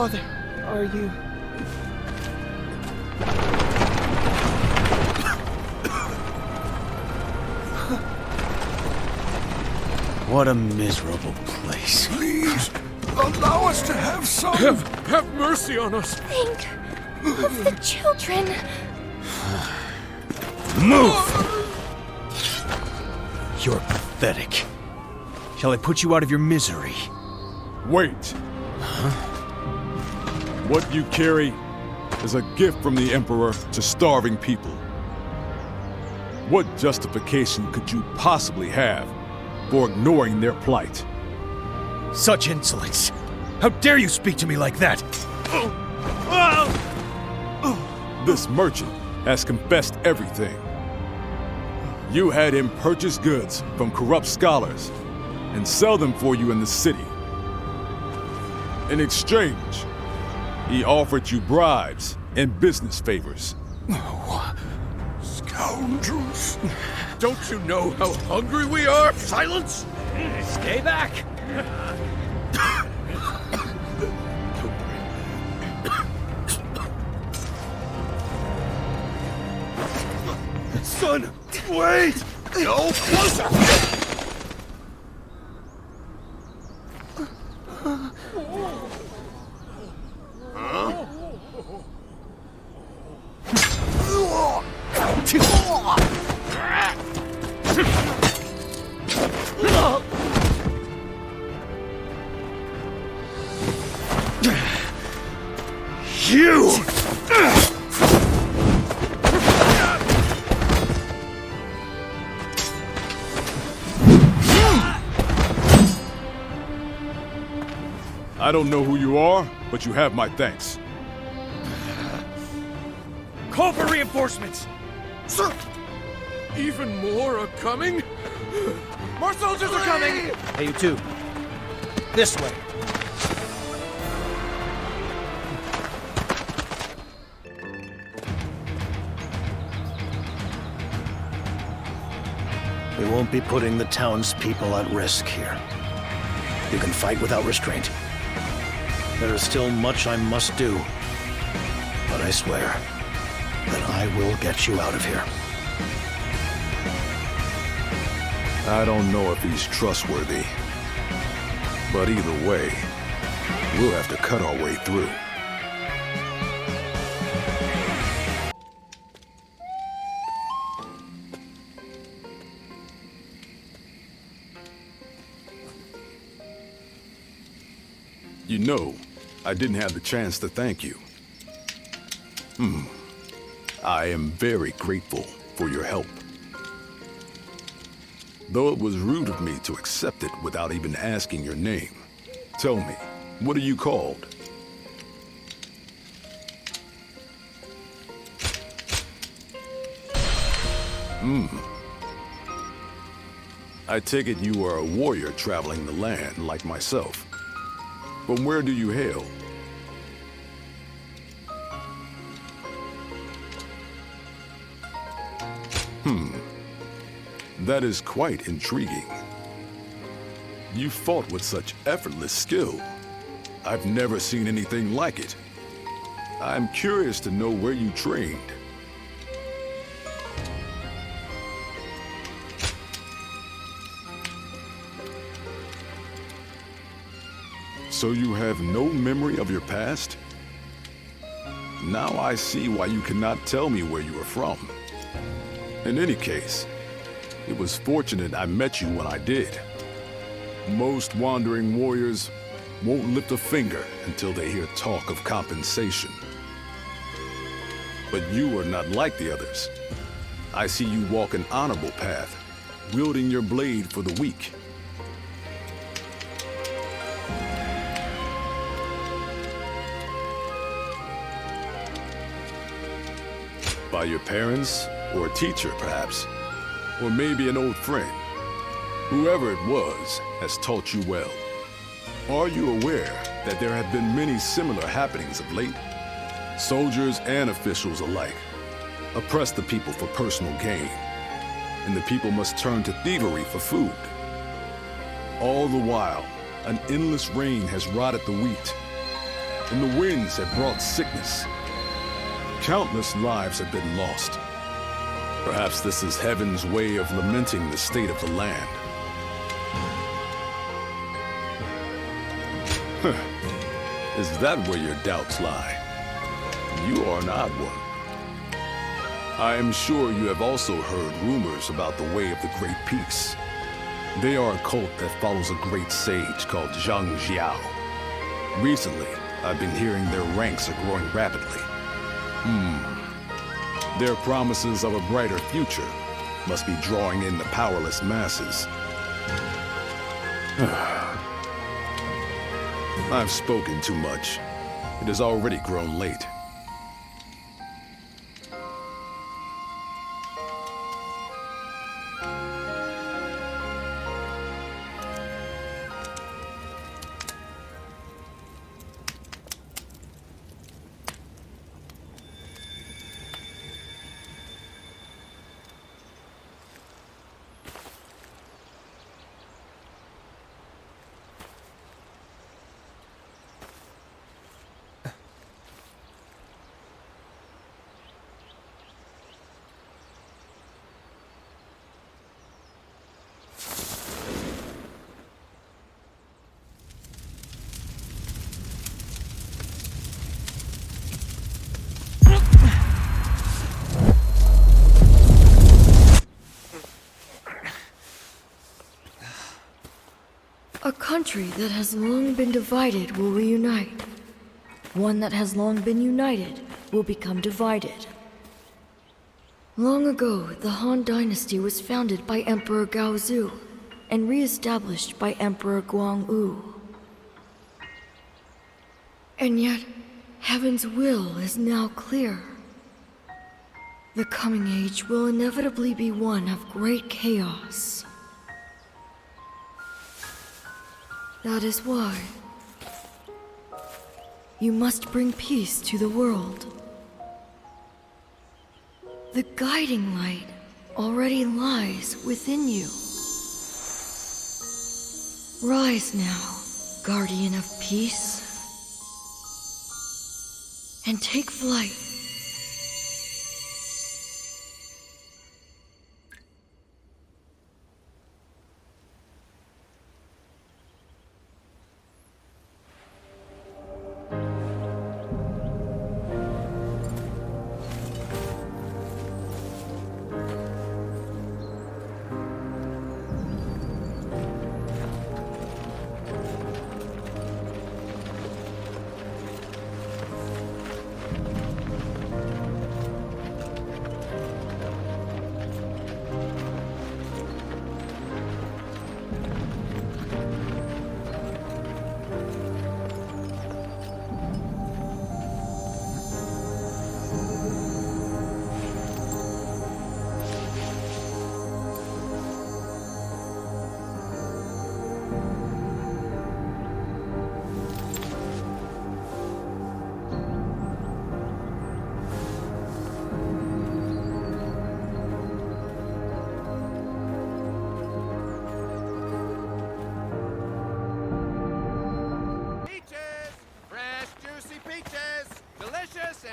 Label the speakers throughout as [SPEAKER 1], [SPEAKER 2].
[SPEAKER 1] father are you?
[SPEAKER 2] What a miserable place.
[SPEAKER 3] Please, allow us to have some...
[SPEAKER 4] Have mercy on us!
[SPEAKER 5] Think of the children.
[SPEAKER 2] Move! You're pathetic. Shall I put you out of your misery?
[SPEAKER 4] Wait! Huh? What you carry is a gift from the Emperor to starving people. What justification could you possibly have for ignoring their plight?
[SPEAKER 2] Such insolence! How dare you speak to me like that?
[SPEAKER 4] This merchant has confessed everything. You had him purchase goods from corrupt scholars and sell them for you in the city. In exchange, he offered you bribes and business favors.
[SPEAKER 3] Oh, scoundrels.
[SPEAKER 4] Don't you know how hungry we are?
[SPEAKER 2] Silence! Stay back! Son, wait!
[SPEAKER 4] No closer!
[SPEAKER 2] You!
[SPEAKER 4] I don't know who you are, but you have my thanks.
[SPEAKER 2] Call for reinforcements!
[SPEAKER 4] Sir! Even more are coming?
[SPEAKER 2] More soldiers are coming! Hey, you two. This way. We won't be putting the townspeople at risk here. You can fight without restraint. There is still much I must do, but I swear that I will get you out of here.
[SPEAKER 4] I don't know if he's trustworthy, but either way, we'll have to cut our way through. You know, I didn't have the chance to thank you. I am very grateful for your help. Though it was rude of me to accept it without even asking your name. Tell me, what are you called? I take it you are a warrior traveling the land like myself. From where do you hail? That is quite intriguing. You fought with such effortless skill. I've never seen anything like it. I'm curious to know where you trained. So you have no memory of your past? Now I see why you cannot tell me where you are from. In any case, it was fortunate I met you when I did. Most wandering warriors won't lift a finger until they hear talk of compensation. But you are not like the others. I see you walk an honorable path, wielding your blade for the weak. By your parents, or a teacher, perhaps. Or maybe an old friend. Whoever it was has taught you well. Are you aware that there have been many similar happenings of late? Soldiers and officials alike oppress the people for personal gain, and the people must turn to thievery for food. All the while, an endless rain has rotted the wheat, and the winds have brought sickness. Countless lives have been lost. Perhaps this is heaven's way of lamenting the state of the land. Is that where your doubts lie? You are an odd one. I am sure you have also heard rumors about the Way of the Great Peace. They are a cult that follows a great sage called Zhang Jiao. Recently, I've been hearing their ranks are growing rapidly. Their promises of a brighter future must be drawing in the powerless masses. I've spoken too much. It has already grown late.
[SPEAKER 1] A country that has long been divided will reunite. One that has long been united will become divided. Long ago, the Han Dynasty was founded by Emperor Gaozu and re-established by Emperor Guangwu. And yet, heaven's will is now clear. The coming age will inevitably be one of great chaos. That is why you must bring peace to the world. The guiding light already lies within you. Rise now, guardian of peace, and take flight.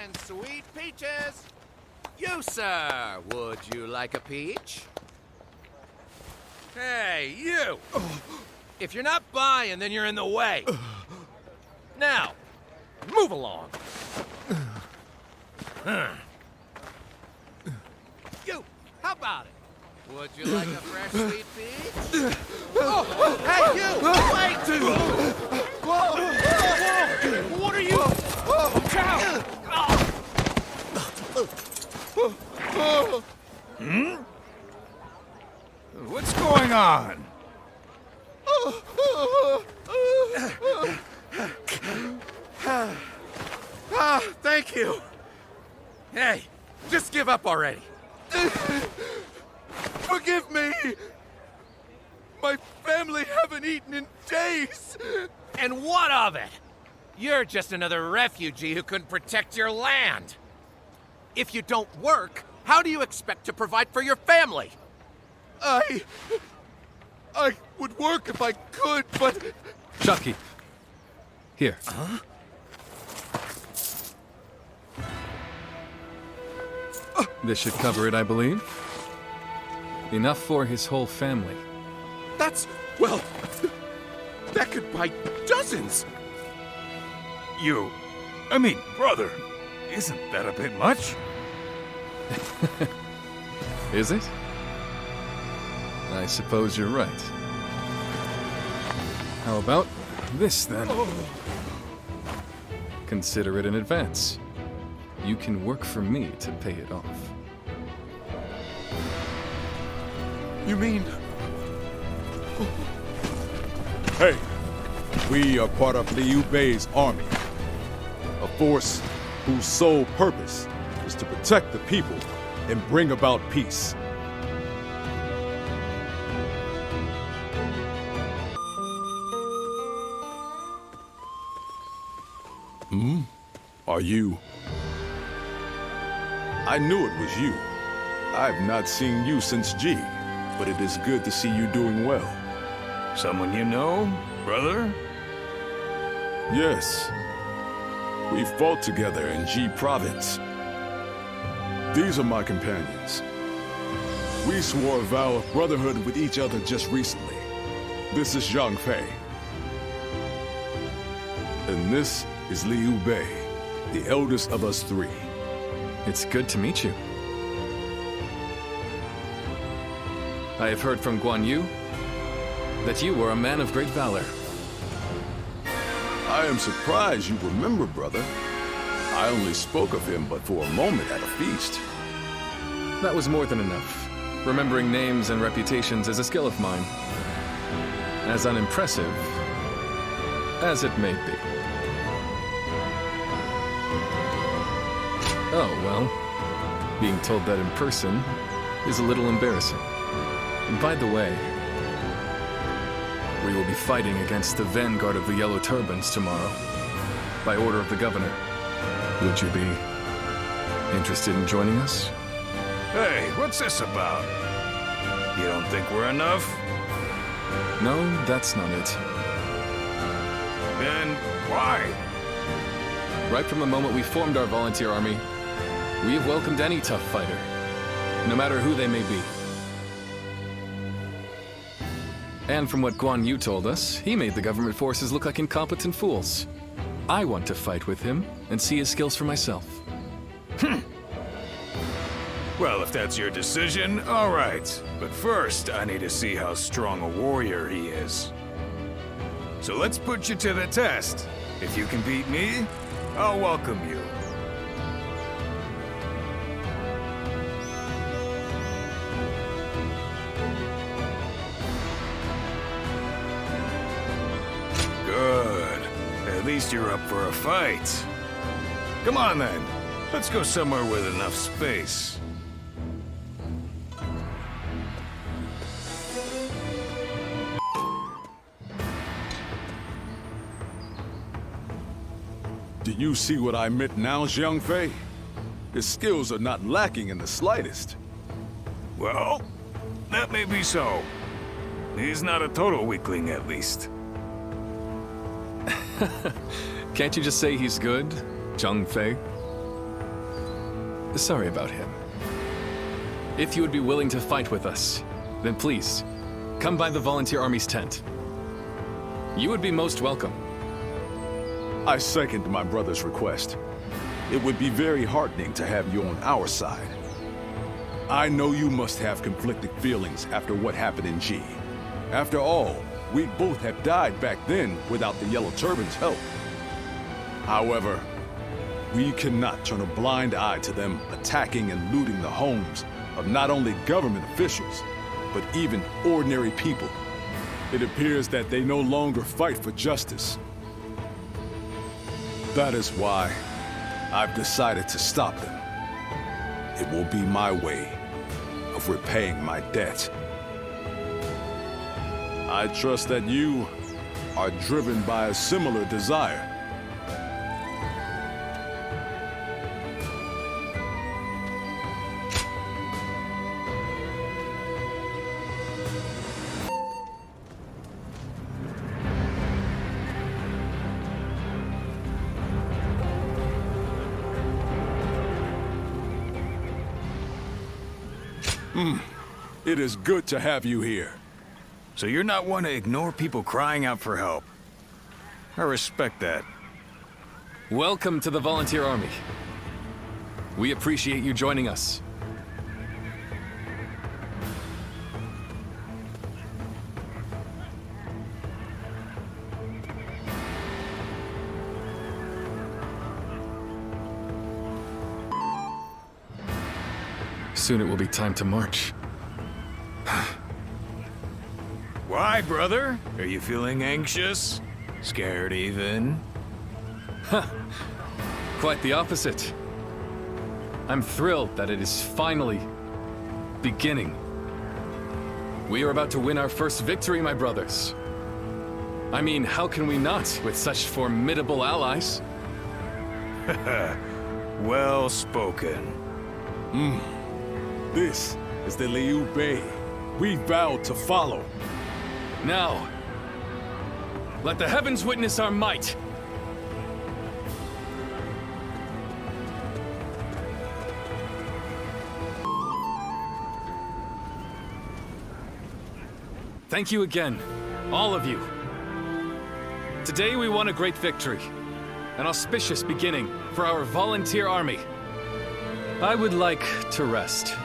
[SPEAKER 6] And sweet peaches. You, sir, would you like a peach? Hey, you! If you're not buying, then you're in the way. Now, move along. You, how about it? Would you like a fresh sweet peach? Oh, hey, you! Wait! Whoa! What are you? Watch out!
[SPEAKER 3] What's going on?
[SPEAKER 6] Thank you. Hey, just give up already.
[SPEAKER 3] Forgive me! My family haven't eaten in days!
[SPEAKER 6] And what of it? You're just another refugee who couldn't protect your land. If you don't work, how do you expect to provide for your family?
[SPEAKER 3] I would work if I could, but...
[SPEAKER 7] Chucky. Here.
[SPEAKER 6] Huh?
[SPEAKER 7] This should cover it, I believe. Enough for his whole family.
[SPEAKER 3] That's, well, that could buy dozens.
[SPEAKER 8] Brother, isn't that a bit much?
[SPEAKER 7] Is it? I suppose you're right. How about this, then? Consider it in advance. You can work for me to pay it off.
[SPEAKER 3] You mean...
[SPEAKER 4] Hey, we are part of Liu Bei's army. A force whose sole purpose is to protect the people and bring about peace. Are you? I knew it was you. I've not seen you since G, but it is good to see you doing well.
[SPEAKER 8] Someone you know, brother?
[SPEAKER 4] Yes. We fought together in G province. These are my companions. We swore a vow of brotherhood with each other just recently. This is Zhang Fei. And this is Liu Bei, the eldest of us three.
[SPEAKER 7] It's good to meet you. I have heard from Guan Yu that you were a man of great valor.
[SPEAKER 4] I am surprised you remember, brother. I only spoke of him but for a moment at a feast.
[SPEAKER 7] That was more than enough. Remembering names and reputations is a skill of mine. As unimpressive as it may be. Oh, well, being told that in person is a little embarrassing. And by the way, we will be fighting against the vanguard of the Yellow Turbans tomorrow, by order of the governor. Would you be interested in joining us?
[SPEAKER 8] Hey, what's this about? You don't think we're enough?
[SPEAKER 7] No, that's not it.
[SPEAKER 8] Then why?
[SPEAKER 7] Right from the moment we formed our volunteer army, we have welcomed any tough fighter, no matter who they may be. And from what Guan Yu told us, he made the government forces look like incompetent fools. I want to fight with him and see his skills for myself.
[SPEAKER 8] Well, if that's your decision, all right. But first, I need to see how strong a warrior he is. So let's put you to the test. If you can beat me, I'll welcome you. Good. At least you're up for a fight. Come on then. Let's go somewhere with enough space.
[SPEAKER 4] Do you see what I meant now, Zhang Fei? His skills are not lacking in the slightest.
[SPEAKER 8] Well, that may be so. He's not a total weakling, at least.
[SPEAKER 7] Can't you just say he's good, Zhang Fei? Sorry about him. If you would be willing to fight with us, then please, come by the Volunteer Army's tent. You would be most welcome.
[SPEAKER 4] I second my brother's request. It would be very heartening to have you on our side. I know you must have conflicted feelings after what happened in G. After all, we both have died back then without the Yellow Turban's help. However, we cannot turn a blind eye to them attacking and looting the homes of not only government officials, but even ordinary people. It appears that they no longer fight for justice. That is why I've decided to stop them. It will be my way of repaying my debt. I trust that you are driven by a similar desire. It is good to have you here.
[SPEAKER 8] So you're not one to ignore people crying out for help. I respect that.
[SPEAKER 7] Welcome to the Volunteer Army. We appreciate you joining us. Soon it will be time to march.
[SPEAKER 8] Why, brother? Are you feeling anxious? Scared even?
[SPEAKER 7] Quite the opposite. I'm thrilled that it is finally beginning. We are about to win our first victory, my brothers. I mean, how can we not with such formidable allies?
[SPEAKER 8] Well spoken.
[SPEAKER 4] This is the Liu Bei we vowed to follow.
[SPEAKER 7] Now, let the heavens witness our might. Thank you again, all of you. Today we won a great victory, an auspicious beginning for our volunteer army. I would like to rest.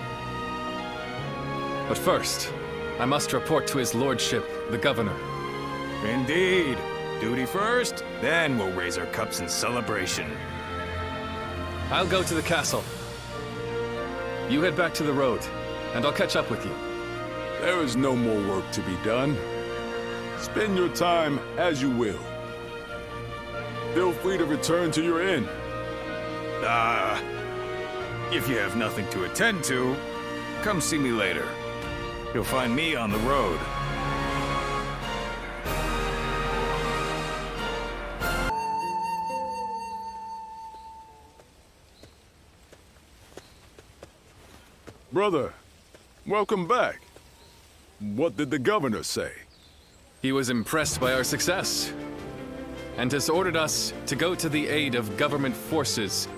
[SPEAKER 7] But first, I must report to his lordship, the governor.
[SPEAKER 8] Indeed. Duty first, then we'll raise our cups in celebration.
[SPEAKER 7] I'll go to the castle. You head back to the road, and I'll catch up with you.
[SPEAKER 4] There is no more work to be done. Spend your time as you will. Feel free to return to your inn.
[SPEAKER 8] If you have nothing to attend to, come see me later. You'll find me on the road.
[SPEAKER 4] Brother, welcome back. What did the governor say?
[SPEAKER 7] He was impressed by our success, and has ordered us to go to the aid of government forces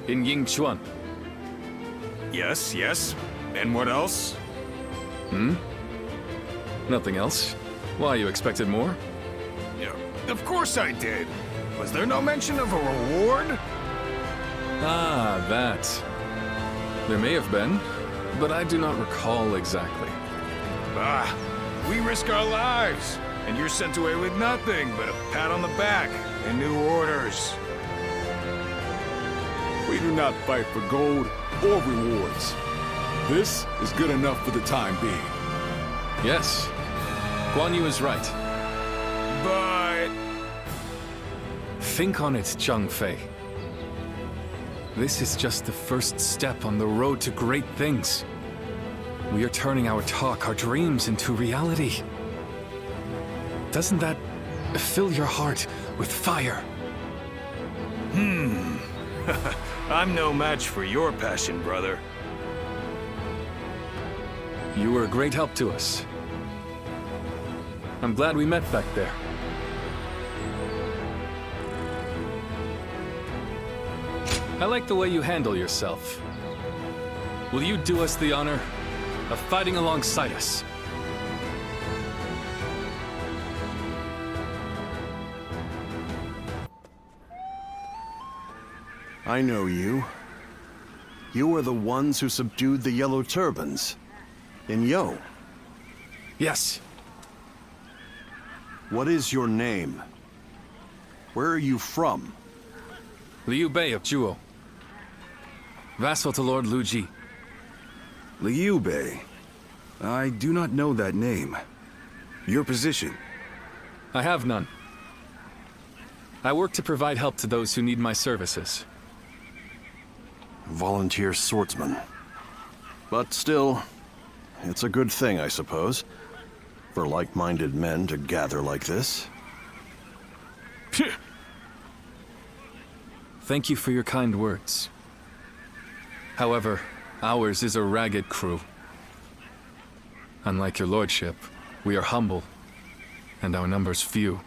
[SPEAKER 7] in Yingchuan.
[SPEAKER 8] Yes, yes. And what else?
[SPEAKER 7] Nothing else. Why, you expected more?
[SPEAKER 8] Yeah, of course I did. Was there no mention of a reward?
[SPEAKER 7] Ah, that. There may have been, but I do not recall exactly.
[SPEAKER 8] We risk our lives, and you're sent away with nothing but a pat on the back and new orders.
[SPEAKER 4] We do not fight for gold or rewards. This is good enough for the time being.
[SPEAKER 7] Yes, Guan Yu is right.
[SPEAKER 8] But...
[SPEAKER 7] Think on it, Zhang Fei. This is just the first step on the road to great things. We are turning our talk, our dreams into reality. Doesn't that fill your heart with fire?
[SPEAKER 8] I'm no match for your passion, brother.
[SPEAKER 7] You were a great help to us. I'm glad we met back there. I like the way you handle yourself. Will you do us the honor of fighting alongside us?
[SPEAKER 2] I know you. You are the ones who subdued the Yellow Turbans in Yo.
[SPEAKER 7] Yes.
[SPEAKER 2] What is your name? Where are you from?
[SPEAKER 7] Liu Bei of Zhuo. Vassal to Lord Lu Ji.
[SPEAKER 9] Liu Bei? I do not know that name. Your position?
[SPEAKER 7] I have none. I work to provide help to those who need my services.
[SPEAKER 2] Volunteer swordsman. But still, it's a good thing, I suppose, for like-minded men to gather like this.
[SPEAKER 7] Thank you for your kind words. However, ours is a ragged crew. Unlike your lordship, we are humble, and our numbers few.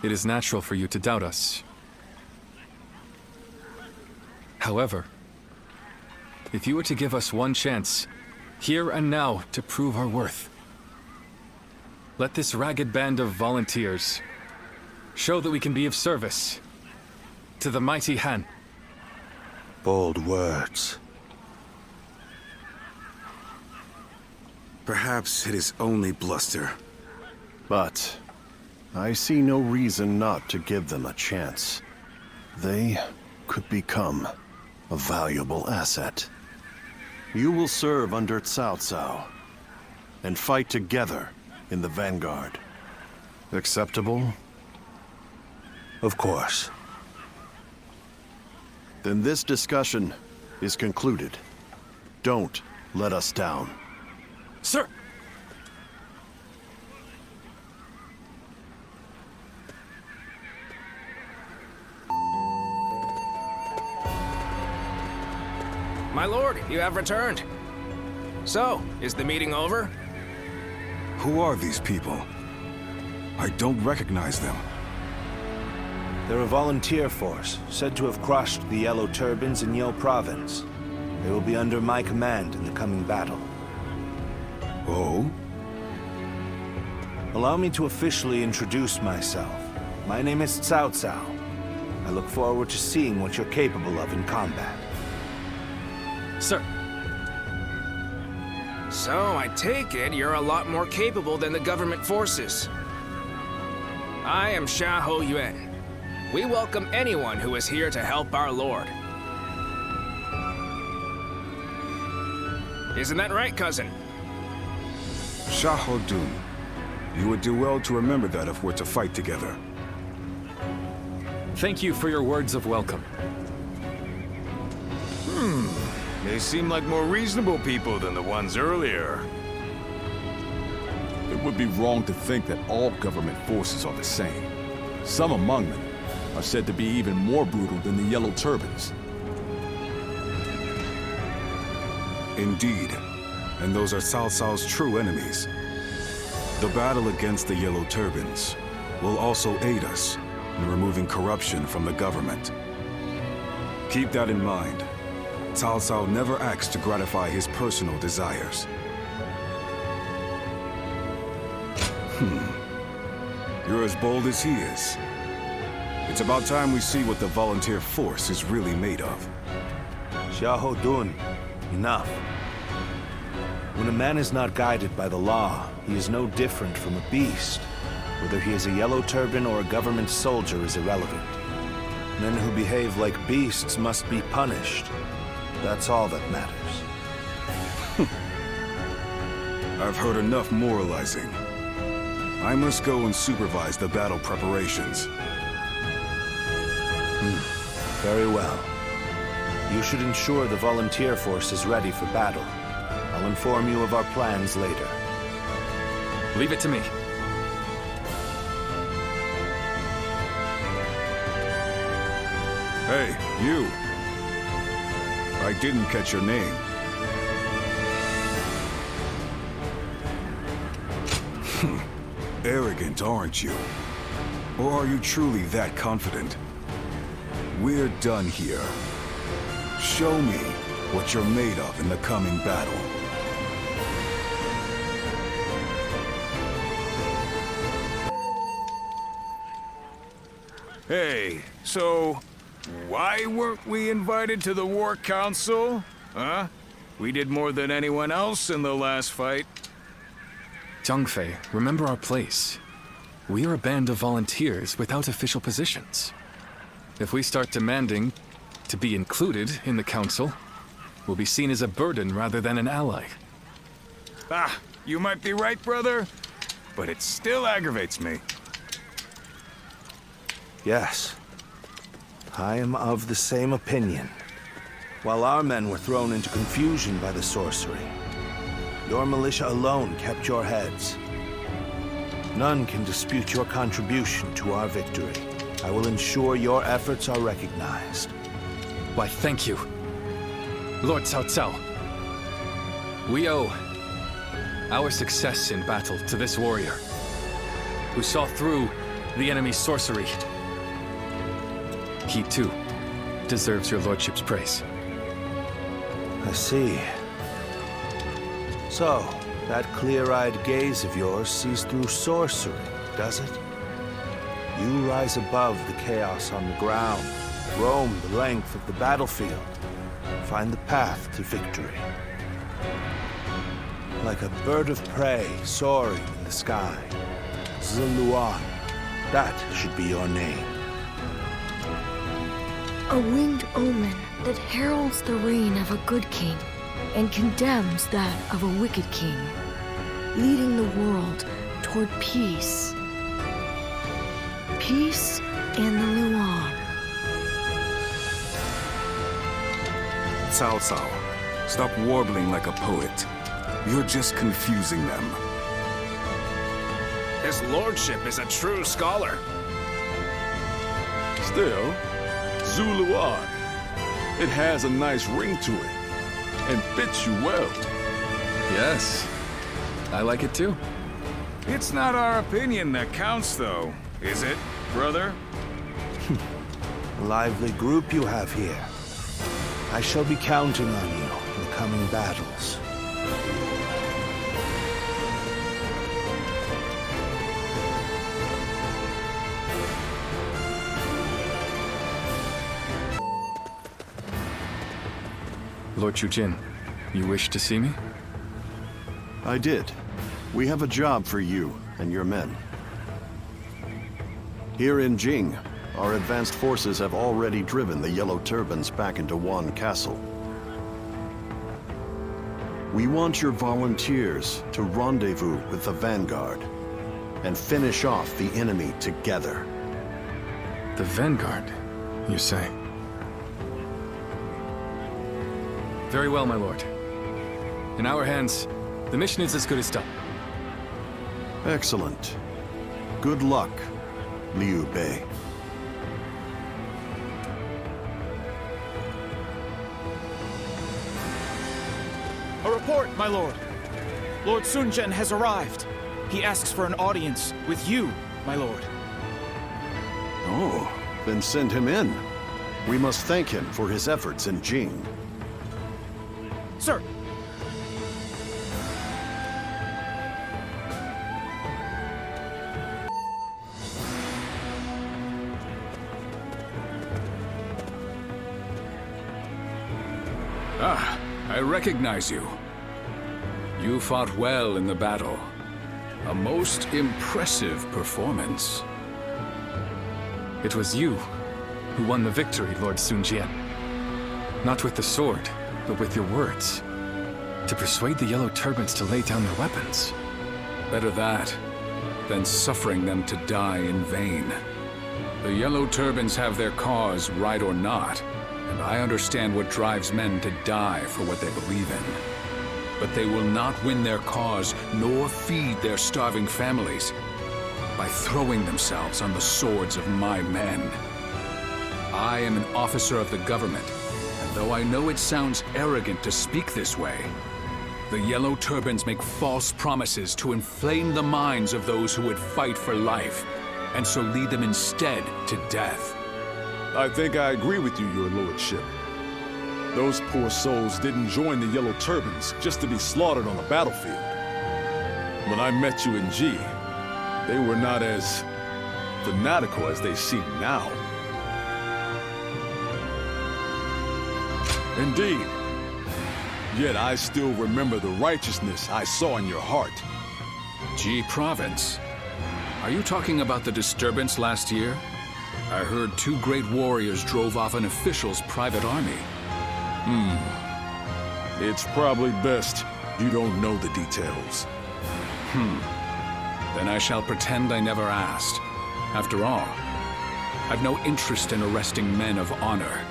[SPEAKER 7] It is natural for you to doubt us. However, if you were to give us one chance, here and now, to prove our worth, let this ragged band of volunteers show that we can be of service to the mighty Han.
[SPEAKER 2] Bold words.
[SPEAKER 9] Perhaps it is only bluster.
[SPEAKER 2] But I see no reason not to give them a chance. They could become a valuable asset. You will serve under Cao Cao and fight together in the vanguard. Acceptable? Of course. Then this discussion is concluded. Don't let us down.
[SPEAKER 7] Sir!
[SPEAKER 6] My lord, you have returned. So, is the meeting over?
[SPEAKER 9] Who are these people? I don't recognize them.
[SPEAKER 10] They're a volunteer force, said to have crushed the Yellow Turbans in Yeo Province. They will be under my command in the coming battle.
[SPEAKER 9] Oh?
[SPEAKER 10] Allow me to officially introduce myself. My name is Cao Cao. I look forward to seeing what you're capable of in combat.
[SPEAKER 7] Sir!
[SPEAKER 6] So, I take it you're a lot more capable than the government forces. I am Xiahou Yuan. We welcome anyone who is here to help our lord. Isn't that right, cousin?
[SPEAKER 9] Xiahou Dun. You would do well to remember that if we're to fight together.
[SPEAKER 7] Thank you for your words of welcome.
[SPEAKER 8] They seem like more reasonable people than the ones earlier.
[SPEAKER 4] It would be wrong to think that all government forces are the same. Some among them are said to be even more brutal than the Yellow Turbans.
[SPEAKER 9] Indeed. And those are Cao Cao's true enemies. The battle against the Yellow Turbans will also aid us in removing corruption from the government. Keep that in mind. Cao Cao never acts to gratify his personal desires. You're as bold as he is. It's about time we see what the volunteer force is really made of.
[SPEAKER 10] Xiahou Dun, enough. When a man is not guided by the law, he is no different from a beast. Whether he is a Yellow Turban or a government soldier is irrelevant. Men who behave like beasts must be punished. That's all that matters.
[SPEAKER 9] I've heard enough moralizing. I must go and supervise the battle preparations.
[SPEAKER 10] Very well. You should ensure the volunteer force is ready for battle. I'll inform you of our plans later.
[SPEAKER 7] Leave it to me.
[SPEAKER 9] Hey, you. I didn't catch your name. Arrogant, aren't you? Or are you truly that confident? We're done here. Show me what you're made of in the coming battle.
[SPEAKER 8] Hey, so why weren't we invited to the War Council? Huh? We did more than anyone else in the last fight.
[SPEAKER 7] Zhangfei, remember our place. We are a band of volunteers without official positions. If we start demanding to be included in the council, we'll be seen as a burden rather than an ally.
[SPEAKER 8] Ah, you might be right, brother, but it still aggravates me.
[SPEAKER 10] Yes. I am of the same opinion. While our men were thrown into confusion by the sorcery, your militia alone kept your heads. None can dispute your contribution to our victory. I will ensure your efforts are recognized.
[SPEAKER 7] Why, thank you, Lord Cao Cao. We owe our success in battle to this warrior, who saw through the enemy's sorcery. He, too, deserves your lordship's praise.
[SPEAKER 10] I see. So, that clear-eyed gaze of yours sees through sorcery, does it? You rise above the chaos on the ground, roam the length of the battlefield, find the path to victory. Like a bird of prey soaring in the sky, Zuluan, that should be your name.
[SPEAKER 1] A winged omen that heralds the reign of a good king and condemns that of a wicked king, leading the world toward peace. Peace in the Luan.
[SPEAKER 9] Cao Cao, stop warbling like a poet. You're just confusing them.
[SPEAKER 8] His lordship is a true scholar.
[SPEAKER 4] Still, Zuluan. It has a nice ring to it, and fits you well.
[SPEAKER 7] Yes, I like it too.
[SPEAKER 8] It's not our opinion that counts, though, is it, brother?
[SPEAKER 10] A lively group you have here. I shall be counting on you in the coming battles.
[SPEAKER 7] Lord Chujin, you wish to see me?
[SPEAKER 11] I did. We have a job for you and your men. Here in Jing, our advanced forces have already driven the Yellow Turbans back into Guan Castle. We want your volunteers to rendezvous with the Vanguard and finish off the enemy together.
[SPEAKER 7] The Vanguard, you say? Very well, my lord. In our hands, the mission is as good as done.
[SPEAKER 11] Excellent. Good luck, Liu Bei.
[SPEAKER 12] A report, my lord. Lord Sun Jian has arrived. He asks for an audience with you, my lord.
[SPEAKER 11] Oh, then send him in. We must thank him for his efforts in Jing.
[SPEAKER 12] Sir!
[SPEAKER 8] Ah, I recognize you. You fought well in the battle. A most impressive performance.
[SPEAKER 7] It was you who won the victory, Lord Sun Jian. Not with the sword, but with your words. To persuade the Yellow Turbans to lay down their weapons.
[SPEAKER 8] Better that than suffering them to die in vain. The Yellow Turbans have their cause, right or not, and I understand what drives men to die for what they believe in. But they will not win their cause, nor feed their starving families, by throwing themselves on the swords of my men. I am an officer of the government, and though I know it sounds arrogant to speak this way, the Yellow Turbans make false promises to inflame the minds of those who would fight for life, and so lead them instead to death.
[SPEAKER 4] I think I agree with you, your lordship. Those poor souls didn't join the Yellow Turbans just to be slaughtered on the battlefield. When I met you in G, they were not as fanatical as they seem now. Indeed. Yet I still remember the righteousness I saw in your heart.
[SPEAKER 8] G Province. Are you talking about the disturbance last year? I heard 2 great warriors drove off an official's private army.
[SPEAKER 4] It's probably best you don't know the details.
[SPEAKER 8] Then I shall pretend I never asked. After all, I've no interest in arresting men of honor.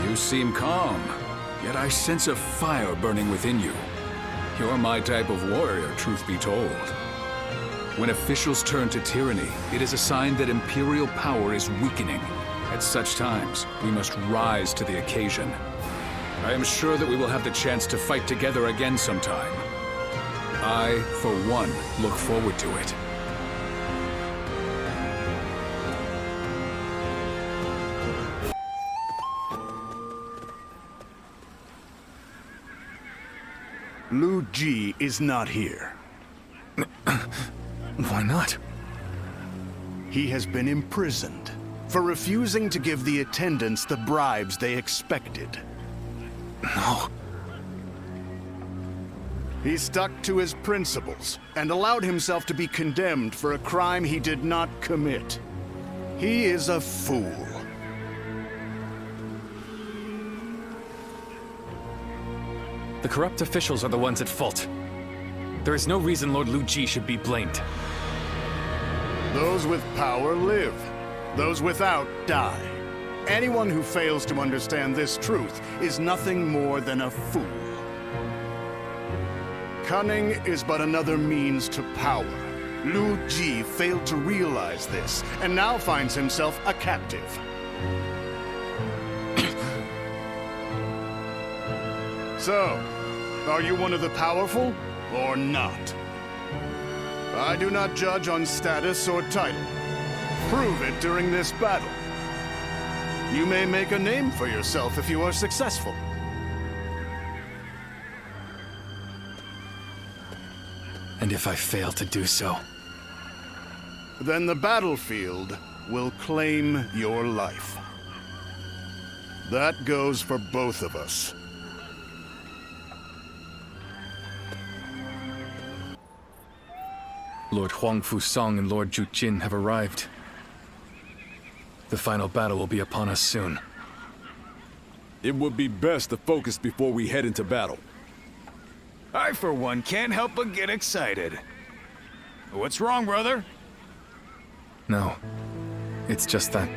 [SPEAKER 8] You seem calm, yet I sense a fire burning within you. You're my type of warrior, truth be told. When officials turn to tyranny, it is a sign that imperial power is weakening. At such times, we must rise to the occasion. I am sure that we will have the chance to fight together again sometime. I, for one, look forward to it.
[SPEAKER 11] Lu Ji is not here.
[SPEAKER 7] Why not?
[SPEAKER 11] He has been imprisoned for refusing to give the attendants the bribes they expected.
[SPEAKER 7] No.
[SPEAKER 11] He stuck to his principles and allowed himself to be condemned for a crime he did not commit. He is a fool.
[SPEAKER 7] The corrupt officials are the ones at fault. There is no reason Lord Lu Ji should be blamed.
[SPEAKER 11] Those with power live. Those without die. Anyone who fails to understand this truth is nothing more than a fool. Cunning is but another means to power. Lu Ji failed to realize this, and now finds himself a captive. So, are you one of the powerful, or not? I do not judge on status or title. Prove it during this battle. You may make a name for yourself if you are successful.
[SPEAKER 7] And if I fail to do so?
[SPEAKER 11] Then the battlefield will claim your life. That goes for both of us.
[SPEAKER 7] Lord Huang Fusong and Lord Ju Jin have arrived. The final battle will be upon us soon.
[SPEAKER 4] It would be best to focus before we head into battle.
[SPEAKER 8] I, for one, can't help but get excited. What's wrong, brother?
[SPEAKER 7] No. It's just that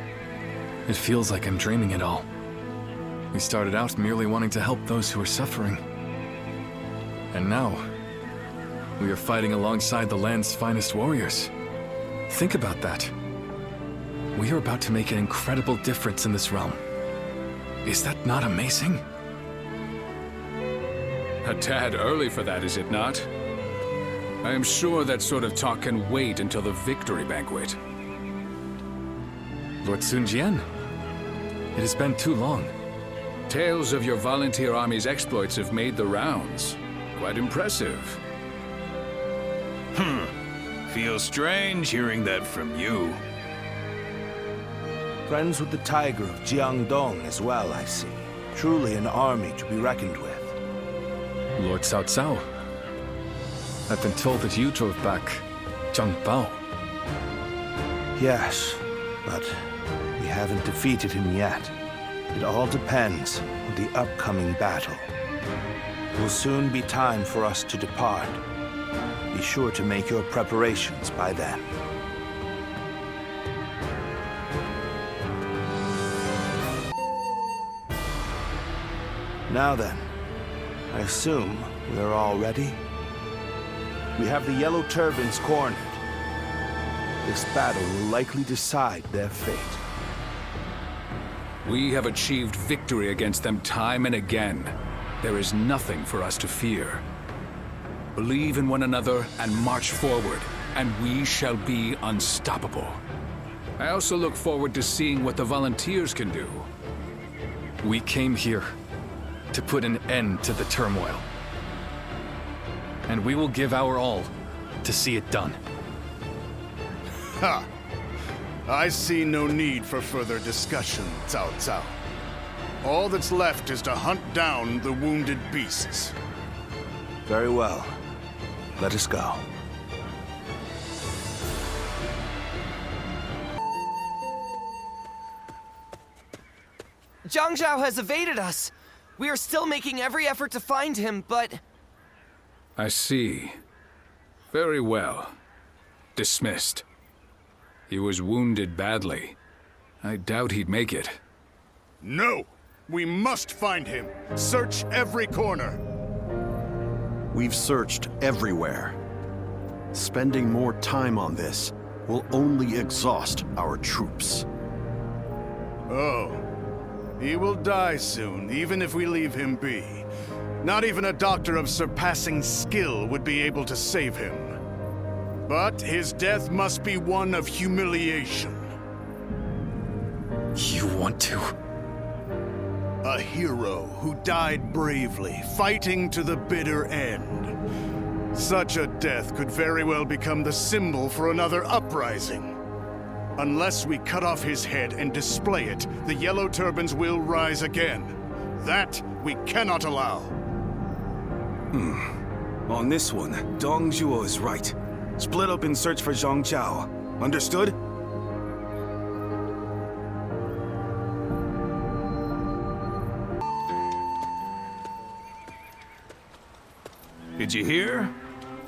[SPEAKER 7] it feels like I'm dreaming it all. We started out merely wanting to help those who are suffering. And now, we are fighting alongside the land's finest warriors. Think about that. We are about to make an incredible difference in this realm. Is that not amazing?
[SPEAKER 8] A tad early for that, is it not? I am sure that sort of talk can wait until the victory banquet.
[SPEAKER 7] Lord Sun Jian, it has been too long.
[SPEAKER 8] Tales of your volunteer army's exploits have made the rounds. Quite impressive. Feels strange hearing that from you.
[SPEAKER 10] Friends with the Tiger of Jiangdong as well, I see. Truly an army to be reckoned with.
[SPEAKER 7] Lord Cao Cao, I've been told that you drove back Zhang Bao.
[SPEAKER 10] Yes, but we haven't defeated him yet. It all depends on the upcoming battle. It will soon be time for us to depart. Be sure to make your preparations by then. Now then, I assume we are all ready? We have the Yellow Turbans cornered. This battle will likely decide their fate.
[SPEAKER 8] We have achieved victory against them time and again. There is nothing for us to fear. Believe in one another and march forward, and we shall be unstoppable. I also look forward to seeing what the volunteers can do.
[SPEAKER 7] We came here to put an end to the turmoil. And we will give our all to see it done.
[SPEAKER 11] Ha! I see no need for further discussion, Cao Cao. All that's left is to hunt down the wounded beasts.
[SPEAKER 10] Very well. Let us go.
[SPEAKER 13] Zhang Zhao has evaded us. We are still making every effort to find him, but...
[SPEAKER 8] I see. Very well. Dismissed. He was wounded badly. I doubt he'd make it.
[SPEAKER 11] No! We must find him! Search every corner! We've searched everywhere. Spending more time on this will only exhaust our troops. Oh. He will die soon, even if we leave him be. Not even a doctor of surpassing skill would be able to save him. But his death must be one of humiliation.
[SPEAKER 7] You want to?
[SPEAKER 11] A hero who died bravely, fighting to the bitter end. Such a death could very well become the symbol for another uprising. Unless we cut off his head and display it, the Yellow Turbans will rise again. That we cannot allow.
[SPEAKER 9] On this one, Dong Zhuo is right. Split up and search for Zhang Jiao. Understood?
[SPEAKER 8] Did you hear?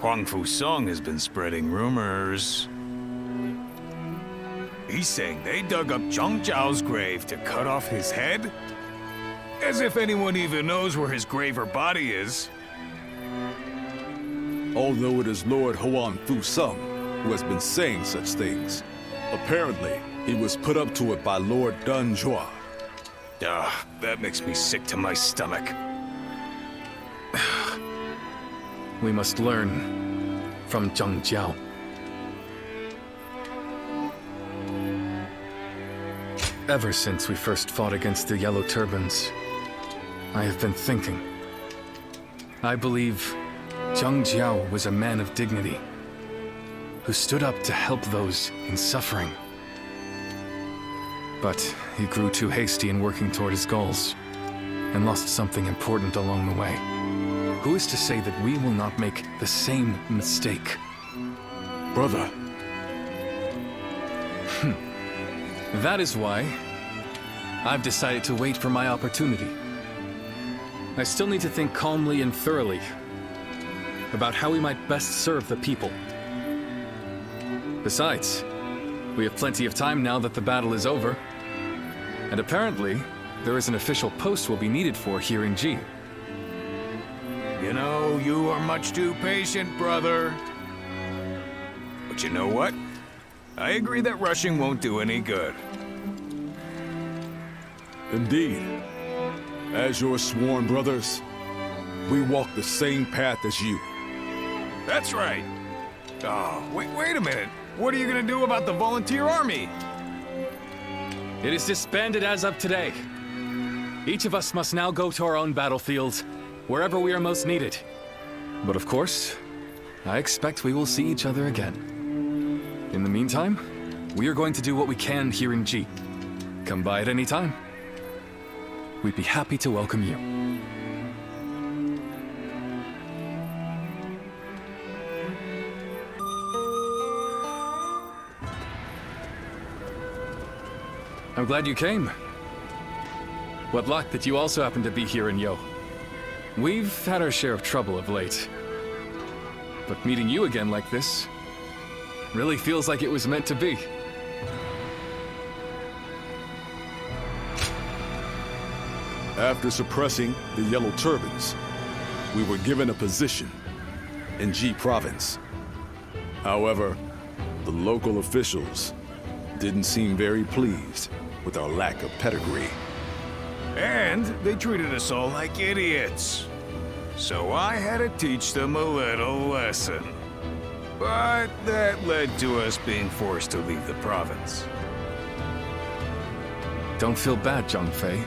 [SPEAKER 8] Huang Fu Song has been spreading rumors. He's saying they dug up Zhang Jiao's grave to cut off his head? As if anyone even knows where his grave or body is.
[SPEAKER 4] Although it is Lord Huang Fu Sung who has been saying such things, apparently he was put up to it by Lord Dun Zhua.
[SPEAKER 8] That makes me sick to my stomach.
[SPEAKER 7] We must learn from Zhang Jiao. Ever since we first fought against the Yellow Turbans, I have been thinking. I believe Zhang Jiao was a man of dignity, who stood up to help those in suffering. But he grew too hasty in working toward his goals, and lost something important along the way. Who is to say that we will not make the same mistake?
[SPEAKER 4] Brother.
[SPEAKER 7] That is why I've decided to wait for my opportunity. I still need to think calmly and thoroughly about how we might best serve the people. Besides, we have plenty of time now that the battle is over. And apparently, there is an official post we'll be needed for here in G.
[SPEAKER 8] You know, you are much too patient, brother. But you know what? I agree that rushing won't do any good.
[SPEAKER 4] Indeed. As your sworn brothers, we walk the same path as you.
[SPEAKER 8] That's right. Oh, wait a minute. What are you gonna do about the volunteer army?
[SPEAKER 7] It is disbanded as of today. Each of us must now go to our own battlefields, wherever we are most needed. But of course, I expect we will see each other again. In the meantime, we are going to do what we can here in G. Come by at any time. We'd be happy to welcome you. I'm glad you came. What luck that you also happen to be here in Yo. We've had our share of trouble of late. But meeting you again like this really feels like it was meant to be.
[SPEAKER 4] After suppressing the Yellow Turbans, we were given a position in G Province. However, the local officials didn't seem very pleased with our lack of pedigree.
[SPEAKER 8] And they treated us all like idiots. So I had to teach them a little lesson. But that led to us being forced to leave the province.
[SPEAKER 7] Don't feel bad, Zhang Fei.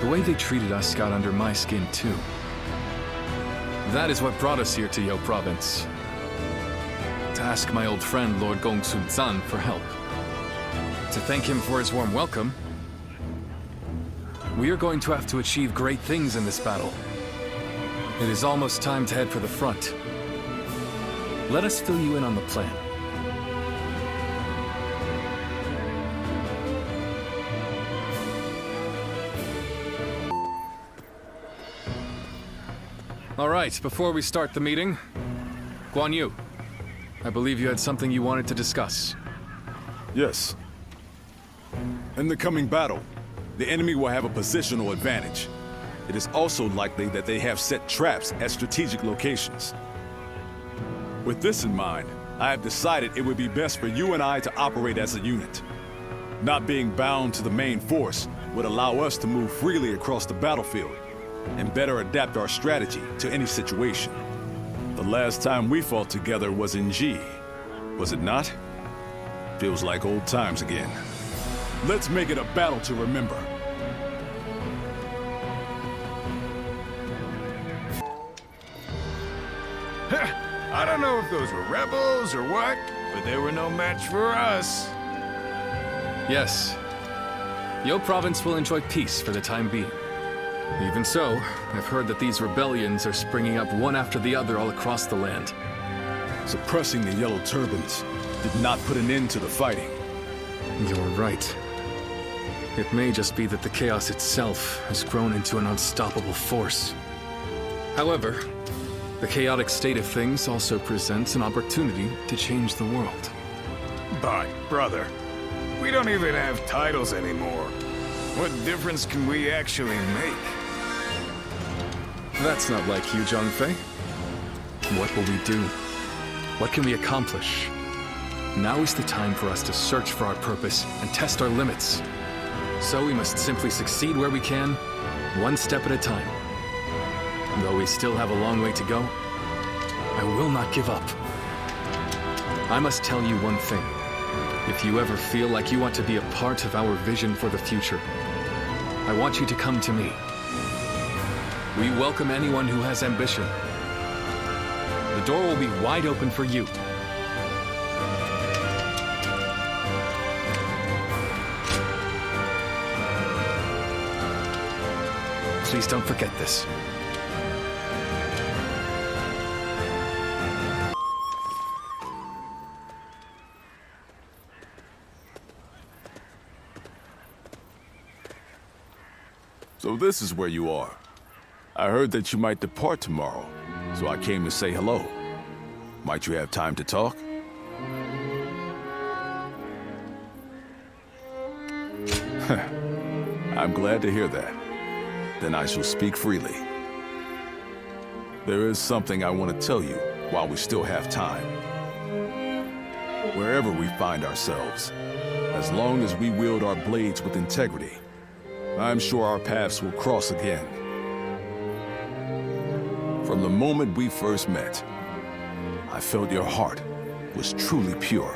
[SPEAKER 7] The way they treated us got under my skin, too. That is what brought us here to Yo Province. To ask my old friend Lord Gong Sun Zan for help. To thank him for his warm welcome. We are going to have to achieve great things in this battle. It is almost time to head for the front. Let us fill you in on the plan. All right, before we start the meeting, Guan Yu, I believe you had something you wanted to discuss.
[SPEAKER 4] Yes. In the coming battle, the enemy will have a positional advantage. It is also likely that they have set traps at strategic locations. With this in mind, I have decided it would be best for you and I to operate as a unit. Not being bound to the main force would allow us to move freely across the battlefield and better adapt our strategy to any situation. The last time we fought together was in G, was it not? Feels like old times again. Let's make it a battle to remember.
[SPEAKER 8] I don't know if those were rebels or what, but they were no match for us.
[SPEAKER 7] Yes. Yo province will enjoy peace for the time being. Even so, I've heard that these rebellions are springing up one after the other all across the land.
[SPEAKER 4] Suppressing the Yellow Turbans did not put an end to the fighting.
[SPEAKER 7] You're right. It may just be that the chaos itself has grown into an unstoppable force. However, the chaotic state of things also presents an opportunity to change the world.
[SPEAKER 8] But, brother, we don't even have titles anymore. What difference can we actually make?
[SPEAKER 7] That's not like you, Zhangfei. What will we do? What can we accomplish? Now is the time for us to search for our purpose and test our limits. So we must simply succeed where we can, one step at a time. Though we still have a long way to go, I will not give up. I must tell you one thing. If you ever feel like you want to be a part of our vision for the future, I want you to come to me. We welcome anyone who has ambition. The door will be wide open for you. Please don't forget this.
[SPEAKER 4] So this is where you are. I heard that you might depart tomorrow, so I came to say hello. Might you have time to talk? I'm glad to hear that. Then I shall speak freely. There is something I want to tell you while we still have time. Wherever we find ourselves, as long as we wield our blades with integrity, I'm sure our paths will cross again. From the moment we first met, I felt your heart was truly pure.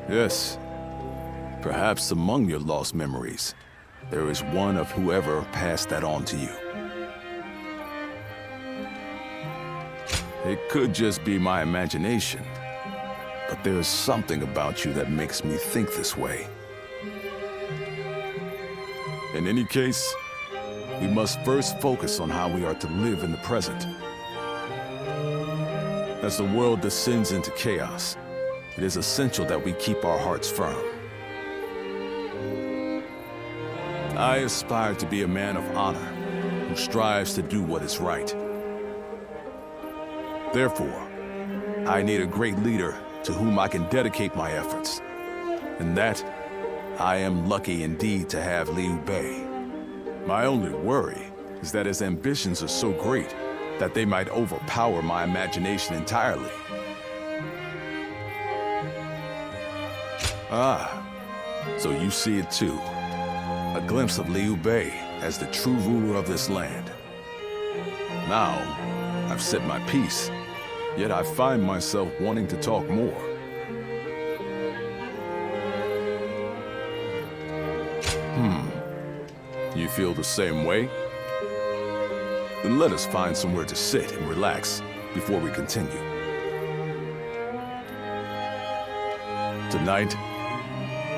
[SPEAKER 4] Yes, perhaps among your lost memories, there is one of whoever passed that on to you. It could just be my imagination, but there is something about you that makes me think this way. In any case, we must first focus on how we are to live in the present. As the world descends into chaos, it is essential that we keep our hearts firm. I aspire to be a man of honor who strives to do what is right. Therefore, I need a great leader to whom I can dedicate my efforts. And that, I am lucky indeed to have Liu Bei. My only worry is that his ambitions are so great that they might overpower my imagination entirely. Ah, so you see it too. A glimpse of Liu Bei as the true ruler of this land. Now, I've said my piece, yet I find myself wanting to talk more. You feel the same way? Then let us find somewhere to sit and relax before we continue. Tonight,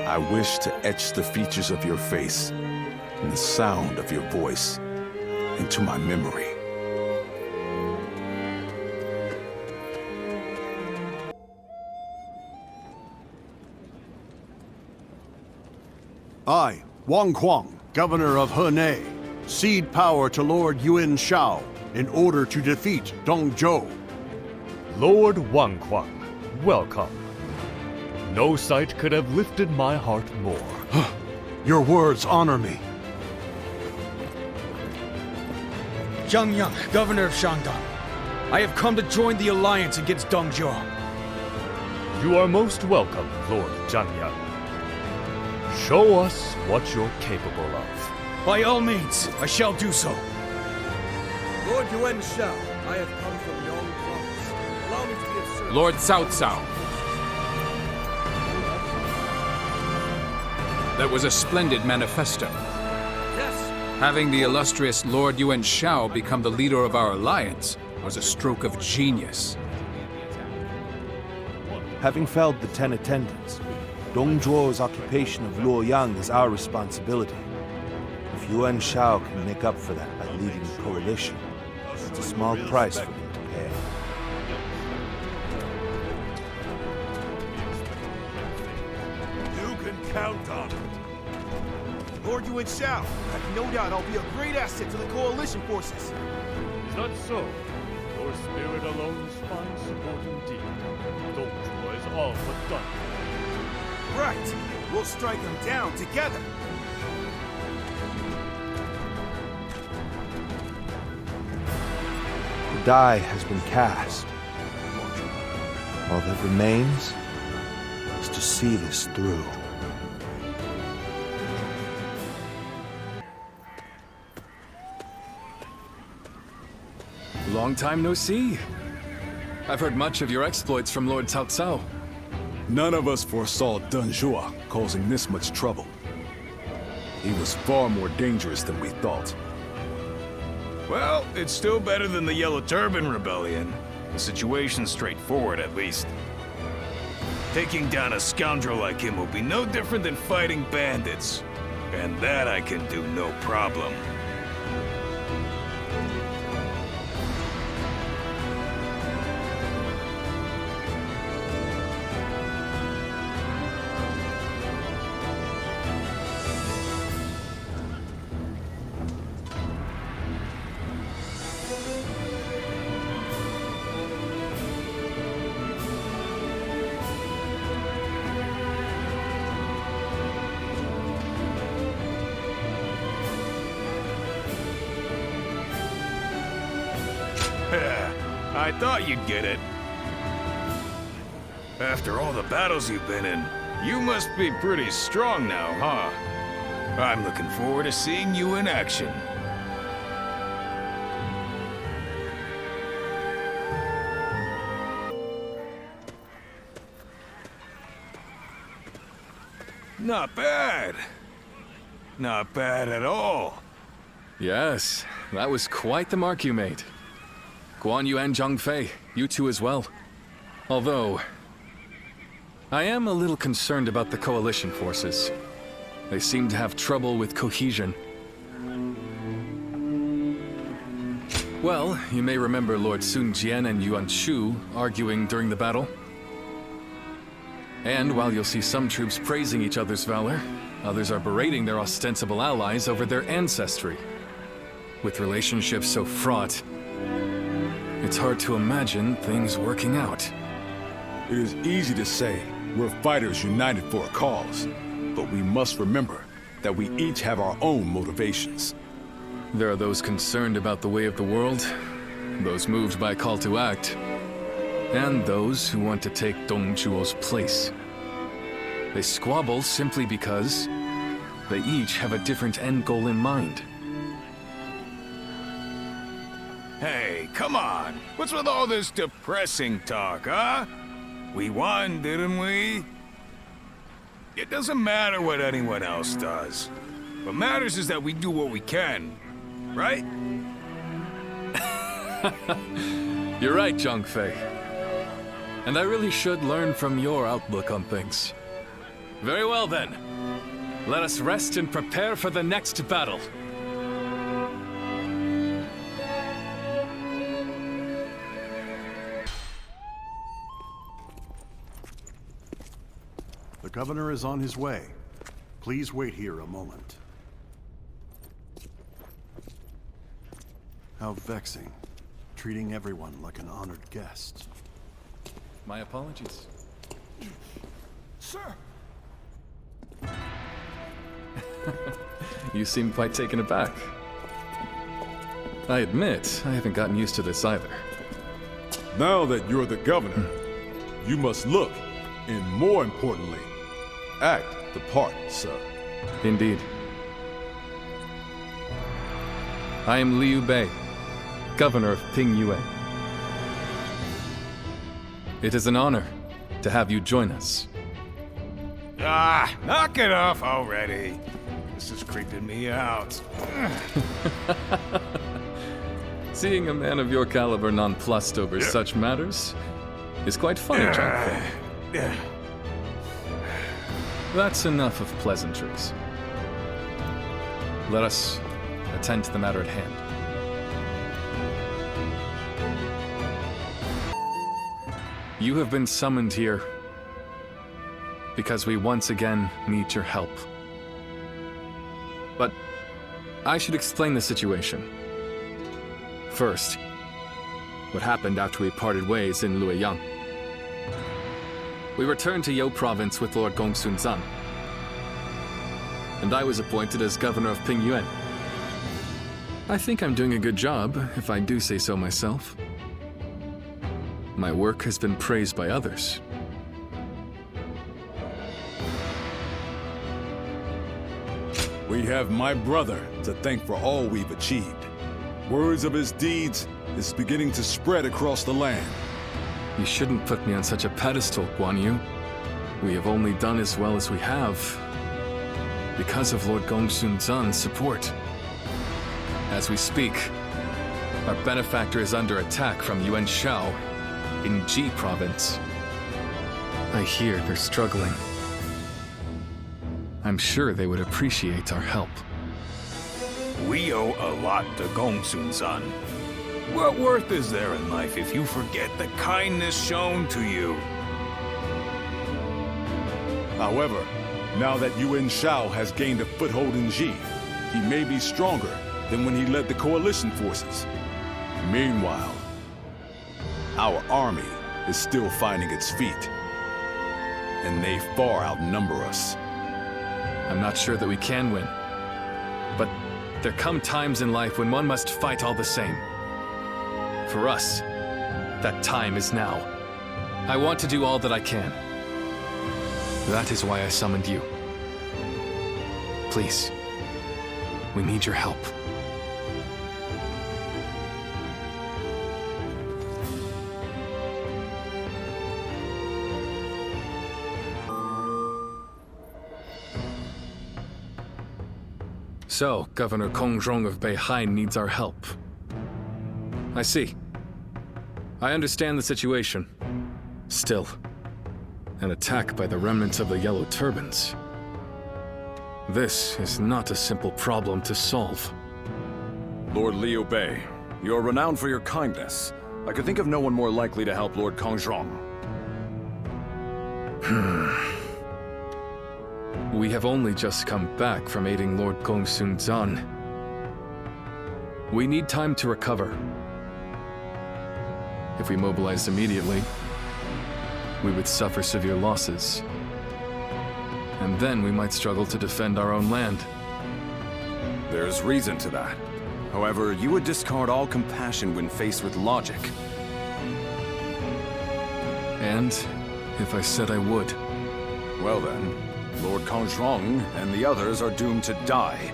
[SPEAKER 4] I wish to etch the features of your face and the sound of your voice into my memory.
[SPEAKER 11] I, Wang Kuang, Governor of Henei, cede power to Lord Yuan Shao in order to defeat Dong Zhou.
[SPEAKER 14] Lord Wang Kuang, welcome. No sight could have lifted my heart more.
[SPEAKER 11] Your words honor me.
[SPEAKER 12] Zhang Yang, Governor of Shandong. I have come to join the alliance against Dong Zhou.
[SPEAKER 14] You are most welcome, Lord Zhang Yang. Show us what you're capable of.
[SPEAKER 12] By all means, I shall do so.
[SPEAKER 6] Lord Yuan Shao, I have come from Yong Province. Allow me to be of service.
[SPEAKER 15] Lord Cao Cao. That was a splendid manifesto.
[SPEAKER 6] Yes,
[SPEAKER 15] Having the illustrious Lord Yuan Shao become the leader of our alliance was a stroke of genius.
[SPEAKER 10] Having felled the 10 attendants, Dong Zhuo's occupation of Luoyang is our responsibility. If Yuan Shao can make up for that by leading the coalition, it's a small price for him to pay.
[SPEAKER 3] You can count on it.
[SPEAKER 16] Lord Yuan Shao, I have no doubt I'll be a great asset to the coalition forces.
[SPEAKER 14] Is that so? Your spirit alone finds support indeed. Dong Zhuo is all but done.
[SPEAKER 16] Right. We'll strike them down together.
[SPEAKER 10] The die has been cast. All that remains is to see this through.
[SPEAKER 7] Long time no see. I've heard much of your exploits from Lord Cao Cao.
[SPEAKER 9] None of us foresaw Dun Zhuo causing this much trouble. He was far more dangerous than we thought.
[SPEAKER 8] Well, it's still better than the Yellow Turban Rebellion. The situation's straightforward, at least. Taking down a scoundrel like him will be no different than fighting bandits. And that I can do no problem. I thought you'd get it. After all the battles you've been in, you must be pretty strong now, huh? I'm looking forward to seeing you in action. Not bad. Not bad at all.
[SPEAKER 7] Yes, that was quite the mark you made. Guan Yu and Zhang Fei, you two as well. Although, I am a little concerned about the coalition forces. They seem to have trouble with cohesion. Well, you may remember Lord Sun Jian and Yuan Shu arguing during the battle. And while you'll see some troops praising each other's valor, others are berating their ostensible allies over their ancestry. With relationships so fraught, it's hard to imagine things working out.
[SPEAKER 9] It is easy to say we're fighters united for a cause, but we must remember that we each have our own motivations.
[SPEAKER 7] There are those concerned about the way of the world, those moved by a call to act, and those who want to take Dong Zhuo's place. They squabble simply because they each have a different end goal in mind.
[SPEAKER 8] Hey, come on! What's with all this depressing talk, huh? We won, didn't we? It doesn't matter what anyone else does. What matters is that we do what we can, right?
[SPEAKER 7] You're right, Zhang Fei. And I really should learn from your outlook on things. Very well then. Let us rest and prepare for the next battle.
[SPEAKER 11] The governor is on his way. Please wait here a moment. How vexing. Treating everyone like an honored guest.
[SPEAKER 7] My apologies.
[SPEAKER 16] Sir!
[SPEAKER 7] You seem quite taken aback. I admit, I haven't gotten used to this either.
[SPEAKER 9] Now that you're the governor, you must look, and more importantly, act the part, sir.
[SPEAKER 7] Indeed. I am Liu Bei, governor of Pingyue. It is an honor to have you join us.
[SPEAKER 8] Ah, knock it off already. This is creeping me out.
[SPEAKER 7] Seeing a man of your caliber nonplussed over such matters is quite funny, Jonathan. That's enough of pleasantries. Let us attend to the matter at hand. You have been summoned here because we once again need your help. But I should explain the situation. First, what happened after we parted ways in Luoyang. We returned to Yo Province with Lord Gongsun Zan, and I was appointed as governor of Pingyuan. I think I'm doing a good job, if I do say so myself. My work has been praised by others.
[SPEAKER 11] We have my brother to thank for all we've achieved. Words of his deeds is beginning to spread across the land.
[SPEAKER 7] You shouldn't put me on such a pedestal, Guan Yu. We have only done as well as we have because of Lord Gongsun Zan's support. As we speak, our benefactor is under attack from Yuan Shao in Ji Province. I hear they're struggling. I'm sure they would appreciate our help.
[SPEAKER 8] We owe a lot to Gongsun-san. What worth is there in life if you forget the kindness shown to you?
[SPEAKER 11] However, now that Yuan Shao has gained a foothold in Ji, he may be stronger than when he led the coalition forces. Meanwhile, our army is still finding its feet, and they far outnumber us.
[SPEAKER 7] I'm not sure that we can win, but there come times in life when one must fight all the same. For us, that time is now. I want to do all that I can. That is why I summoned you. Please, we need your help. So, Governor Kongrong of Beihai needs our help. I see. I understand the situation. Still, an attack by the remnants of the Yellow Turbans. This is not a simple problem to solve.
[SPEAKER 17] Lord Liu Bei, you are renowned for your kindness. I could think of no one more likely to help Lord Kongrong.
[SPEAKER 7] We have only just come back from aiding Lord Gongsun Zan. We need time to recover. If we mobilized immediately, we would suffer severe losses. And then we might struggle to defend our own land.
[SPEAKER 17] There's reason to that. However, you would discard all compassion when faced with logic.
[SPEAKER 7] And if I said I would?
[SPEAKER 17] Well then, Lord Kongrong and the others are doomed to die.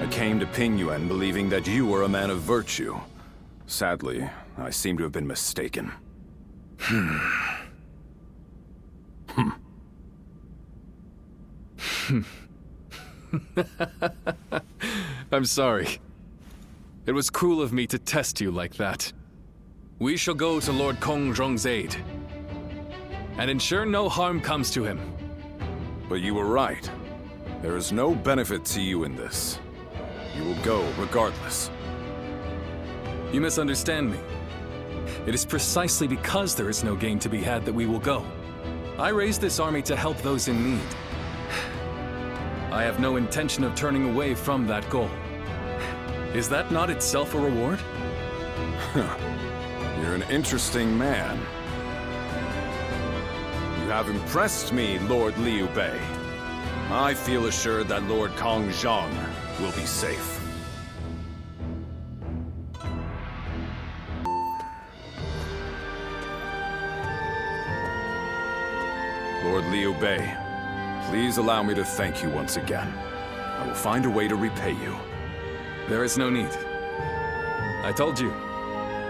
[SPEAKER 17] I came to Pingyuan believing that you were a man of virtue. Sadly, I seem to have been mistaken.
[SPEAKER 7] I'm sorry. It was cruel of me to test you like that. We shall go to Lord Kongrong's aid and ensure no harm comes to him.
[SPEAKER 17] But you were right. There is no benefit to you in this. You will go regardless.
[SPEAKER 7] You misunderstand me. It is precisely because there is no gain to be had that we will go. I raised this army to help those in need. I have no intention of turning away from that goal. Is that not itself a reward?
[SPEAKER 17] You're an interesting man. You have impressed me, Lord Liu Bei. I feel assured that Lord Kongrong will be safe. Lord Liu Bei, please allow me to thank you once again. I will find a way to repay you.
[SPEAKER 7] There is no need. I told you,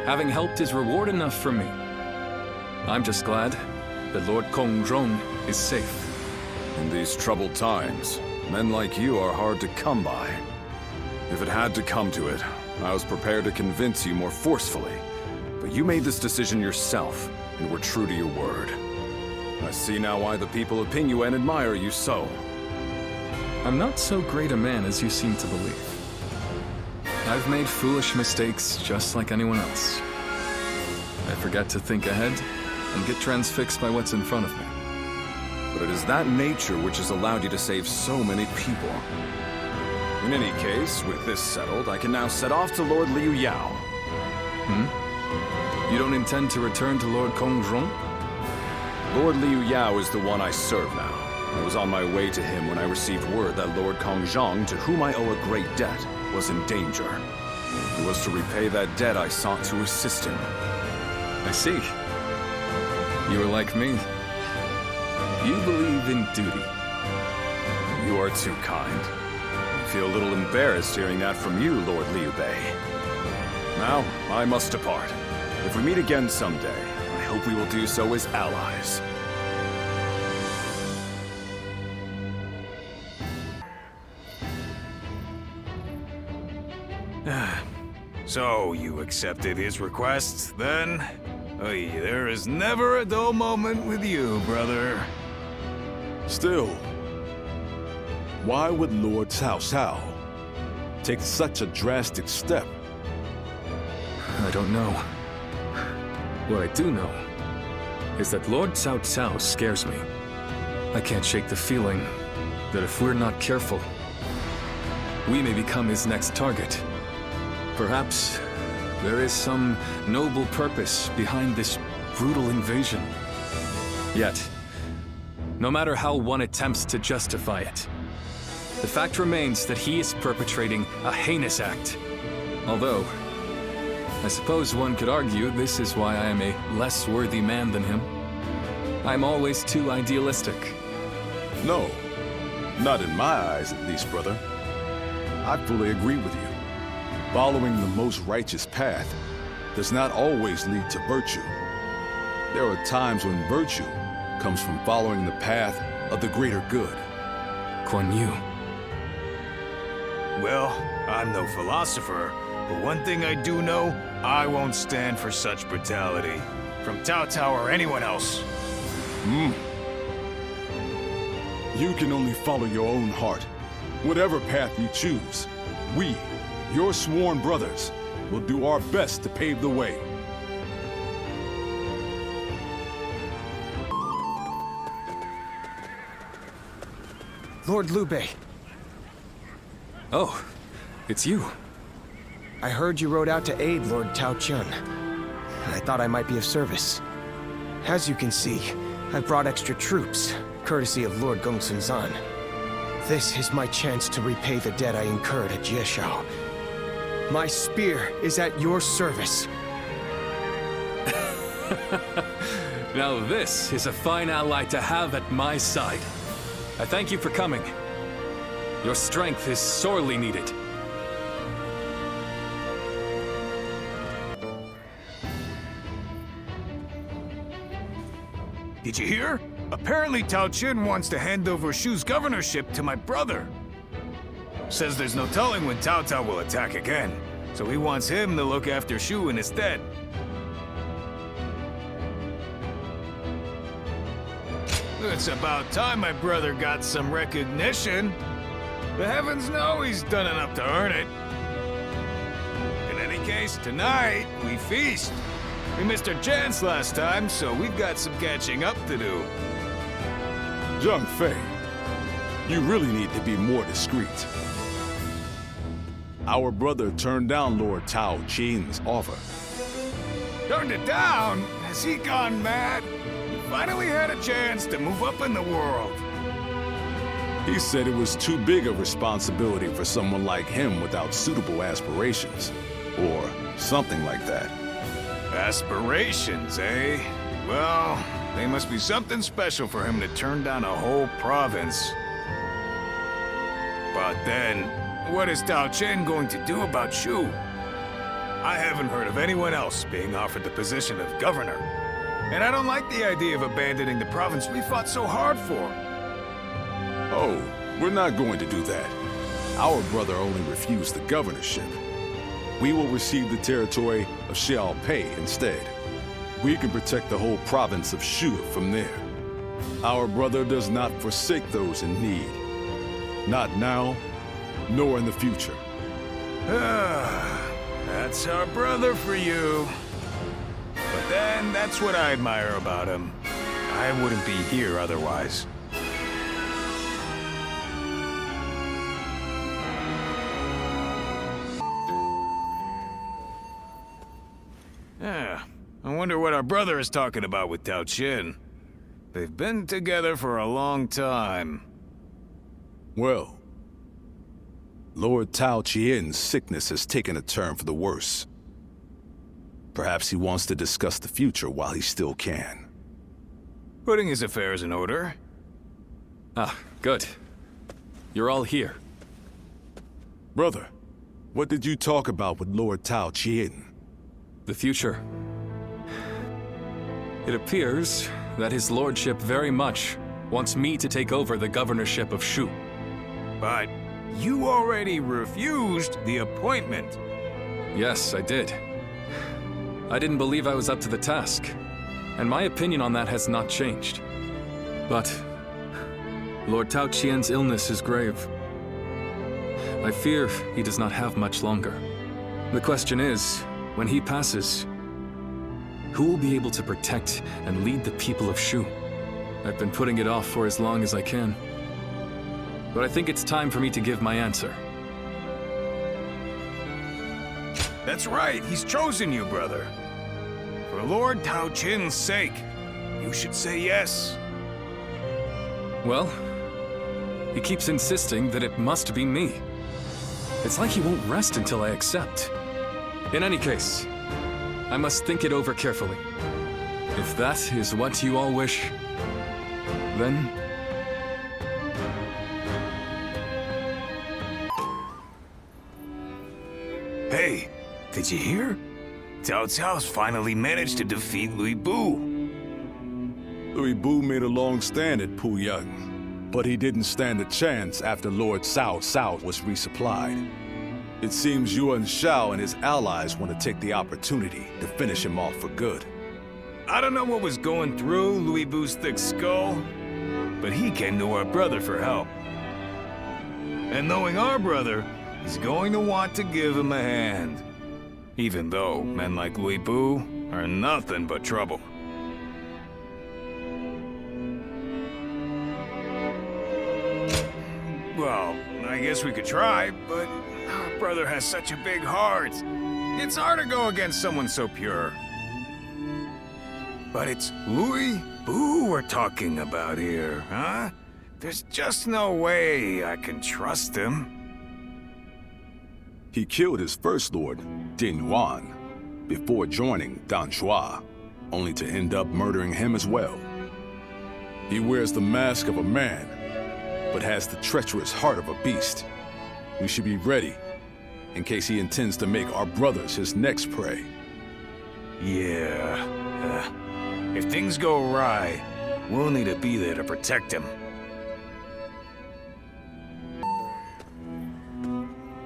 [SPEAKER 7] having helped is reward enough for me. I'm just glad that Lord Kongrong is safe.
[SPEAKER 17] In these troubled times, Men like you are hard to come by. If it had to come to it, I was prepared to convince you more forcefully. But you made this decision yourself, and were true to your word. I see now why the people of Pingyuan admire you so.
[SPEAKER 7] I'm not so great a man as you seem to believe. I've made foolish mistakes just like anyone else. I forget to think ahead and get transfixed by what's in front of me.
[SPEAKER 17] But it is that nature which has allowed you to save so many people. In any case, with this settled, I can now set off to Lord Liu Yao.
[SPEAKER 7] You don't intend to return to Lord Kongrong?
[SPEAKER 17] Lord Liu Yao is the one I serve now. I was on my way to him when I received word that Lord Kongjong, to whom I owe a great debt, was in danger. It was to repay that debt I sought to assist him.
[SPEAKER 7] I see. You are like me. You believe in duty.
[SPEAKER 17] You are too kind. I feel a little embarrassed hearing that from you, Lord Liu Bei. Now, I must depart. If we meet again someday, I hope we will do so as allies.
[SPEAKER 8] So, you accepted his request, then? Oy, there is never a dull moment with you, brother.
[SPEAKER 9] Still, why would Lord Cao Cao take such a drastic step?
[SPEAKER 7] I don't know. What I do know is that Lord Cao Cao scares me. I can't shake the feeling that if we're not careful, we may become his next target. Perhaps there is some noble purpose behind this brutal invasion. Yet, no matter how one attempts to justify it, the fact remains that he is perpetrating a heinous act. Although, I suppose one could argue this is why I am a less worthy man than him. I'm always too idealistic.
[SPEAKER 9] No, not in my eyes at least, brother. I fully agree with you. Following the most righteous path does not always lead to virtue. There are times when virtue comes from following the path of the greater good.
[SPEAKER 7] Guan Yu.
[SPEAKER 8] Well, I'm no philosopher, but one thing I do know, I won't stand for such brutality. From Cao Cao or anyone else.
[SPEAKER 9] You can only follow your own heart. Whatever path you choose, we, your sworn brothers, will do our best to pave the way.
[SPEAKER 13] Lord Liu Bei.
[SPEAKER 7] Oh, it's you.
[SPEAKER 13] I heard you rode out to aid Lord Tao Chun. I thought I might be of service. As you can see, I've brought extra troops, courtesy of Lord Gongsun Zan. This is my chance to repay the debt I incurred at Jieshao. My spear is at your service.
[SPEAKER 7] Now this is a fine ally to have at my side. I thank you for coming. Your strength is sorely needed.
[SPEAKER 8] Did you hear? Apparently Tao Chun wants to hand over Shu's governorship to my brother. Says there's no telling when Cao Cao will attack again, so he wants him to look after Shu in his stead. It's about time my brother got some recognition. The heavens know he's done enough to earn it. In any case, tonight, we feast. We missed our chance last time, so we've got some catching up to do.
[SPEAKER 9] Zhang Fei, you really need to be more discreet. Our brother turned down Lord Tao Chin's offer.
[SPEAKER 8] Turned it down? Has he gone mad? He finally had a chance to move up in the world.
[SPEAKER 9] He said it was too big a responsibility for someone like him without suitable aspirations. Or something like that.
[SPEAKER 8] Aspirations, eh? Well, they must be something special for him to turn down a whole province. But then, what is Tao Chen going to do about Shu? I haven't heard of anyone else being offered the position of governor. And I don't like the idea of abandoning the province we fought so hard for.
[SPEAKER 9] Oh,
[SPEAKER 4] We're not going to do that. Our brother only refused the governorship. We will receive the territory of Xiaopei instead. We can protect the whole province of Shu from there. Our brother does not forsake those in need. Not now, nor in the future.
[SPEAKER 8] That's our brother for you. But then, that's what I admire about him. I wouldn't be here otherwise. I wonder what our brother is talking about with Tao Qin. They've been together for a long time.
[SPEAKER 4] Well, Lord Tao Qian's sickness has taken a turn for the worse. Perhaps he wants to discuss the future while he still can.
[SPEAKER 8] Putting his affairs in order.
[SPEAKER 7] Ah, good. You're all here.
[SPEAKER 4] Brother, what did you talk about with Lord Tao Qian?
[SPEAKER 7] The future. It appears that his lordship very much wants me to take over the governorship of Shu.
[SPEAKER 8] But you already refused the appointment.
[SPEAKER 7] Yes, I did. I didn't believe I was up to the task, and my opinion on that has not changed. But Lord Tao Qian's illness is grave. I fear he does not have much longer. The question is, when he passes, who will be able to protect and lead the people of Shu? I've been putting it off for as long as I can. But I think it's time for me to give my answer.
[SPEAKER 8] That's right, he's chosen you, brother. For Lord Tao Qin's sake, you should say yes.
[SPEAKER 7] Well, he keeps insisting that it must be me. It's like he won't rest until I accept. In any case, I must think it over carefully. If that is what you all wish, then...
[SPEAKER 8] Hey, did you hear? Cao Cao's finally managed to defeat Lui Bu.
[SPEAKER 4] Lui Bu made a long stand at Puyang, but he didn't stand a chance after Lord Cao Cao was resupplied. It seems Yuan Shao and his allies want to take the opportunity to finish him off for good.
[SPEAKER 8] I don't know what was going through Lui Bu's thick skull, but he came to our brother for help. And knowing our brother, he's going to want to give him a hand. Even though men like Lui Bu are nothing but trouble. Well, I guess we could try, but our brother has such a big heart. It's hard to go against someone so pure. But it's Lui Bu we're talking about here, huh? There's just no way I can trust him.
[SPEAKER 4] He killed his first lord, Din Yuan, before joining Dan Shuo, only to end up murdering him as well. He wears the mask of a man, but has the treacherous heart of a beast. We should be ready, in case he intends to make our brothers his next prey.
[SPEAKER 8] Yeah. If things go awry, we'll need to be there to protect him.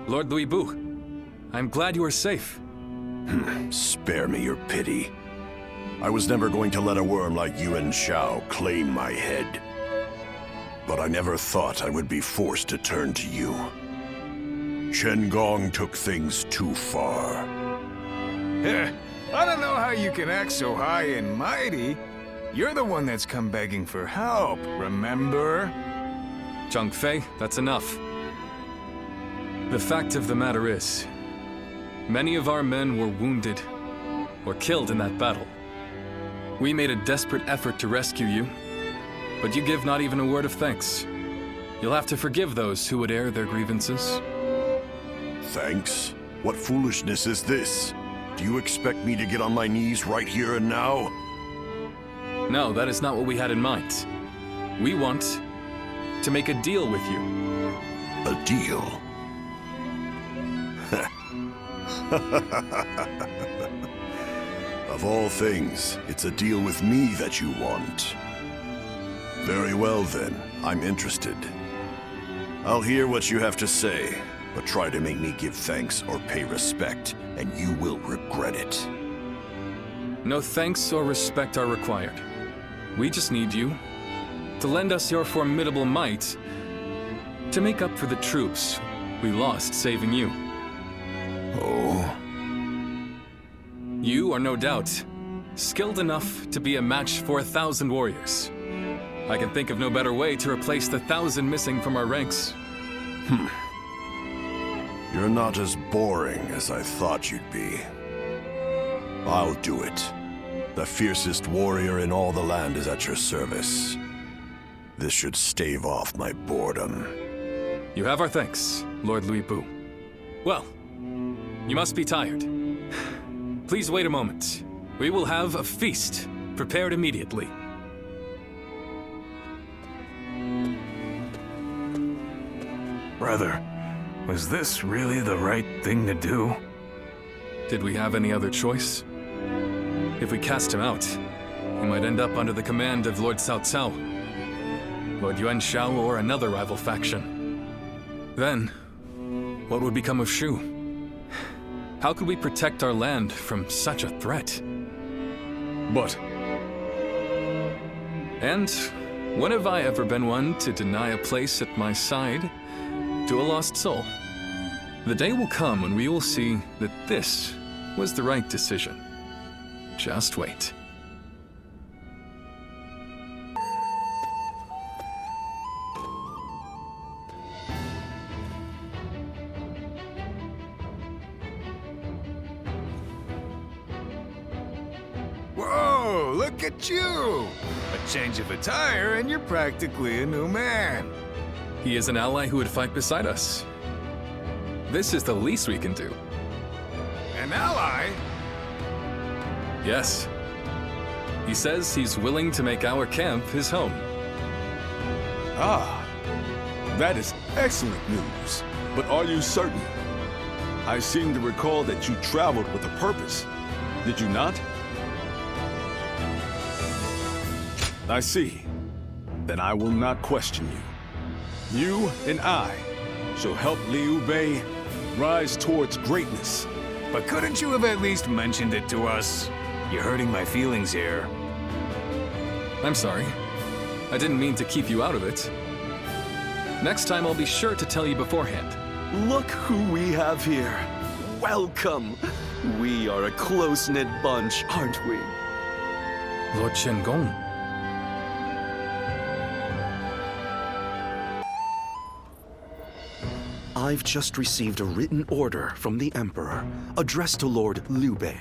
[SPEAKER 7] Lord Lui Bu, I'm glad you are safe.
[SPEAKER 11] Spare me your pity. I was never going to let a worm like Yuan Shao claim my head. But I never thought I would be forced to turn to you. Chen Gong took things too far.
[SPEAKER 8] I don't know how you can act so high and mighty. You're the one that's come begging for help, remember?
[SPEAKER 7] Zhang Fei, that's enough. The fact of the matter is, many of our men were wounded or killed in that battle. We made a desperate effort to rescue you, but you give not even a word of thanks. You'll have to forgive those who would air their grievances.
[SPEAKER 11] Thanks? What foolishness is this? Do you expect me to get on my knees right here and now?
[SPEAKER 7] No, that is not what we had in mind. We want to make a deal with you.
[SPEAKER 11] A deal? Of all things, it's a deal with me that you want. Very well then, I'm interested. I'll hear what you have to say, but try to make me give thanks or pay respect, and you will regret it.
[SPEAKER 7] No thanks or respect are required. We just need you to lend us your formidable might to make up for the troops we lost saving you.
[SPEAKER 11] Oh?
[SPEAKER 7] You are no doubt skilled enough to be a match for 1,000 warriors. I can think of no better way to replace the 1,000 missing from our ranks.
[SPEAKER 11] You're not as boring as I thought you'd be. I'll do it. The fiercest warrior in all the land is at your service. This should stave off my boredom.
[SPEAKER 7] You have our thanks, Lord Louis Bu. Well, you must be tired. Please wait a moment. We will have a feast prepared immediately.
[SPEAKER 8] Brother, was this really the right thing to do?
[SPEAKER 7] Did we have any other choice? If we cast him out, he might end up under the command of Lord Cao Cao, Lord Yuan Shao, or another rival faction. Then, what would become of Shu? How could we protect our land from such a threat?
[SPEAKER 4] But...
[SPEAKER 7] And when have I ever been one to deny a place at my side to a lost soul? The day will come when we will see that this was the right decision. Just wait.
[SPEAKER 8] Whoa, look at you! A change of attire and you're practically a new man.
[SPEAKER 7] He is an ally who would fight beside us. This is the least we can do.
[SPEAKER 8] An ally?
[SPEAKER 7] Yes. He says he's willing to make our camp his home.
[SPEAKER 4] Ah, that is excellent news. But are you certain? I seem to recall that you traveled with a purpose. Did you not? I see. Then I will not question you. You and I shall help Liu Bei rise towards greatness.
[SPEAKER 8] But couldn't you have at least mentioned it to us? You're hurting my feelings here.
[SPEAKER 7] I'm sorry. I didn't mean to keep you out of it. Next time I'll be sure to tell you beforehand.
[SPEAKER 18] Look who we have here. Welcome. We are a close-knit bunch, aren't we?
[SPEAKER 7] Lord Chen Gong.
[SPEAKER 18] I've just received a written order from the Emperor, addressed to Lord Liu Bei.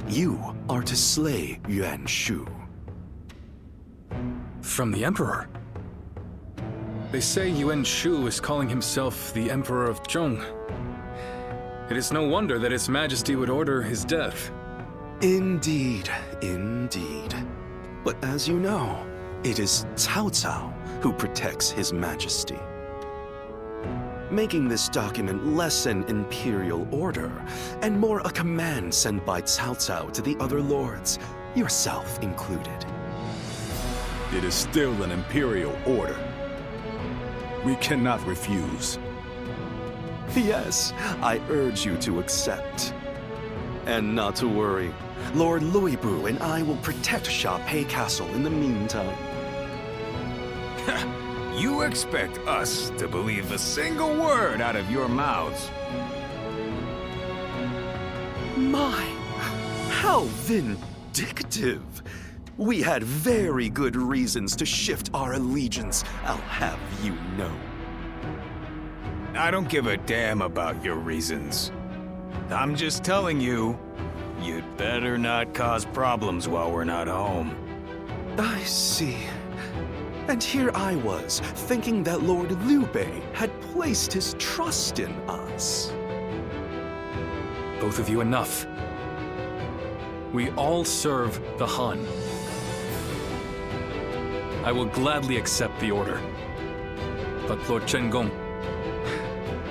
[SPEAKER 18] You are to slay Yuan Shu.
[SPEAKER 7] From the Emperor? They say Yuan Shu is calling himself the Emperor of Zhong. It is no wonder that His Majesty would order his death.
[SPEAKER 18] Indeed, indeed. But as you know, it is Cao Cao who protects His Majesty. Making this document less an imperial order, and more a command sent by Cao Cao to the other lords, yourself included.
[SPEAKER 4] It is still an imperial order. We cannot refuse.
[SPEAKER 18] Yes, I urge you to accept. And not to worry, Lord Louis Bu and I will protect Sha-Pei Castle in the meantime.
[SPEAKER 8] You expect us to believe a single word out of your mouths?
[SPEAKER 18] My, how vindictive! We had very good reasons to shift our allegiance, I'll have you know.
[SPEAKER 8] I don't give a damn about your reasons. I'm just telling you, you'd better not cause problems while we're not home.
[SPEAKER 18] I see. And here I was, thinking that Lord Liu Bei had placed his trust in us.
[SPEAKER 7] Both of you enough. We all serve the Han. I will gladly accept the order. But Lord Chen Gong,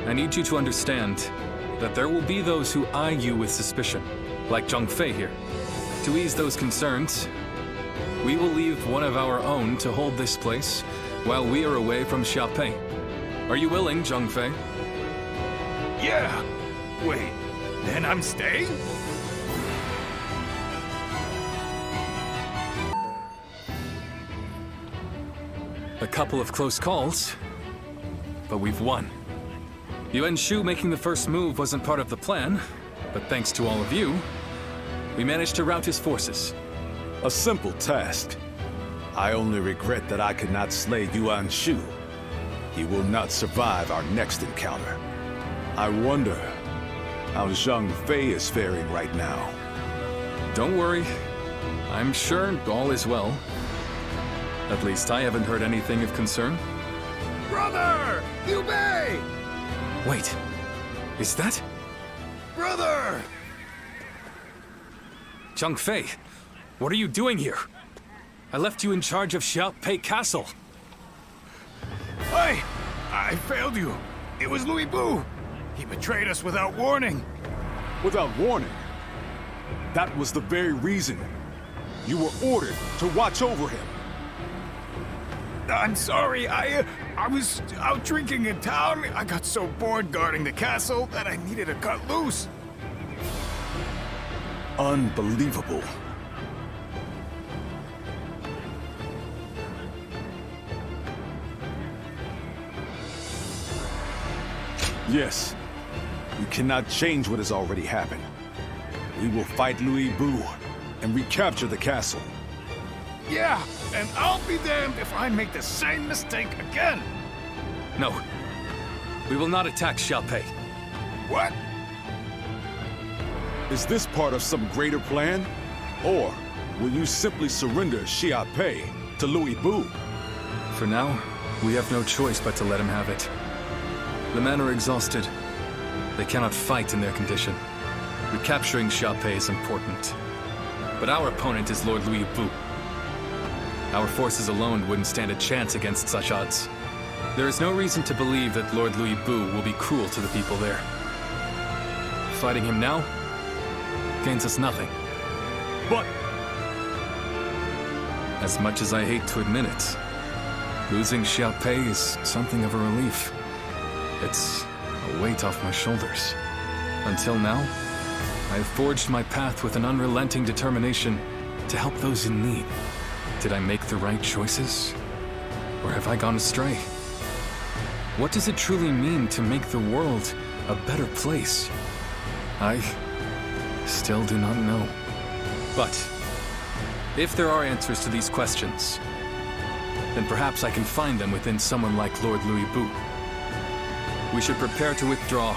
[SPEAKER 7] I need you to understand that there will be those who eye you with suspicion, like Zhang Fei here. To ease those concerns, we will leave one of our own to hold this place while we are away from Sha-Pei. Are you willing, Zhang Fei?
[SPEAKER 8] Yeah. Wait, then I'm staying?
[SPEAKER 7] A couple of close calls, but we've won. Yuan Shu making the first move wasn't part of the plan, but thanks to all of you, we managed to rout his forces.
[SPEAKER 9] A simple task. I only regret that I could not slay Yuan Shu. He will not survive our next encounter. I wonder how Zhang Fei is faring right now.
[SPEAKER 7] Don't worry. I'm sure all is well. At least I haven't heard anything of concern.
[SPEAKER 8] Brother! Liu Bei!
[SPEAKER 7] Wait, is that?
[SPEAKER 8] Brother!
[SPEAKER 7] Zhang Fei, what are you doing here? I left you in charge of Xiaopei Castle.
[SPEAKER 8] I failed you. It was Louis Bu. He betrayed us without warning.
[SPEAKER 9] Without warning? That was the very reason you were ordered to watch over him.
[SPEAKER 8] I'm sorry, I was out drinking in town. I got so bored guarding the castle that I needed to cut loose.
[SPEAKER 9] Unbelievable. Yes, we cannot change what has already happened. We will fight Louis Bu and recapture the castle.
[SPEAKER 8] Yeah, and I'll be damned if I make the same mistake again.
[SPEAKER 7] No, we will not attack Xiaopei.
[SPEAKER 8] What?
[SPEAKER 9] Is this part of some greater plan? Or will you simply surrender Xiaopei to Louis Bu?
[SPEAKER 7] For now, we have no choice but to let him have it. The men are exhausted. They cannot fight in their condition. Recapturing Xiaopei is important. But our opponent is Lord Louis Bu. Our forces alone wouldn't stand a chance against such odds. There is no reason to believe that Lord Louis Bu will be cruel to the people there. Fighting him now gains us nothing.
[SPEAKER 9] But
[SPEAKER 7] as much as I hate to admit it, losing Xiaopei is something of a relief. It's a weight off my shoulders. Until now, I have forged my path with an unrelenting determination to help those in need. Did I make the right choices? Or have I gone astray? What does it truly mean to make the world a better place? I still do not know. But if there are answers to these questions, then perhaps I can find them within someone like Lord Louis Bu. We should prepare to withdraw.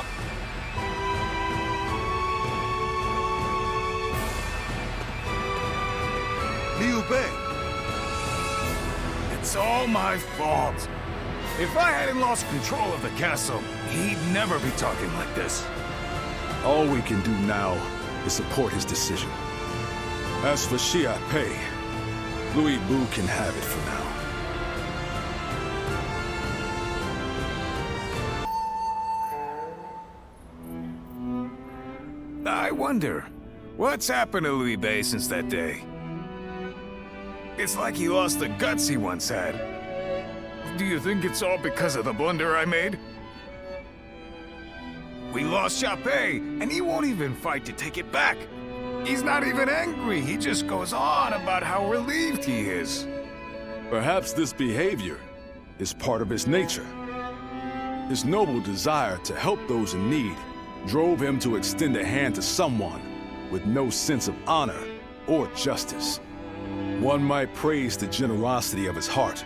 [SPEAKER 8] Liu Bei. It's all my fault. If I hadn't lost control of the castle, he'd never be talking like this.
[SPEAKER 9] all we can do now is support his decision. As for Xiaopei, Louis Bu can have it for now.
[SPEAKER 8] I wonder, what's happened to Liu Bei since that day? It's like he lost the guts he once had. Do you think it's all because of the blunder I made? We lost Xiaopei, and he won't even fight to take it back. He's not even angry, he just goes on about how relieved he is.
[SPEAKER 9] Perhaps this behavior is part of his nature. His noble desire to help those in need drove him to extend a hand to someone with no sense of honor or justice. One might praise the generosity of his heart,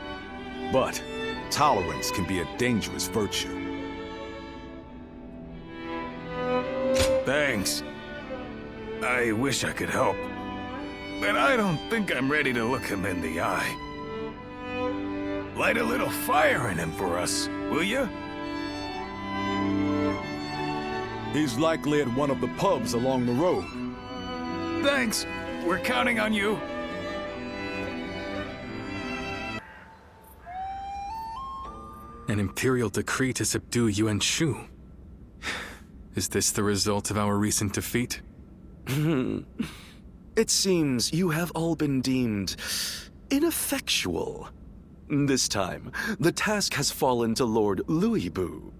[SPEAKER 9] but tolerance can be a dangerous virtue.
[SPEAKER 8] Thanks. I wish I could help, but I don't think I'm ready to look him in the eye. Light a little fire in him for us, will you?
[SPEAKER 9] He's likely at one of the pubs along the road.
[SPEAKER 8] Thanks. We're counting on you.
[SPEAKER 7] An imperial decree to subdue Yuan Shu. Is this the result of our recent defeat?
[SPEAKER 18] It seems you have all been deemed ineffectual. This time, the task has fallen to Lord Louis Bu.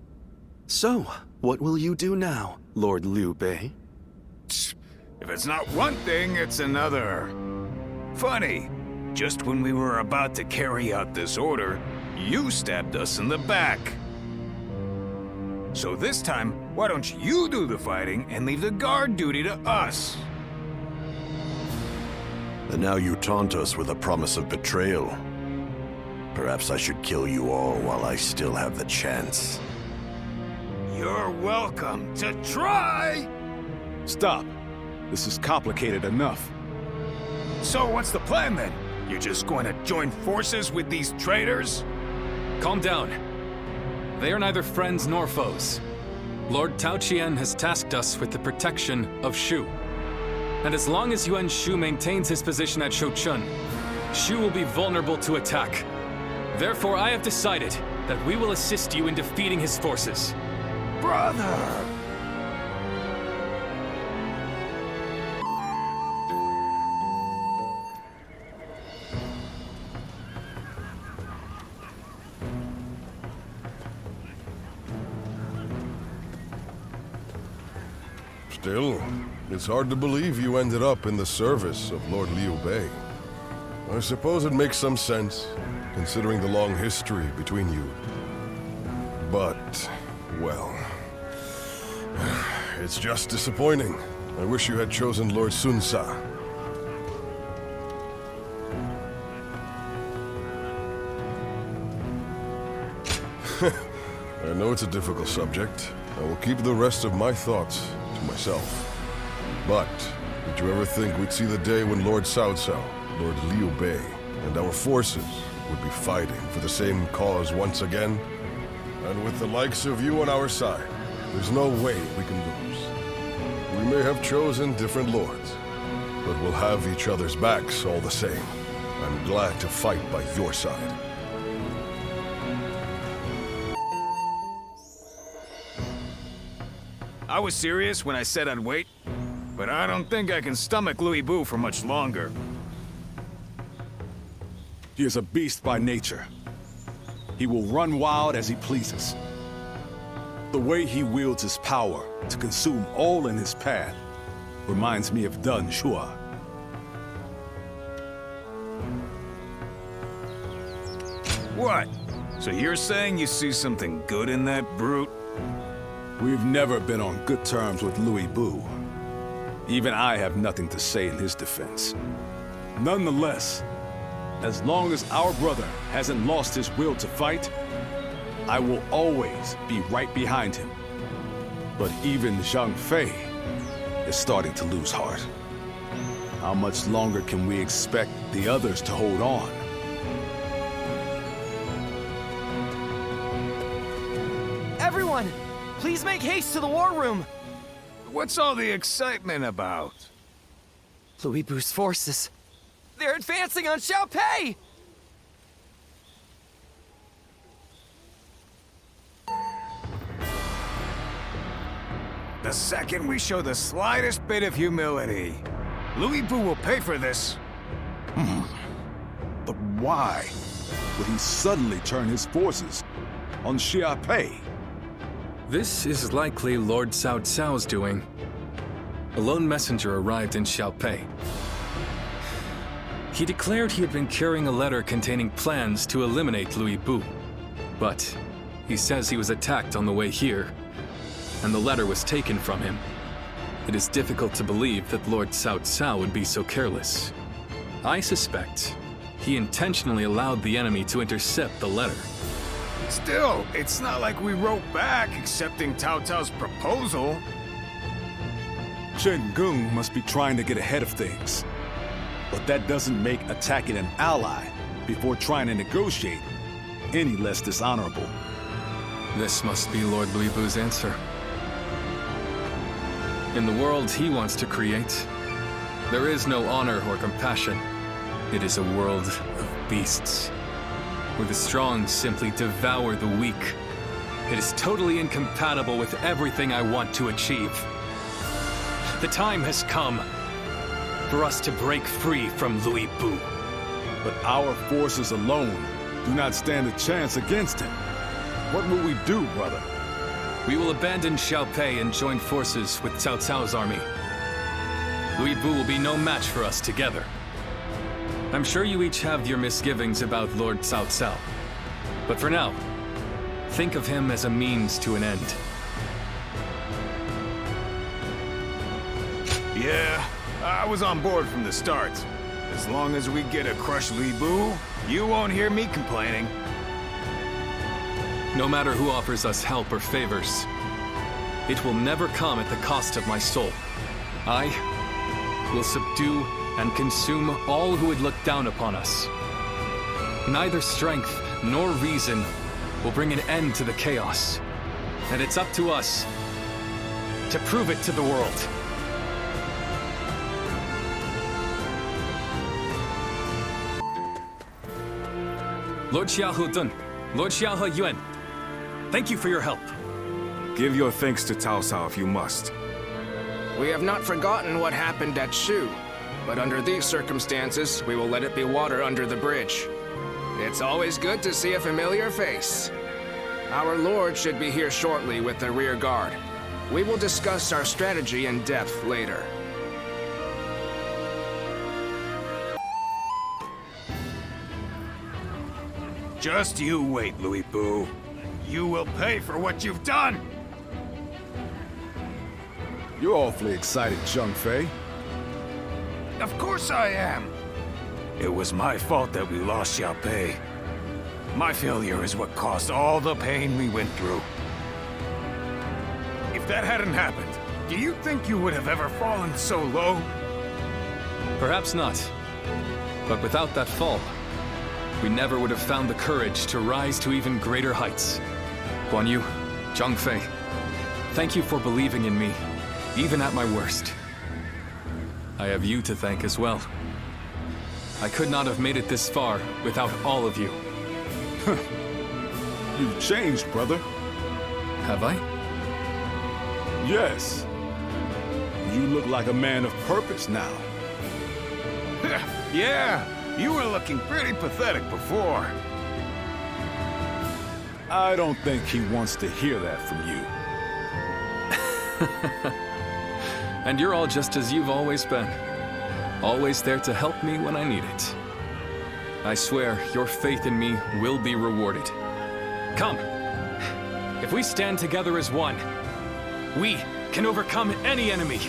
[SPEAKER 18] So, what will you do now, Lord Liu Bei?
[SPEAKER 8] If it's not one thing, it's another. Funny, just when we were about to carry out this order, you stabbed us in the back. So this time, why don't you do the fighting and leave the guard duty to us?
[SPEAKER 11] And now you taunt us with a promise of betrayal. Perhaps I should kill you all while I still have the chance.
[SPEAKER 8] You're welcome to try!
[SPEAKER 4] Stop. This is complicated enough.
[SPEAKER 8] So what's the plan then? You're just going to join forces with these traitors?
[SPEAKER 7] Calm down. They are neither friends nor foes. Lord Tao Qian has tasked us with the protection of Shu. And as long as Yuan Shu maintains his position at Shouchun, Shu will be vulnerable to attack. Therefore, I have decided that we will assist you in defeating his forces.
[SPEAKER 8] Brother!
[SPEAKER 19] Still, it's hard to believe you ended up in the service of Lord Liu Bei. I suppose it makes some sense, considering the long history between you. But, well, it's just disappointing. I wish you had chosen Lord Sun Sa. I know it's a difficult subject. I will keep the rest of my thoughts to myself. But, did you ever think we'd see the day when Lord Cao Cao, Lord Liu Bei, and our forces would be fighting for the same cause once again? And with the likes of you on our side, there's no way we can lose. We may have chosen different lords, but we'll have each other's backs all the same. I'm glad to fight by your side.
[SPEAKER 8] I was serious when I said I'd wait, but I don't think I can stomach Louis Bu for much longer.
[SPEAKER 4] He is a beast by nature. He will run wild as he pleases. The way he wields his power to consume all in his path reminds me of Dun Shua.
[SPEAKER 8] What? So you're saying you see something good in that brute?
[SPEAKER 4] We've never been on good terms with Louis Bu. Even I have nothing to say in his defense. Nonetheless, as long as our brother hasn't lost his will to fight, I will always be right behind him. But even Zhang Fei is starting to lose heart. How much longer can we expect the others to hold on?
[SPEAKER 13] Everyone, please make haste to the war room!
[SPEAKER 8] What's all the excitement about?
[SPEAKER 13] Louis Bu's forces. They're advancing on Xiaopei!
[SPEAKER 8] The second we show the slightest bit of humility, Louis Bu will pay for this.
[SPEAKER 4] But why would he suddenly turn his forces on Xiaopei?
[SPEAKER 7] This is likely Lord Cao Cao's doing. A lone messenger arrived in Xiaopei. He declared he had been carrying a letter containing plans to eliminate Louis Bu. But he says he was attacked on the way here, and the letter was taken from him. It is difficult to believe that Lord Cao Cao would be so careless. I suspect he intentionally allowed the enemy to intercept the letter.
[SPEAKER 8] Still, it's not like we wrote back accepting Cao Cao's proposal.
[SPEAKER 4] Chen Geng must be trying to get ahead of things. But that doesn't make attacking an ally before trying to negotiate any less dishonorable.
[SPEAKER 7] This must be Lord Louis Bu's answer. In the world he wants to create, there is no honor or compassion. It is a world of beasts, where the strong simply devour the weak. It is totally incompatible with everything I want to achieve. The time has come for us to break free from Louis Bu.
[SPEAKER 4] But our forces alone
[SPEAKER 9] do not stand a chance against him. What will we do, brother?
[SPEAKER 7] We will abandon Xiaopei and join forces with Cao Cao's army. Louis Bu will be no match for us together. I'm sure you each have your misgivings about Lord Cao Cao. But for now, think of him as a means to an end.
[SPEAKER 8] Yeah, I was on board from the start. As long as we get a crush Li Bu, you won't hear me complaining.
[SPEAKER 7] No matter who offers us help or favors, it will never come at the cost of my soul. I will subdue and consume all who would look down upon us. Neither strength nor reason will bring an end to the chaos. And it's up to us to prove it to the world. Lord Xiaohu Dun, Lord Xiaohe Yuan, thank you for your help.
[SPEAKER 9] Give your thanks to Cao Cao if you must.
[SPEAKER 13] We have not forgotten what happened at Shu, but under these circumstances, we will let it be water under the bridge. It's always good to see a familiar face. Our lord should be here shortly with the rear guard. We will discuss our strategy in depth later.
[SPEAKER 8] Just you wait, Louis Bu. You will pay for what you've done!
[SPEAKER 9] You're awfully excited, Zhang Fei.
[SPEAKER 8] Of course I am! It was my fault that we lost Xiaopei. My failure is what caused all the pain we went through. If that hadn't happened, do you think you would have ever fallen so low?
[SPEAKER 7] Perhaps not. But without that fall, we never would have found the courage to rise to even greater heights. Guan Yu, Zhang Fei, thank you for believing in me, even at my worst. I have you to thank as well. I could not have made it this far without all of you.
[SPEAKER 9] You've changed, brother.
[SPEAKER 7] Have I?
[SPEAKER 9] Yes. You look like a man of purpose now.
[SPEAKER 8] Yeah, you were looking pretty pathetic before.
[SPEAKER 9] I don't think he wants to hear that from you.
[SPEAKER 7] And you're all just as you've always been. Always there to help me when I need it. I swear, your faith in me will be rewarded. Come. If we stand together as one, we can overcome any enemy.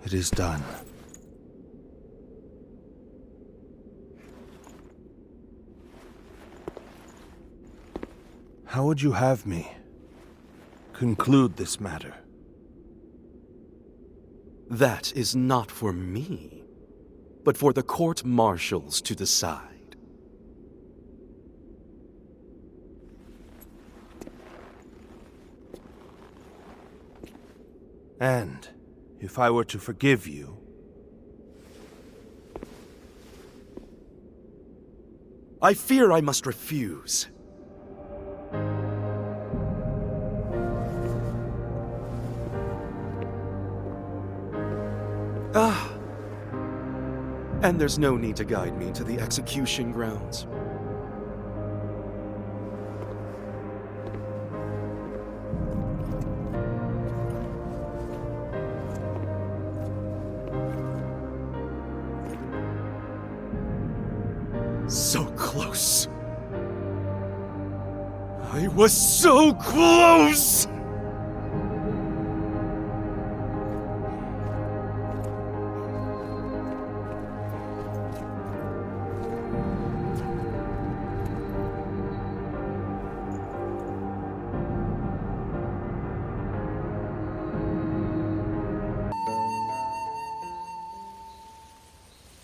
[SPEAKER 10] It is done. How would you have me conclude this matter?
[SPEAKER 18] That is not for me, but for the court-martials to decide.
[SPEAKER 10] And if I were to forgive you,
[SPEAKER 18] I fear I must refuse. And there's no need to guide me to the execution grounds. So close. I was so close!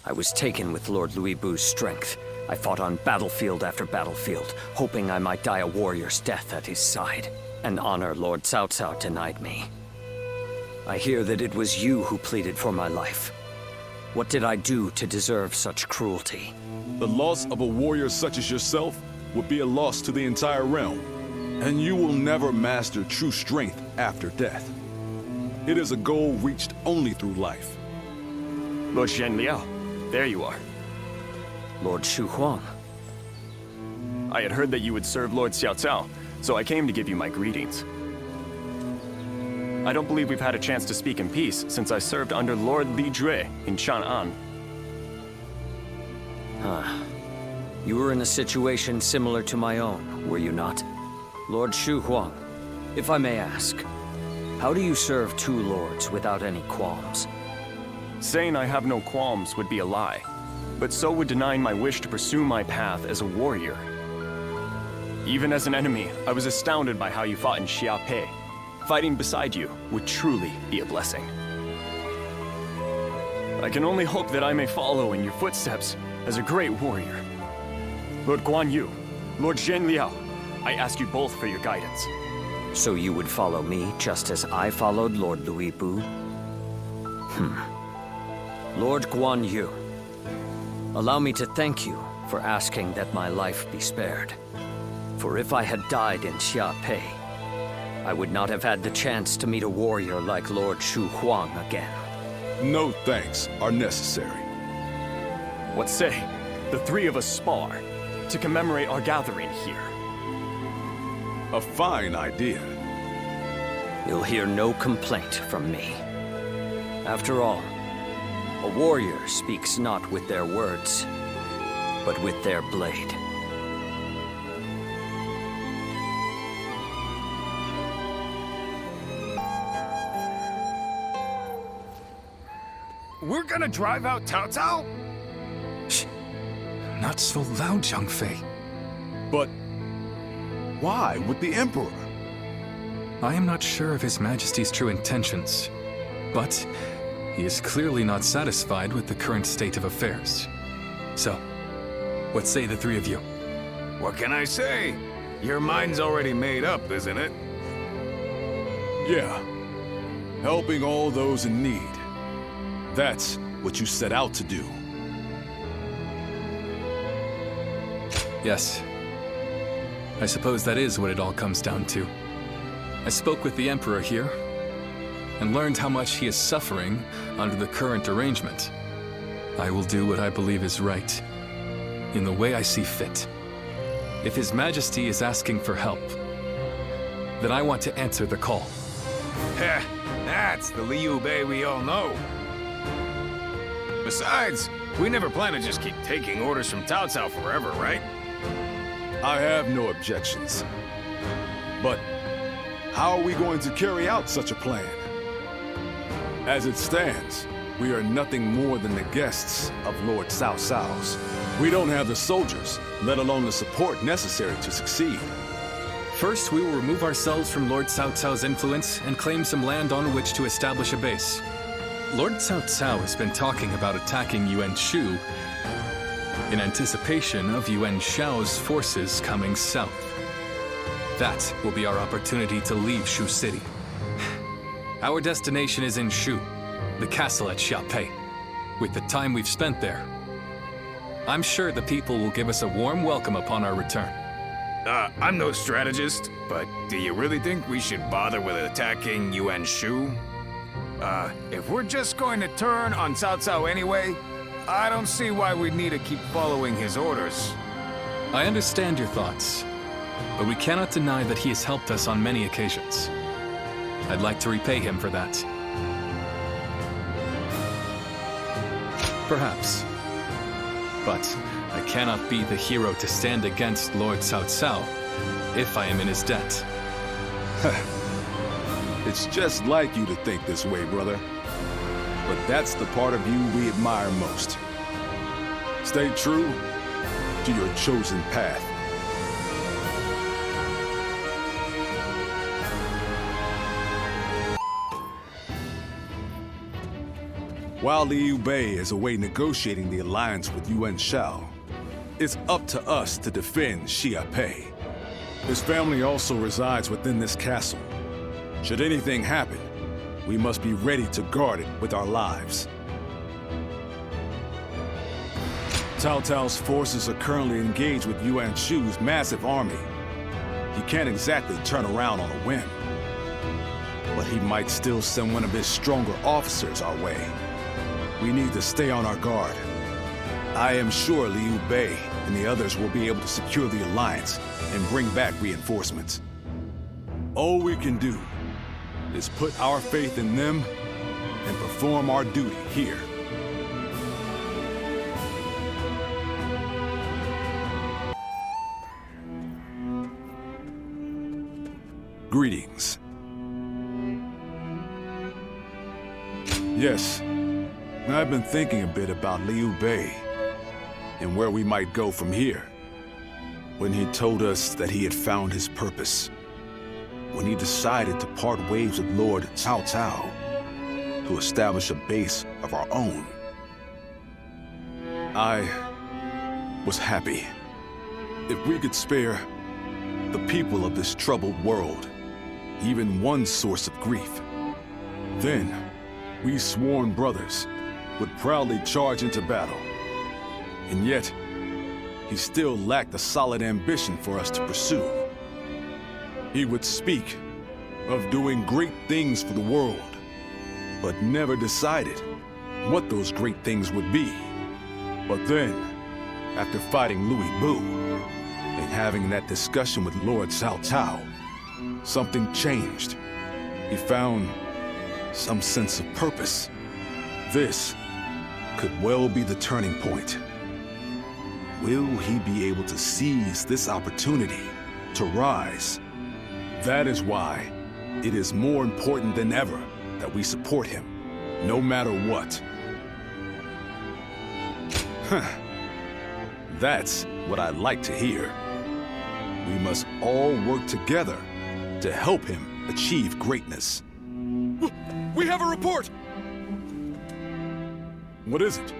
[SPEAKER 20] I was taken with Lord Louis Bu's strength. I fought on battlefield after battlefield, hoping I might die a warrior's death at his side. An honor Lord Cao Cao denied me. I hear that it was you who pleaded for my life. What did I do to deserve such cruelty?
[SPEAKER 4] The loss of a warrior such as yourself would be a loss to the entire realm, and you will never master true strength after death. It is a goal reached only through life.
[SPEAKER 13] Lord Zhenliao, there you are.
[SPEAKER 20] Lord Shu Huang.
[SPEAKER 13] I had heard that you would serve Lord Xiao Cao, so I came to give you my greetings. I don't believe we've had a chance to speak in peace since I served under Lord Li Jue in Chang'an.
[SPEAKER 20] You were in a situation similar to my own, were you not? Lord Shu Huang, if I may ask, how do you serve two lords without any qualms?
[SPEAKER 13] Saying I have no qualms would be a lie, but so would denying my wish to pursue my path as a warrior. Even as an enemy, I was astounded by how you fought in Xiaopei. Fighting beside you would truly be a blessing. I can only hope that I may follow in your footsteps as a great warrior. Lord Guan Yu, Lord Zhenliao, I ask you both for your guidance.
[SPEAKER 20] So you would follow me just as I followed Lord Louis Bu? Lord Guan Yu, allow me to thank you for asking that my life be spared. For if I had died in Xiaopei, I would not have had the chance to meet a warrior like Lord Shu Huang again.
[SPEAKER 4] No thanks are necessary.
[SPEAKER 13] What say the three of us spar to commemorate our gathering here?
[SPEAKER 4] A fine idea.
[SPEAKER 20] You'll hear no complaint from me. After all, a warrior speaks not with their words, but with their blade.
[SPEAKER 8] We're gonna drive out Cao Cao?
[SPEAKER 7] Shh. Not so loud, Zhang Fei.
[SPEAKER 4] But why with the Emperor?
[SPEAKER 7] I am not sure of His Majesty's true intentions, but he is clearly not satisfied with the current state of affairs. So, what say the three of you?
[SPEAKER 8] What can I say? Your mind's already made up, isn't it?
[SPEAKER 4] Yeah. Helping all those in need. That's what you set out to do.
[SPEAKER 7] Yes. I suppose that is what it all comes down to. I spoke with the Emperor here, and learned how much he is suffering under the current arrangement. I will do what I believe is right, in the way I see fit. If His Majesty is asking for help, then I want to answer the call.
[SPEAKER 8] Heh, that's the Liu Bei we all know. Besides, we never plan to just keep taking orders from Cao Cao forever, right?
[SPEAKER 4] I have no objections. But how are we going to carry out such a plan? As it stands, we are nothing more than the guests of Lord Cao Cao's. We don't have the soldiers, let alone the support necessary to succeed.
[SPEAKER 7] First, we will remove ourselves from Lord Cao Cao's influence and claim some land on which to establish a base. Lord Cao Cao has been talking about attacking Yuan Shu in anticipation of Yuan Shao's forces coming south. That will be our opportunity to leave Shu City. Our destination is in Shu, the castle at Xiaopei. With the time we've spent there, I'm sure the people will give us a warm welcome upon our return.
[SPEAKER 8] I'm no strategist, but do you really think we should bother with attacking Yuan Shu? If we're just going to turn on Cao Cao anyway, I don't see why we'd need to keep following his orders.
[SPEAKER 7] I understand your thoughts, but we cannot deny that he has helped us on many occasions. I'd like to repay him for that. Perhaps. But I cannot be the hero to stand against Lord Cao Cao if I am in his debt.
[SPEAKER 4] It's just like you to think this way, brother. But that's the part of you we admire most. Stay true to your chosen path. While Liu Bei is away negotiating the alliance with Yuan Shao, it's up to us to defend Xiaopei. His family also resides within this castle. Should anything happen, we must be ready to guard it with our lives. Cao Cao's forces are currently engaged with Yuan Shu's massive army. He can't exactly turn around on a whim. But he might still send one of his stronger officers our way. We need to stay on our guard. I am sure Liu Bei and the others will be able to secure the alliance and bring back reinforcements. All we can do is put our faith in them and perform our duty here. Greetings. Yes, I've been thinking a bit about Liu Bei and where we might go from here. When he told us that he had found his purpose, when he decided to part ways with Lord Cao Cao to establish a base of our own, I was happy. If we could spare the people of this troubled world even one source of grief, then we sworn brothers would proudly charge into battle. And yet, he still lacked a solid ambition for us to pursue. He would speak of doing great things for the world, but never decided what those great things would be. But then, after fighting Louis Bu, and having that discussion with Lord Cao Cao, something changed. He found some sense of purpose. This could well be the turning point. Will he be able to seize this opportunity to rise? That is why it is more important than ever that we support him, no matter what. That's what I like to hear. We must all work together to help him achieve greatness.
[SPEAKER 3] We have a report!
[SPEAKER 4] What is it?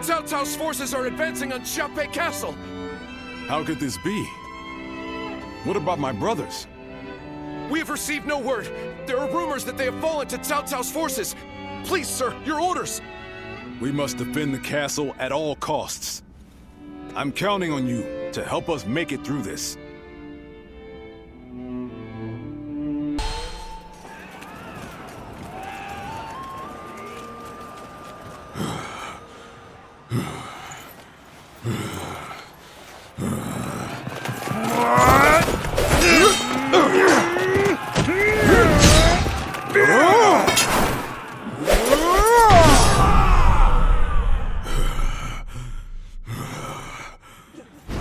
[SPEAKER 3] Cao Cao's forces are advancing on Xiaopei Castle!
[SPEAKER 4] How could this be? What about my brothers?
[SPEAKER 3] We have received no word. There are rumors that they have fallen to Cao Cao's forces. Please, sir, your orders!
[SPEAKER 4] We must defend the castle at all costs. I'm counting on you to help us make it through this.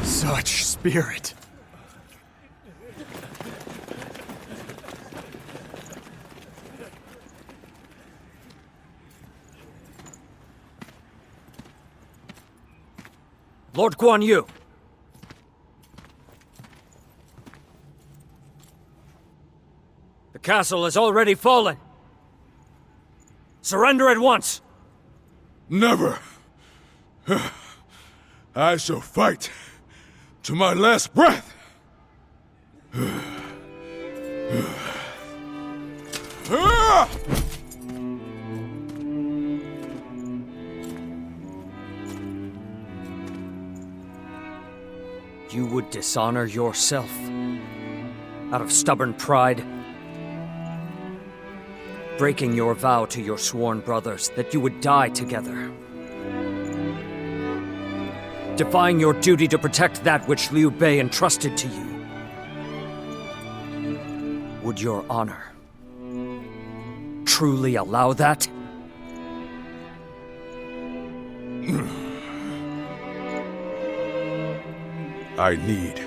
[SPEAKER 12] Such spirit.
[SPEAKER 20] Lord Guan Yu. The castle has already fallen. Surrender at once.
[SPEAKER 4] Never. I shall fight to my last breath.
[SPEAKER 20] dishonor yourself out of stubborn pride, breaking your vow to your sworn brothers that you would die together, defying your duty to protect that which Liu Bei entrusted to you. Would your honor truly allow that?
[SPEAKER 21] I need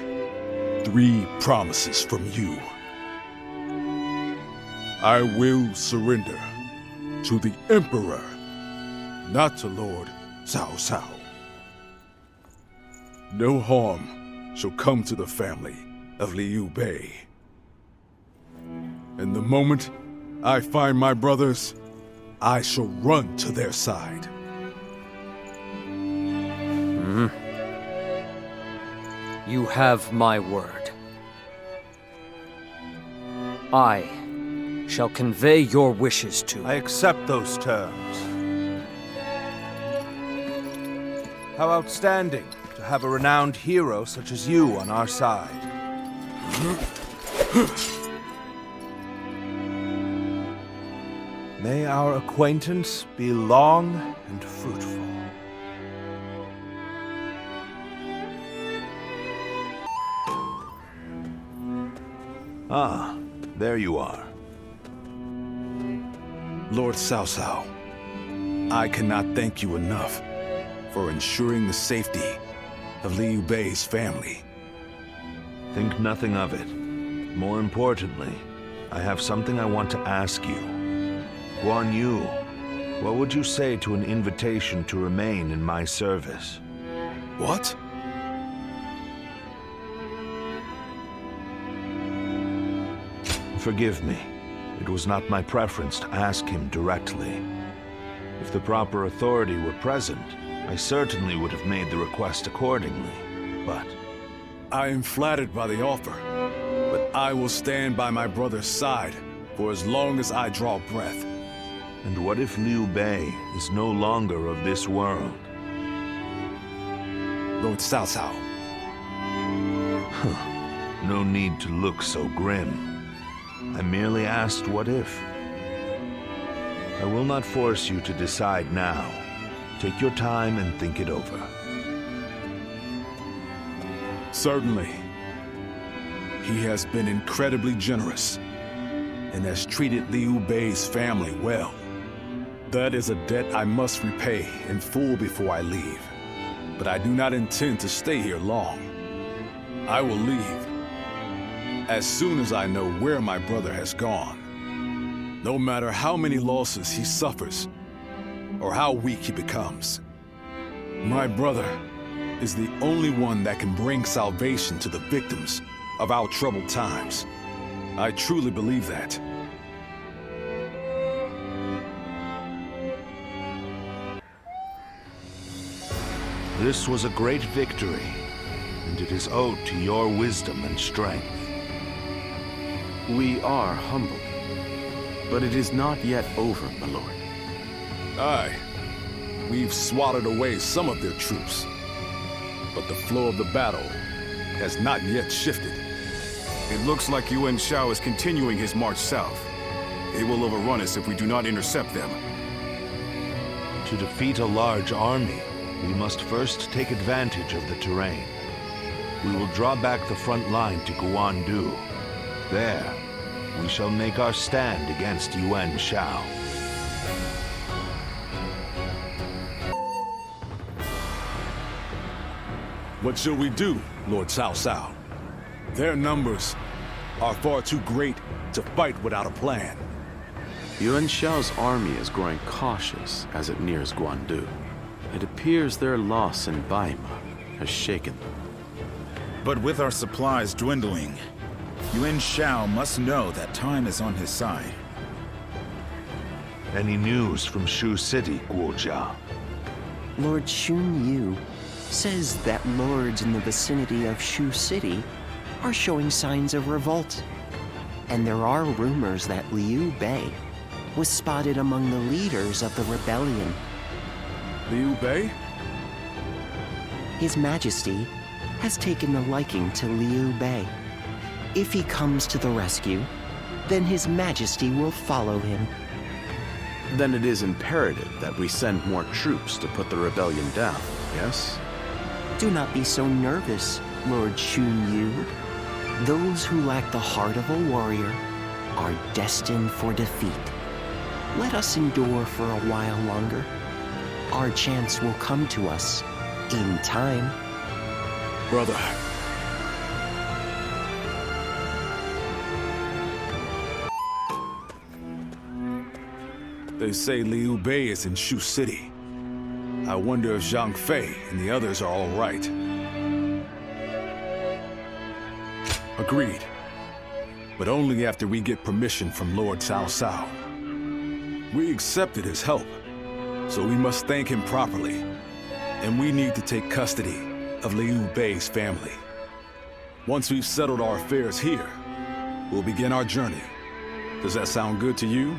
[SPEAKER 21] 3 promises from you. I will surrender to the Emperor, not to Lord Cao Cao. No harm shall come to the family of Liu Bei. And the moment I find my brothers, I shall run to their side.
[SPEAKER 20] You have my word. I shall convey your wishes to...
[SPEAKER 10] I accept those terms. How outstanding to have a renowned hero such as you on our side. May our acquaintance be long and fruitful. Ah, there you are.
[SPEAKER 21] Lord Cao Cao, I cannot thank you enough for ensuring the safety of Liu Bei's family.
[SPEAKER 10] Think nothing of it. More importantly, I have something I want to ask you. Guan Yu, what would you say to an invitation to remain in my service?
[SPEAKER 21] What?
[SPEAKER 10] Forgive me. It was not my preference to ask him directly. If the proper authority were present, I certainly would have made the request accordingly, but...
[SPEAKER 21] I am flattered by the offer, but I will stand by my brother's side for as long as I draw breath.
[SPEAKER 10] And what if Liu Bei is no longer of this world?
[SPEAKER 21] Lord Cao Cao.
[SPEAKER 10] No need to look so grim. I merely asked what if. I will not force you to decide now. Take your time and think it over.
[SPEAKER 21] Certainly. He has been incredibly generous and has treated Liu Bei's family well. That is a debt I must repay in full before I leave. But I do not intend to stay here long. I will leave as soon as I know where my brother has gone. No matter how many losses he suffers, or how weak he becomes. My brother is the only one that can bring salvation to the victims of our troubled times. I truly believe that.
[SPEAKER 10] This was a great victory, and it is owed to your wisdom and strength.
[SPEAKER 18] We are humbled, but it is not yet over, my lord.
[SPEAKER 21] Aye. We've swatted away some of their troops, but the flow of the battle has not yet shifted.
[SPEAKER 9] It looks like Yuan Shao is continuing his march south. They will overrun us if we do not intercept them.
[SPEAKER 10] To defeat a large army, we must first take advantage of the terrain. We will draw back the front line to Guandu. There, we shall make our stand against Yuan Shao.
[SPEAKER 21] What shall we do, Lord Cao Cao? Their numbers are far too great to fight without a plan.
[SPEAKER 18] Yuan Shao's army is growing cautious as it nears Guandu. It appears their loss in Baima has shaken them.
[SPEAKER 22] But with our supplies dwindling, Yuan Shao must know that time is on his side.
[SPEAKER 10] Any news from Shu City, Guojia?
[SPEAKER 23] Lord Xun Yu says that lords in the vicinity of Shu City are showing signs of revolt. And there are rumors that Liu Bei was spotted among the leaders of the rebellion.
[SPEAKER 21] Liu Bei?
[SPEAKER 23] His Majesty has taken a liking to Liu Bei. If he comes to the rescue, then His Majesty will follow him.
[SPEAKER 11] Then it is imperative that we send more troops to put the rebellion down, yes?
[SPEAKER 23] Do not be so nervous, Lord Xun Yu. Those who lack the heart of a warrior are destined for defeat. Let us endure for a while longer. Our chance will come to us in time.
[SPEAKER 21] Brother. They say Liu Bei is in Shu City. I wonder if Zhang Fei and the others are all right. Agreed. But only after we get permission from Lord Cao Cao. We accepted his help, so we must thank him properly. And we need to take custody of Liu Bei's family. Once we've settled our affairs here, we'll begin our journey. Does that sound good to you?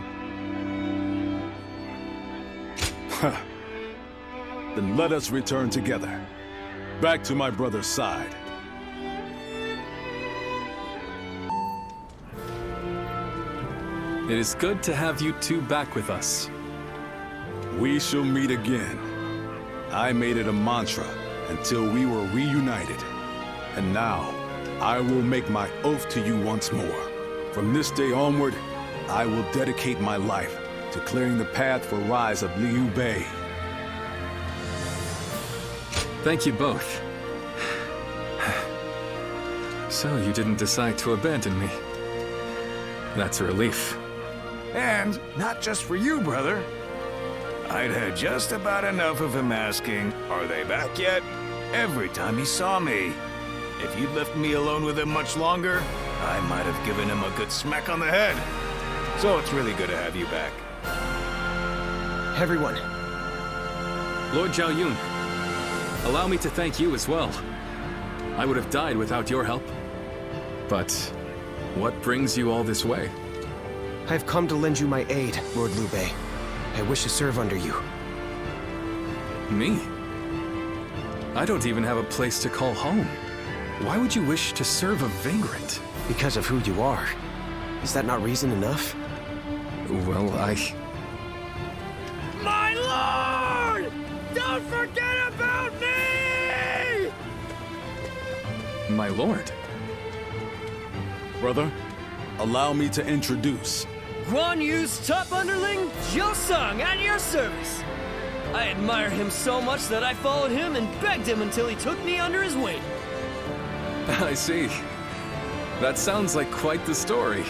[SPEAKER 21] Then let us return together, back to my brother's side.
[SPEAKER 7] It is good to have you two back with us.
[SPEAKER 21] We shall meet again. I made it a mantra until we were reunited. And now, I will make my oath to you once more. From this day onward, I will dedicate my life to clearing the path for rise of Liu Bei.
[SPEAKER 7] Thank you both. So you didn't decide to abandon me. That's a relief.
[SPEAKER 8] And not just for you, brother. I'd had just about enough of him asking, "Are they back yet?" every time he saw me. If you'd left me alone with him much longer, I might have given him a good smack on the head. So it's really good to have you back.
[SPEAKER 13] Everyone.
[SPEAKER 7] Lord Zhao Yun, allow me to thank you as well. I would have died without your help. But what brings you all this way?
[SPEAKER 13] I have come to lend you my aid, Lord Liu Bei. I wish to serve under you.
[SPEAKER 7] Me? I don't even have a place to call home. Why would you wish to serve a vagrant?
[SPEAKER 13] Because of who you are. Is that not reason enough?
[SPEAKER 7] Well,
[SPEAKER 6] My lord! Don't forget about me!
[SPEAKER 7] My lord.
[SPEAKER 21] Brother, allow me to introduce.
[SPEAKER 1] Guan Yu's top underling, Jiu Sung, at your service. I admire him so much that I followed him and begged him until he took me under his wing.
[SPEAKER 7] I see. That sounds like quite the story.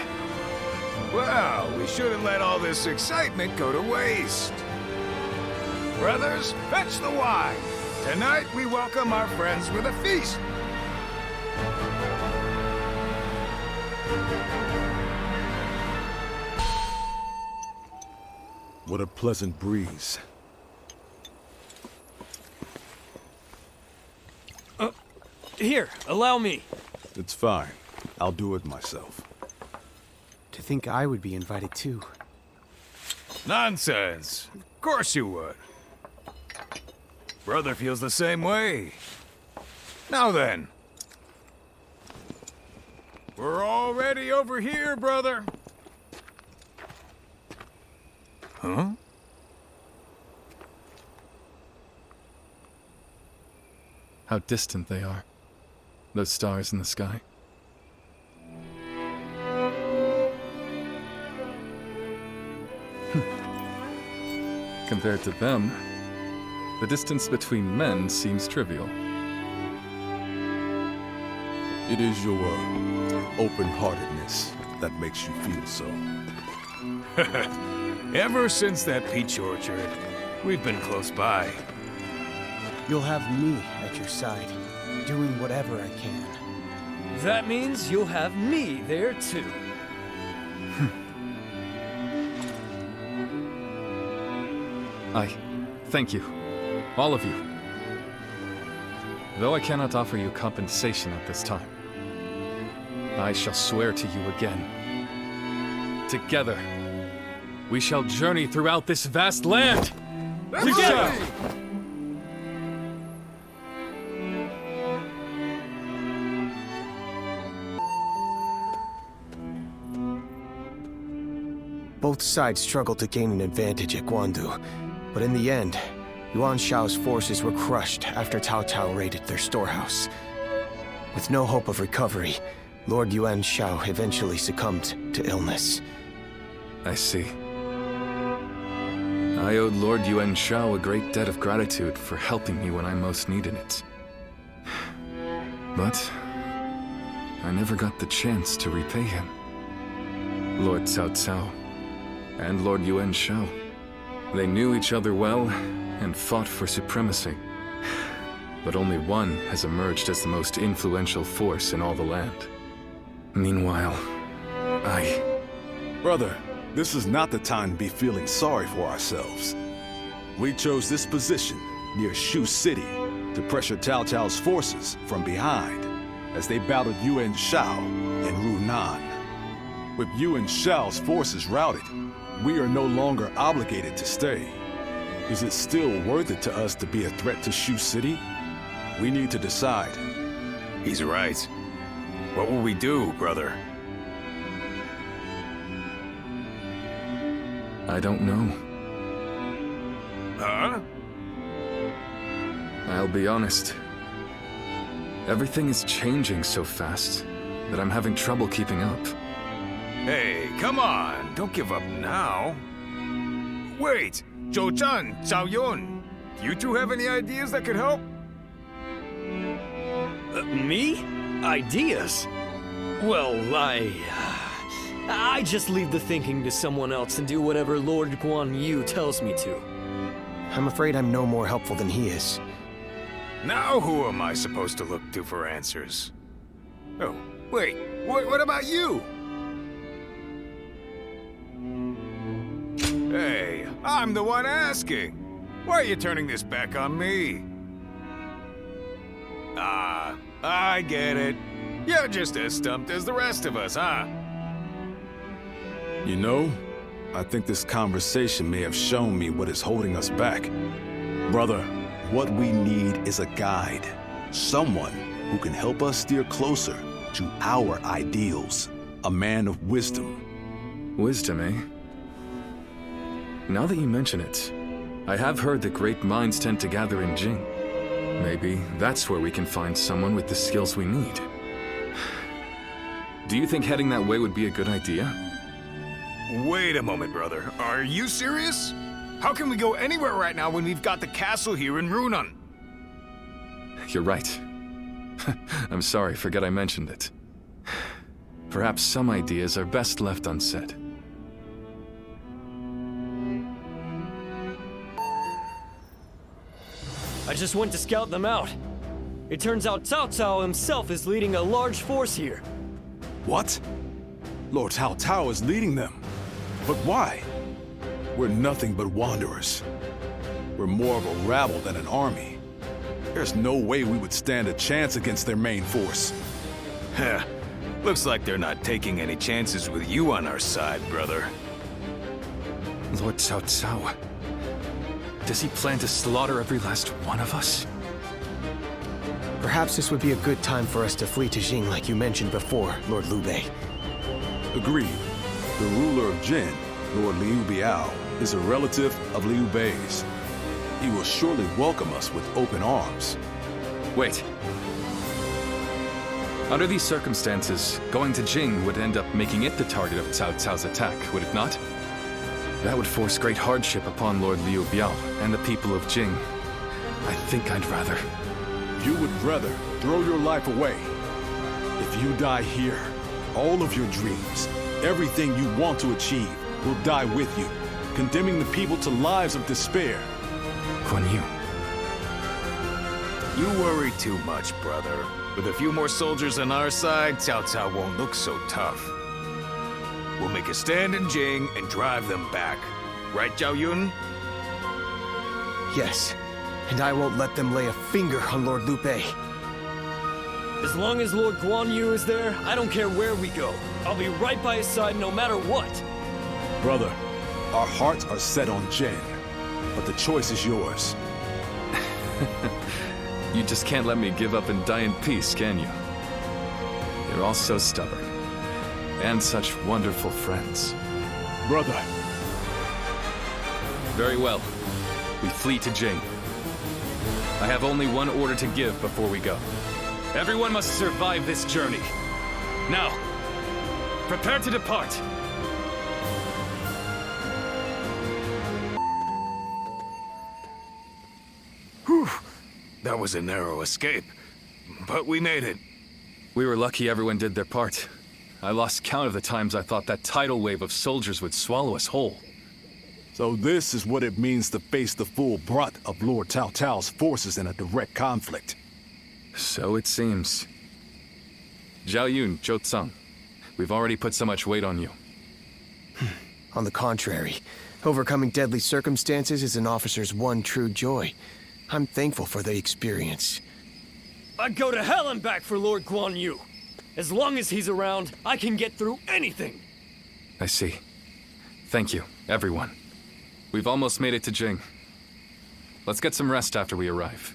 [SPEAKER 8] Well, we shouldn't let all this excitement go to waste. Brothers, fetch the wine. Tonight we welcome our friends with a feast.
[SPEAKER 21] What a pleasant breeze.
[SPEAKER 1] Here, allow me.
[SPEAKER 21] It's fine. I'll do it myself.
[SPEAKER 13] To think I would be invited too.
[SPEAKER 8] Nonsense. Of course you would. Brother feels the same way. Now then. We're already over here, brother. Huh?
[SPEAKER 7] How distant they are. Those stars in the sky. Compared to them, the distance between men seems trivial.
[SPEAKER 21] It is your open-heartedness that makes you feel so.
[SPEAKER 8] Ever since that peach orchard, we've been close by.
[SPEAKER 13] You'll have me at your side, doing whatever I can.
[SPEAKER 1] That means you'll have me there too.
[SPEAKER 7] I thank you, all of you. Though I cannot offer you compensation at this time, I shall swear to you again. Together, we shall journey throughout this vast land! Together!
[SPEAKER 13] Both sides struggled to gain an advantage at Guandu, but in the end, Yuan Shao's forces were crushed after Cao Cao raided their storehouse. With no hope of recovery, Lord Yuan Shao eventually succumbed to illness.
[SPEAKER 7] I see. I owed Lord Yuan Shao a great debt of gratitude for helping me when I most needed it. But I never got the chance to repay him. Lord Cao Cao and Lord Yuan Shao, they knew each other well and fought for supremacy. But only one has emerged as the most influential force in all the land. Meanwhile,
[SPEAKER 21] Brother, this is not the time to be feeling sorry for ourselves. We chose this position near Shu City to pressure Cao Cao's forces from behind as they battled Yuan Shao in Runan. With Yuan Shao's forces routed, we are no longer obligated to stay. Is it still worth it to us to be a threat to Shu City? We need to decide.
[SPEAKER 8] He's right. What will we do, brother?
[SPEAKER 7] I don't know.
[SPEAKER 8] Huh?
[SPEAKER 7] I'll be honest. Everything is changing so fast that I'm having trouble keeping up.
[SPEAKER 8] Hey, come on! Don't give up now. Wait! Zhou Zhan, Zhao Yun, you two have any ideas that could help?
[SPEAKER 1] Me? Ideas? Well, I just leave the thinking to someone else and do whatever Lord Guan Yu tells me to.
[SPEAKER 13] I'm afraid I'm no more helpful than he is.
[SPEAKER 8] Now who am I supposed to look to for answers? Oh, wait, what about you? Hey, I'm the one asking. Why are you turning this back on me? Ah, I get it. You're just as stumped as the rest of us, huh?
[SPEAKER 21] You know, I think this conversation may have shown me what is holding us back. Brother, what we need is a guide. Someone who can help us steer closer to our ideals. A man of wisdom.
[SPEAKER 7] Wisdom, eh? Now that you mention it, I have heard that great minds tend to gather in Jing. Maybe that's where we can find someone with the skills we need. Do you think heading that way would be a good idea?
[SPEAKER 8] Wait a moment, brother. Are you serious? How can we go anywhere right now when we've got the castle here in Runan?
[SPEAKER 7] You're right. I'm sorry, forget I mentioned it. Perhaps some ideas are best left unsaid.
[SPEAKER 1] I just went to scout them out. It turns out Cao Cao himself is leading a large force here.
[SPEAKER 21] What? Lord Cao Cao is leading them. But why? We're nothing but wanderers. We're more of a rabble than an army. There's no way we would stand a chance against their main force.
[SPEAKER 8] Heh. Looks like they're not taking any chances with you on our side, brother.
[SPEAKER 7] Lord Cao Cao. Does he plan to slaughter every last one of us?
[SPEAKER 13] Perhaps this would be a good time for us to flee to Jing like you mentioned before, Lord Liu Bei.
[SPEAKER 21] Agreed. The ruler of Jin, Lord Liu Biao, is a relative of Liu Bei's. He will surely welcome us with open arms.
[SPEAKER 7] Wait. Under these circumstances, going to Jing would end up making it the target of Cao Cao's attack, would it not? That would force great hardship upon Lord Liu Biao and the people of Jing. I think I'd rather...
[SPEAKER 21] You would rather throw your life away. If you die here, all of your dreams, everything you want to achieve, will die with you, condemning the people to lives of despair.
[SPEAKER 7] Guan Yu.
[SPEAKER 8] You worry too much, brother. With a few more soldiers on our side, Cao Cao won't look so tough. We'll make a stand in Jing and drive them back. Right, Zhao Yun?
[SPEAKER 13] Yes, and I won't let them lay a finger on Lord Liu Bei.
[SPEAKER 1] As long as Lord Guan Yu is there, I don't care where we go. I'll be right by his side no matter what.
[SPEAKER 21] Brother, our hearts are set on Jin, but the choice is yours.
[SPEAKER 7] You just can't let me give up and die in peace, can you? You're all so stubborn. And such wonderful friends.
[SPEAKER 21] Brother.
[SPEAKER 7] Very well. We flee to Jing. I have only one order to give before we go. Everyone must survive this journey. Now, prepare to depart.
[SPEAKER 8] Whew. That was a narrow escape, but we made it.
[SPEAKER 7] We were lucky everyone did their part. I lost count of the times I thought that tidal wave of soldiers would swallow us whole.
[SPEAKER 21] So this is what it means to face the full brunt of Lord Cao Cao's forces in a direct conflict.
[SPEAKER 7] So it seems. Zhao Yun, Zhou Tsang, we've already put so much weight on you.
[SPEAKER 13] On the contrary, overcoming deadly circumstances is an officer's one true joy. I'm thankful for the experience.
[SPEAKER 1] I'd go to hell and back for Lord Guan Yu. As long as he's around, I can get through anything.
[SPEAKER 7] I see. Thank you, everyone. We've almost made it to Jing. Let's get some rest after we arrive.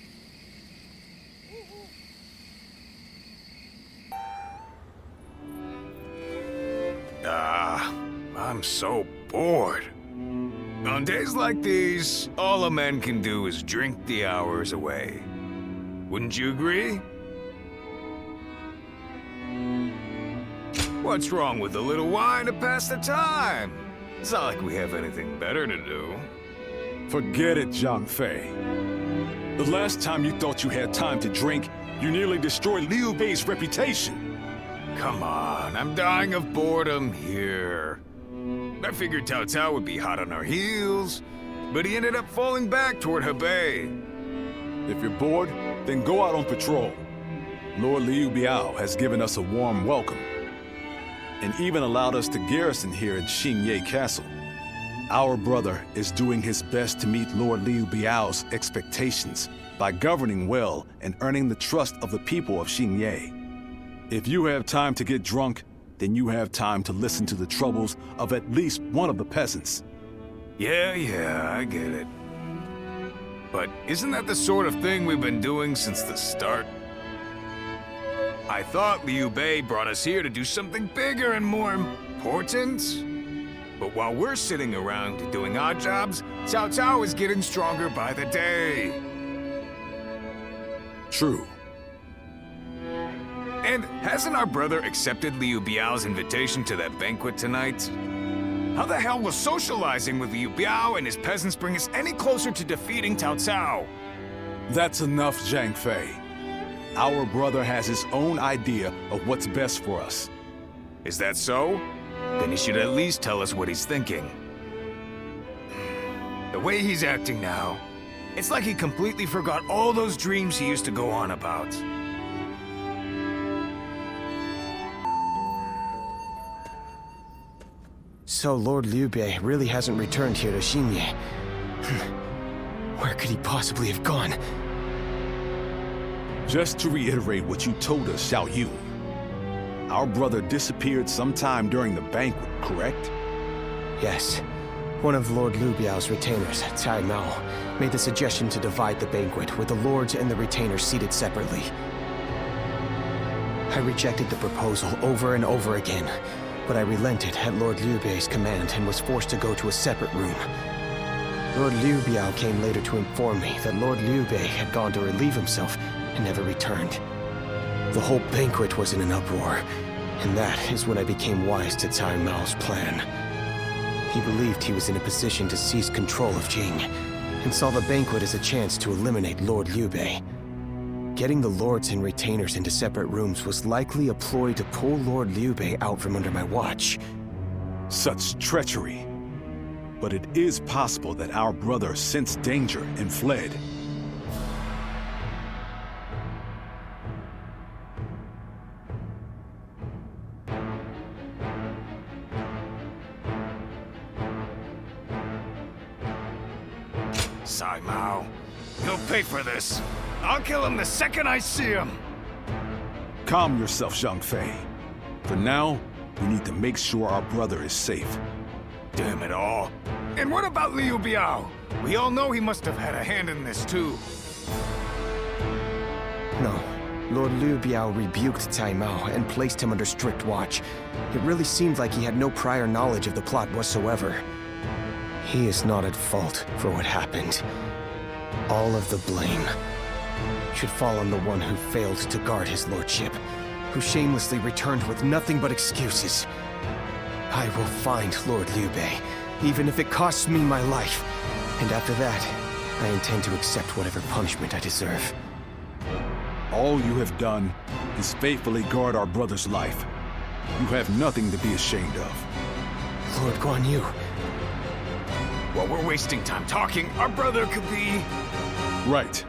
[SPEAKER 8] I'm so bored. On days like these, all a man can do is drink the hours away. Wouldn't you agree? What's wrong with a little wine to pass the time? It's not like we have anything better to do.
[SPEAKER 21] Forget it, Zhang Fei. The last time you thought you had time to drink, you nearly destroyed Liu Bei's reputation.
[SPEAKER 8] Come on, I'm dying of boredom here. I figured Cao Cao would be hot on our heels, but he ended up falling back toward Hebei.
[SPEAKER 21] If you're bored, then go out on patrol. Lord Liu Biao has given us a warm welcome, and even allowed us to garrison here in Xingye Castle. Our brother is doing his best to meet Lord Liu Biao's expectations by governing well and earning the trust of the people of Xingye. If you have time to get drunk, then you have time to listen to the troubles of at least one of the peasants.
[SPEAKER 8] Yeah, I get it. But isn't that the sort of thing we've been doing since the start? I thought Liu Bei brought us here to do something bigger and more important. But while we're sitting around doing odd jobs, Cao Cao is getting stronger by the day.
[SPEAKER 21] True.
[SPEAKER 8] And hasn't our brother accepted Liu Biao's invitation to that banquet tonight? How the hell will socializing with Liu Biao and his peasants bring us any closer to defeating Cao Cao?
[SPEAKER 21] That's enough, Zhang Fei. Our brother has his own idea of what's best for us.
[SPEAKER 8] Is that so? Then he should at least tell us what he's thinking. The way he's acting now, it's like he completely forgot all those dreams he used to go on about.
[SPEAKER 13] So Lord Liu Bei really hasn't returned here to Xingye. Where could he possibly have gone?
[SPEAKER 21] Just to reiterate what you told us, Xiao Yu. Our brother disappeared sometime during the banquet, correct?
[SPEAKER 13] Yes. One of Lord Liu Biao's retainers, Cai Mao, made the suggestion to divide the banquet with the lords and the retainers seated separately. I rejected the proposal over and over again, but I relented at Lord Liu Bei's command and was forced to go to a separate room. Lord Liu Biao came later to inform me that Lord Liu Bei had gone to relieve himself and never returned. The whole banquet was in an uproar, and that is when I became wise to Cai Mao's plan. He believed he was in a position to seize control of Jing, and saw the banquet as a chance to eliminate Lord Liu Bei. Getting the lords and retainers into separate rooms was likely a ploy to pull Lord Liu Bei out from under my watch.
[SPEAKER 21] Such treachery. But it is possible that our brother sensed danger and fled.
[SPEAKER 8] Cai Mao, he'll pay for this. I'll kill him the second I see him.
[SPEAKER 21] Calm yourself, Zhang Fei. For now, we need to make sure our brother is safe.
[SPEAKER 8] Damn it all. And what about Liu Biao? We all know he must have had a hand in this too.
[SPEAKER 13] No, Lord Liu Biao rebuked Cai Mao and placed him under strict watch. It really seemed like he had no prior knowledge of the plot whatsoever. He is not at fault for what happened. All of the blame should fall on the one who failed to guard his lordship, who shamelessly returned with nothing but excuses. I will find Lord Liu Bei, even if it costs me my life. And after that, I intend to accept whatever punishment I deserve.
[SPEAKER 21] All you have done is faithfully guard our brother's life. You have nothing to be ashamed of.
[SPEAKER 13] Lord Guan Yu.
[SPEAKER 8] While we're wasting time talking, our brother could be...
[SPEAKER 21] Right.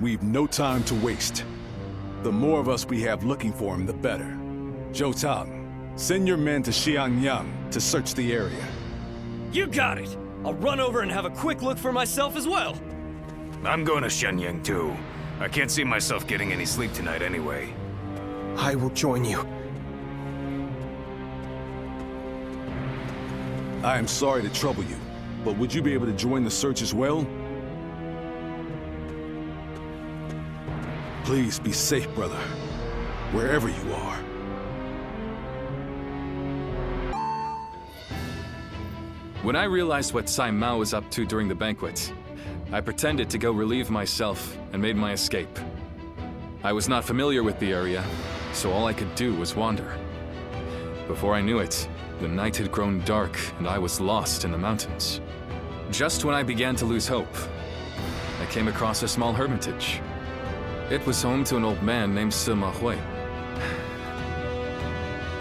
[SPEAKER 21] We've no time to waste. The more of us we have looking for him, the better. Zhou Tang, send your men to Xiangyang to search the area.
[SPEAKER 1] You got it! I'll run over and have a quick look for myself as well.
[SPEAKER 8] I'm going to Shenyang too. I can't see myself getting any sleep tonight anyway.
[SPEAKER 13] I will join you.
[SPEAKER 21] I am sorry to trouble you, but would you be able to join the search as well? Please be safe, brother, wherever you are.
[SPEAKER 7] When I realized what Cai Mao was up to during the banquet, I pretended to go relieve myself and made my escape. I was not familiar with the area, so all I could do was wander. Before I knew it, the night had grown dark and I was lost in the mountains. Just when I began to lose hope, I came across a small hermitage. It was home to an old man named Sima Hui.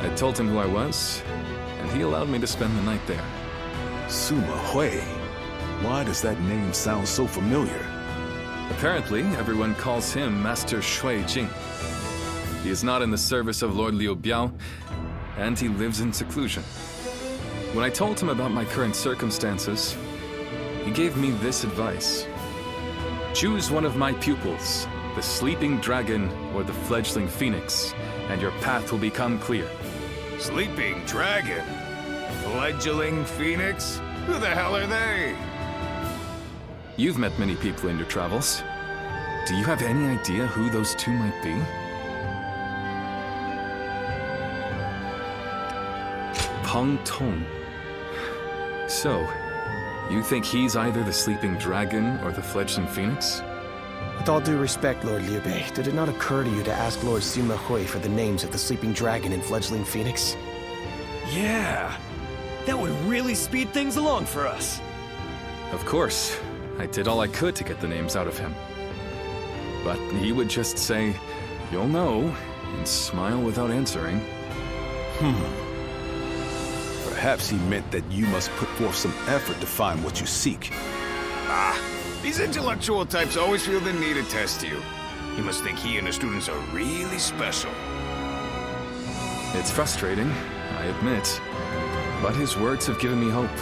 [SPEAKER 7] I told him who I was, and he allowed me to spend the night there.
[SPEAKER 21] Sima Hui? Why does that name sound so familiar?
[SPEAKER 7] Apparently, everyone calls him Master Shui Jing. He is not in the service of Lord Liu Biao, and he lives in seclusion. When I told him about my current circumstances, he gave me this advice. Choose one of my pupils, the sleeping dragon or the fledgling phoenix, and your path will become clear.
[SPEAKER 8] Sleeping dragon? Fledgling phoenix? Who the hell are they?
[SPEAKER 7] You've met many people in your travels. Do you have any idea who those two might be? Peng Tong. So, you think he's either the sleeping dragon or the fledgling phoenix?
[SPEAKER 13] With all due respect, Lord Liu Bei, did it not occur to you to ask Lord Sima Hui for the names of the sleeping dragon and fledgling phoenix?
[SPEAKER 1] Yeah, that would really speed things along for us.
[SPEAKER 7] Of course. I did all I could to get the names out of him. But he would just say, "You'll know," and smile without answering.
[SPEAKER 21] Perhaps he meant that you must put forth some effort to find what you seek.
[SPEAKER 8] These intellectual types always feel the need to test you. He must think he and his students are really special.
[SPEAKER 7] It's frustrating, I admit. But his words have given me hope.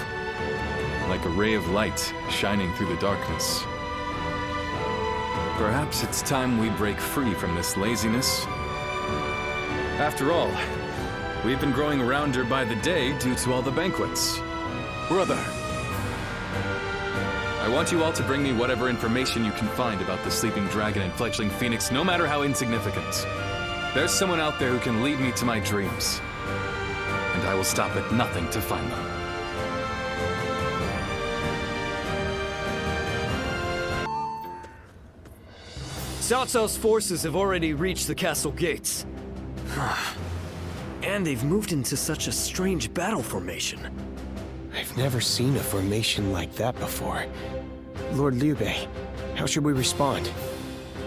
[SPEAKER 7] Like a ray of light shining through the darkness. Perhaps it's time we break free from this laziness. After all, we've been growing rounder by the day due to all the banquets.
[SPEAKER 21] Brother!
[SPEAKER 7] I want you all to bring me whatever information you can find about the sleeping dragon and fledgling phoenix, no matter how insignificant. There's someone out there who can lead me to my dreams. And I will stop at nothing to find them.
[SPEAKER 1] Cao Cao's forces have already reached the castle gates. And they've moved into such a strange battle formation.
[SPEAKER 13] I've never seen a formation like that before. Lord Liu Bei, how should we respond?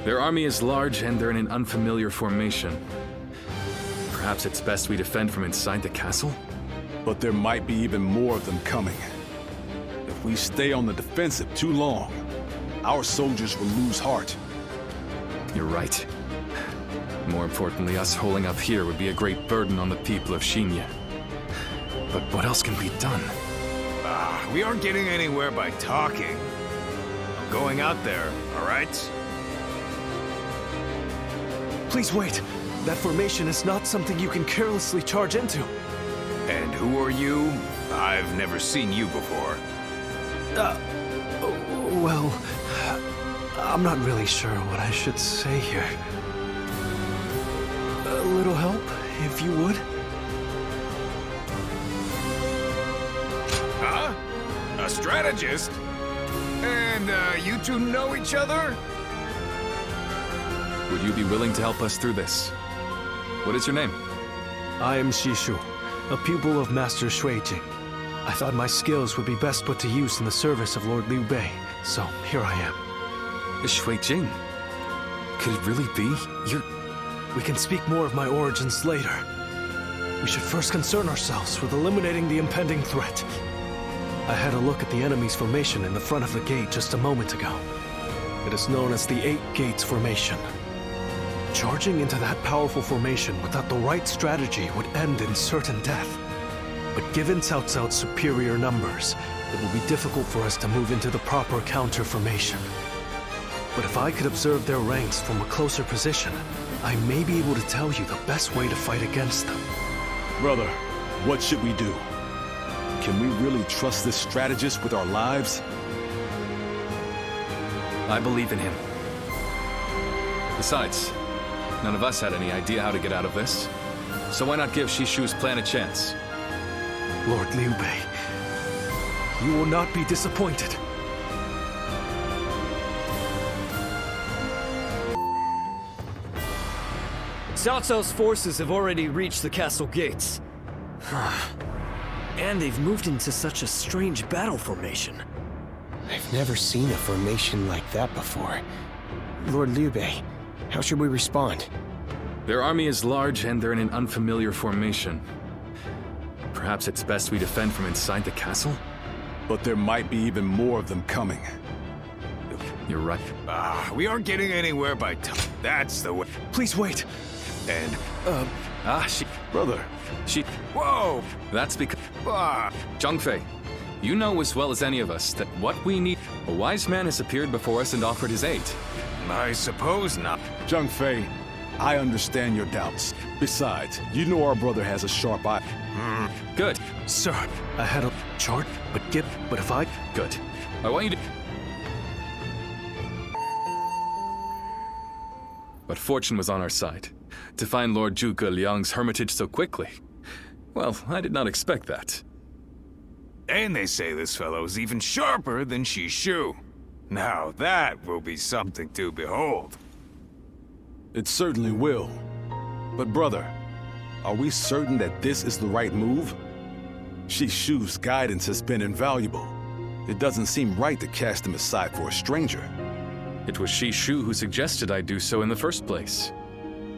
[SPEAKER 7] Their army is large and they're in an unfamiliar formation. Perhaps it's best we defend from inside the castle?
[SPEAKER 21] But there might be even more of them coming. If we stay on the defensive too long, our soldiers will lose heart.
[SPEAKER 7] You're right. More importantly, us holding up here would be a great burden on the people of Xinya. But what else can be done?
[SPEAKER 8] We aren't getting anywhere by talking. I'm going out there, all right?
[SPEAKER 3] Please wait. That formation is not something you can carelessly charge into.
[SPEAKER 8] And who are you? I've never seen you before.
[SPEAKER 3] Well, I'm not really sure what I should say here.
[SPEAKER 10] little help, if you would?
[SPEAKER 8] Huh? A strategist? And, you two know each other?
[SPEAKER 7] Would you be willing to help us through this? What is your name?
[SPEAKER 10] I am Shishu, a pupil of Master Shuijing. I thought my skills would be best put to use in the service of Lord Liu Bei, so here I am.
[SPEAKER 7] Shuijing? Could it really be?
[SPEAKER 10] We can speak more of my origins later. We should first concern ourselves with eliminating the impending threat. I had a look at the enemy's formation in the front of the gate just a moment ago. It is known as the 8 Gates Formation. Charging into that powerful formation without the right strategy would end in certain death. But given Cao Cao's superior numbers, it will be difficult for us to move into the proper counter formation. But if I could observe their ranks from a closer position, I may be able to tell you the best way to fight against them.
[SPEAKER 21] Brother, what should we do? Can we really trust this strategist with our lives?
[SPEAKER 7] I believe in him. Besides, none of us had any idea how to get out of this. So why not give Shishu's plan a chance?
[SPEAKER 10] Lord Liu Bei, you will not be disappointed.
[SPEAKER 1] Cao Cao's forces have already reached the castle gates. And they've moved into such a strange battle formation.
[SPEAKER 13] I've never seen a formation like that before. Lord Liu Bei, how should we respond?
[SPEAKER 7] Their army is large and they're in an unfamiliar formation. Perhaps it's best we defend from inside the castle?
[SPEAKER 21] But there might be even more of them coming.
[SPEAKER 7] You're right.
[SPEAKER 8] We aren't getting anywhere by that's the way.
[SPEAKER 10] Please wait.
[SPEAKER 8] And,
[SPEAKER 21] Brother.
[SPEAKER 8] Whoa!
[SPEAKER 7] That's because... Zhangfei, you know as well as any of us that what we need... A wise man has appeared before us and offered his aid.
[SPEAKER 8] I suppose not.
[SPEAKER 21] Zhangfei, I understand your doubts. Besides, you know our brother has a sharp eye.
[SPEAKER 7] Good.
[SPEAKER 10] Sir, I had a chart, but if I...
[SPEAKER 7] Good. I want you to... But fortune was on our side. To find Lord Zhuge Liang's hermitage so quickly. Well, I did not expect that.
[SPEAKER 8] And they say this fellow's even sharper than Shishu. Now that will be something to behold.
[SPEAKER 21] It certainly will. But brother, are we certain that this is the right move? Shishu's guidance has been invaluable. It doesn't seem right to cast him aside for a stranger.
[SPEAKER 7] It was Shishu who suggested I do so in the first place.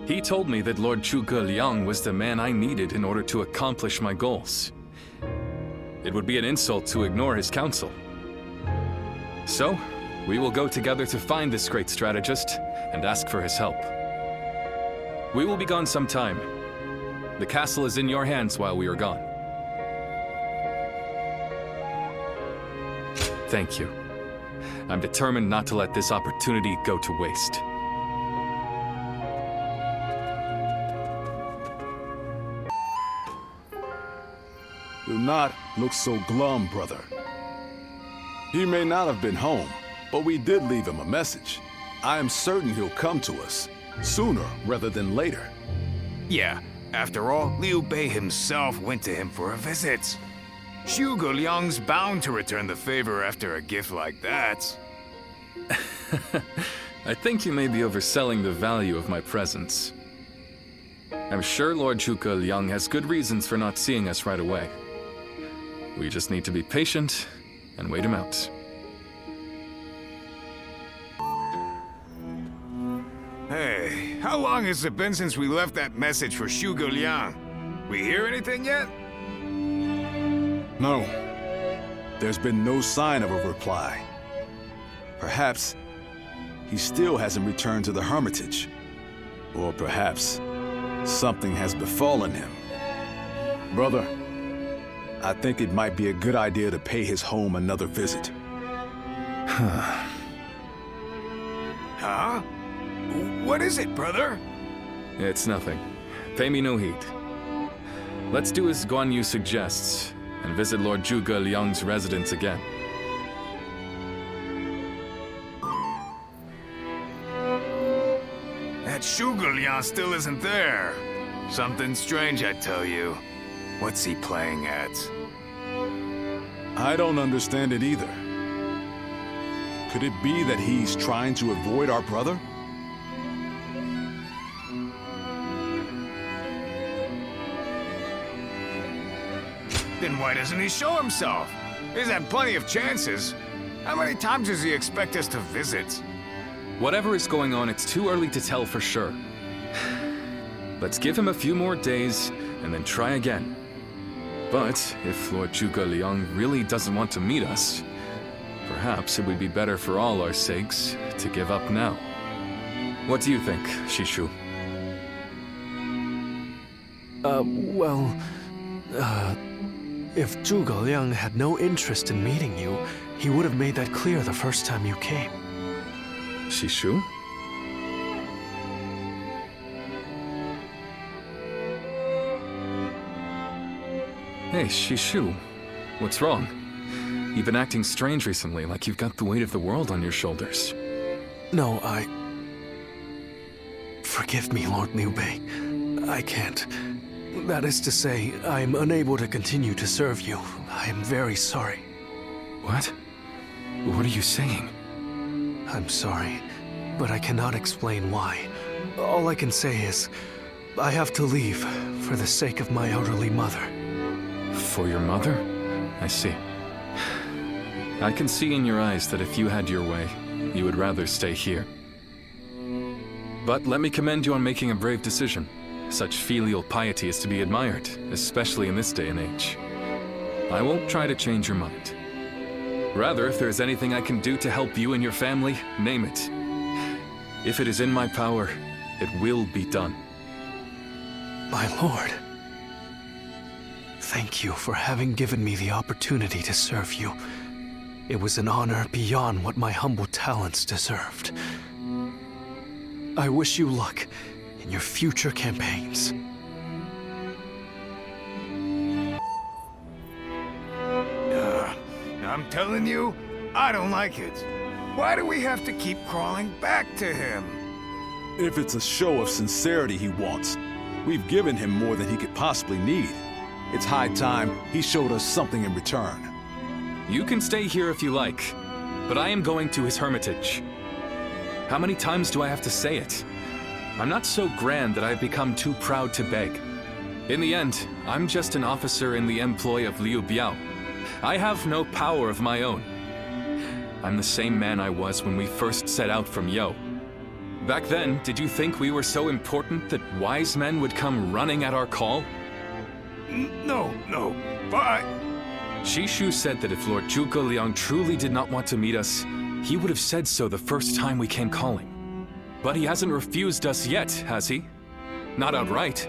[SPEAKER 7] He told me that Lord Zhuge Liang was the man I needed in order to accomplish my goals. It would be an insult to ignore his counsel. So, we will go together to find this great strategist and ask for his help. We will be gone some time. The castle is in your hands while we are gone. Thank you. I'm determined not to let this opportunity go to waste.
[SPEAKER 21] Do not look so glum, brother. He may not have been home, but we did leave him a message. I am certain he'll come to us, sooner rather than later.
[SPEAKER 8] Yeah, after all, Liu Bei himself went to him for a visit. Zhuge Liang's bound to return the favor after a gift like that.
[SPEAKER 7] I think you may be overselling the value of my presence. I'm sure Lord Zhuge Liang has good reasons for not seeing us right away. We just need to be patient and wait him out.
[SPEAKER 8] Hey, how long has it been since we left that message for Zhuge Liang? We hear anything yet?
[SPEAKER 21] No. There's been no sign of a reply. Perhaps he still hasn't returned to the Hermitage. Or perhaps something has befallen him. Brother, I think it might be a good idea to pay his home another visit.
[SPEAKER 8] Huh? What is it, brother?
[SPEAKER 7] It's nothing. Pay me no heed. Let's do as Guan Yu suggests, and visit Lord Zhuge Liang's residence again.
[SPEAKER 8] That Zhuge Liang still isn't there. Something strange, I tell you. What's he playing at?
[SPEAKER 21] I don't understand it either. Could it be that he's trying to avoid our brother?
[SPEAKER 8] Then why doesn't he show himself? He's had plenty of chances. How many times does he expect us to visit?
[SPEAKER 7] Whatever is going on, it's too early to tell for sure. Let's give him a few more days, and then try again. But if Lord Zhuge Liang really doesn't want to meet us, perhaps it would be better for all our sakes to give up now. What do you think, Shishu?
[SPEAKER 2] If Zhuge Liang had no interest in meeting you, he would have made that clear the first time you came.
[SPEAKER 7] Shishu? Hey, Shishu. What's wrong? You've been acting strange recently, like you've got the weight of the world on your shoulders.
[SPEAKER 2] No, Forgive me, Lord Liu Bei. I can't. That is to say, I am unable to continue to serve you. I am very sorry.
[SPEAKER 7] What? What are you saying?
[SPEAKER 2] I'm sorry, but I cannot explain why. All I can say is, I have to leave for the sake of my elderly mother.
[SPEAKER 7] For your mother? I see. I can see in your eyes that if you had your way, you would rather stay here. But let me commend you on making a brave decision. Such filial piety is to be admired, especially in this day and age. I won't try to change your mind. Rather, if there's anything I can do to help you and your family, name it. If it is in my power, it will be done.
[SPEAKER 2] My lord, thank you for having given me the opportunity to serve you. It was an honor beyond what my humble talents deserved. I wish you luck in your future campaigns.
[SPEAKER 8] I'm telling you, I don't like it. Why do we have to keep crawling back to him?
[SPEAKER 21] If it's a show of sincerity he wants, we've given him more than he could possibly need. It's high time he showed us something in return.
[SPEAKER 7] You can stay here if you like, but I am going to his hermitage. How many times do I have to say it? I'm not so grand that I've become too proud to beg. In the end, I'm just an officer in the employ of Liu Biao. I have no power of my own. I'm the same man I was when we first set out from Yo. Back then, did you think we were so important that wise men would come running at our call?
[SPEAKER 8] No, but...
[SPEAKER 7] Shishu said that if Lord Zhuge Liang truly did not want to meet us, he would have said so the first time we came calling. But he hasn't refused us yet, has he? Not outright.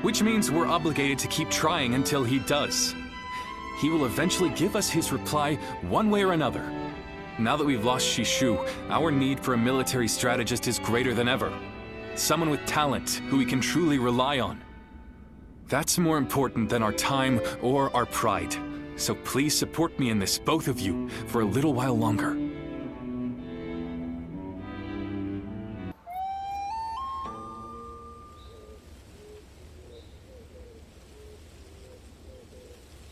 [SPEAKER 7] Which means we're obligated to keep trying until he does. He will eventually give us his reply one way or another. Now that we've lost Shishu, our need for a military strategist is greater than ever. Someone with talent who we can truly rely on. That's more important than our time or our pride. So please support me in this, both of you, for a little while longer.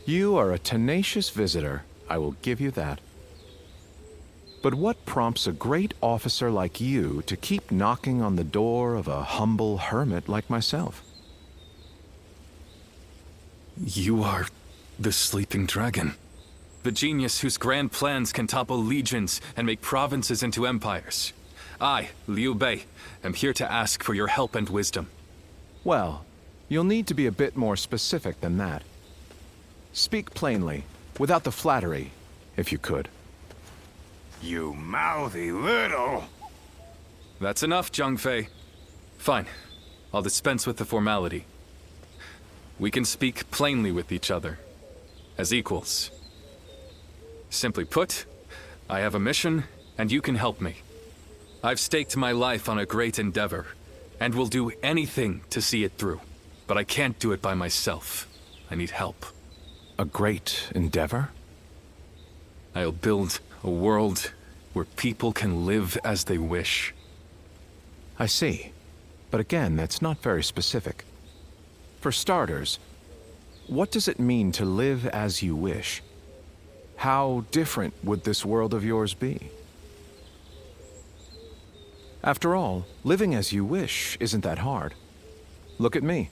[SPEAKER 5] You are a tenacious visitor, I will give you that. But what prompts a great officer like you to keep knocking on the door of a humble hermit like myself?
[SPEAKER 7] You are the sleeping dragon. The genius whose grand plans can topple legions and make provinces into empires. I, Liu Bei, am here to ask for your help and wisdom.
[SPEAKER 5] Well, you'll need to be a bit more specific than that. Speak plainly, without the flattery, if you could.
[SPEAKER 8] You mouthy little...
[SPEAKER 7] That's enough, Zhang Fei. Fine. I'll dispense with the formality. We can speak plainly with each other, as equals. Simply put, I have a mission, and you can help me. I've staked my life on a great endeavor, and will do anything to see it through. But I can't do it by myself. I need help.
[SPEAKER 5] A great endeavor?
[SPEAKER 7] I'll build a world where people can live as they wish.
[SPEAKER 5] I see. But again, that's not very specific. For starters, what does it mean to live as you wish? How different would this world of yours be? After all, living as you wish isn't that hard. Look at me.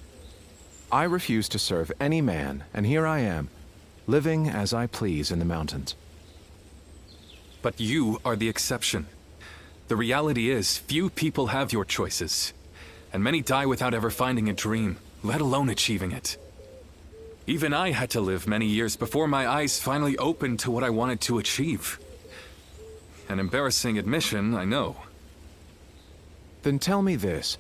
[SPEAKER 5] I refuse to serve any man, and here I am, living as I please in the mountains.
[SPEAKER 7] But you are the exception. The reality is, few people have your choices, and many die without ever finding a dream, let alone achieving it. Even I had to live many years before my eyes finally opened to what I wanted to achieve. An embarrassing admission, I know.
[SPEAKER 5] Then tell me this.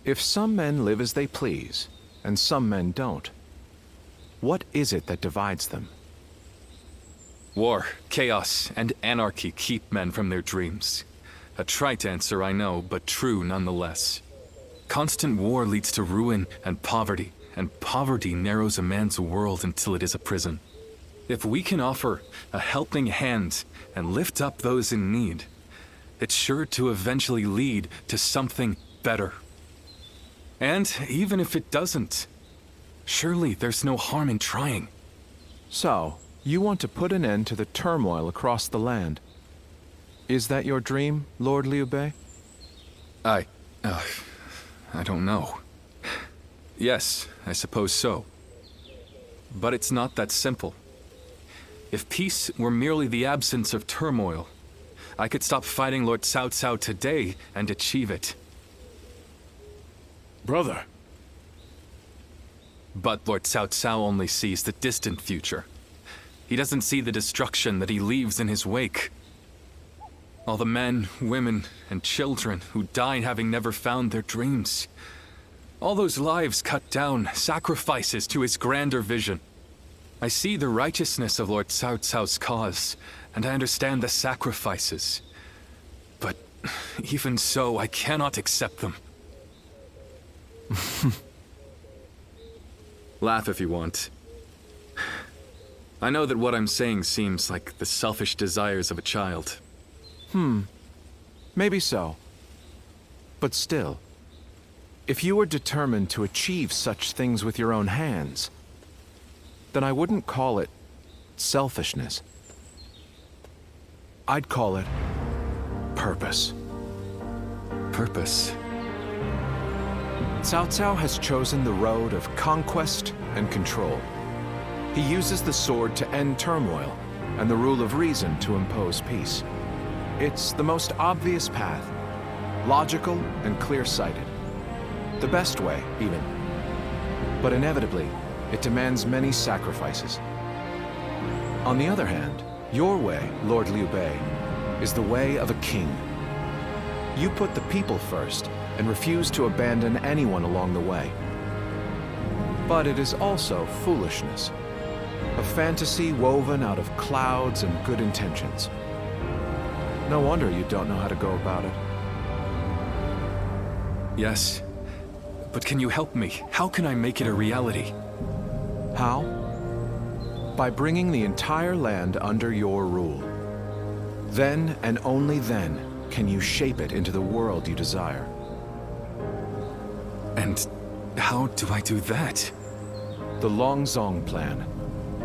[SPEAKER 5] If some men live as they please, and some men don't, what is it that divides them?
[SPEAKER 7] War, chaos, and anarchy keep men from their dreams. A trite answer, I know, but true nonetheless. Constant war leads to ruin and poverty narrows a man's world until it is a prison. If we can offer a helping hand and lift up those in need, it's sure to eventually lead to something better. And even if it doesn't, surely there's no harm in trying.
[SPEAKER 5] So, you want to put an end to the turmoil across the land. Is that your dream, Lord Liu Bei?
[SPEAKER 7] I don't know. Yes, I suppose so. But it's not that simple. If peace were merely the absence of turmoil, I could stop fighting Lord Cao Cao today and achieve it.
[SPEAKER 21] Brother.
[SPEAKER 7] But Lord Cao Cao only sees the distant future. He doesn't see the destruction that he leaves in his wake. All the men, women, and children who died having never found their dreams. All those lives cut down, sacrifices to his grander vision. I see the righteousness of Lord Cao Cao's cause, and I understand the sacrifices. But even so, I cannot accept them. Laugh if you want. I know that what I'm saying seems like the selfish desires of a child.
[SPEAKER 5] Maybe so. But still, if you were determined to achieve such things with your own hands, then I wouldn't call it selfishness. I'd call it purpose.
[SPEAKER 7] Purpose?
[SPEAKER 5] Cao Cao has chosen the road of conquest and control. He uses the sword to end turmoil, and the rule of reason to impose peace. It's the most obvious path, logical and clear-sighted. The best way, even. But inevitably, it demands many sacrifices. On the other hand, your way, Lord Liu Bei, is the way of a king. You put the people first and refuse to abandon anyone along the way. But it is also foolishness. A fantasy woven out of clouds and good intentions. No wonder you don't know how to go about it.
[SPEAKER 7] Yes, but can you help me? How can I make it a reality?
[SPEAKER 5] How? By bringing the entire land under your rule. Then and only then can you shape it into the world you desire.
[SPEAKER 7] And how do I do that?
[SPEAKER 5] The Longzong plan.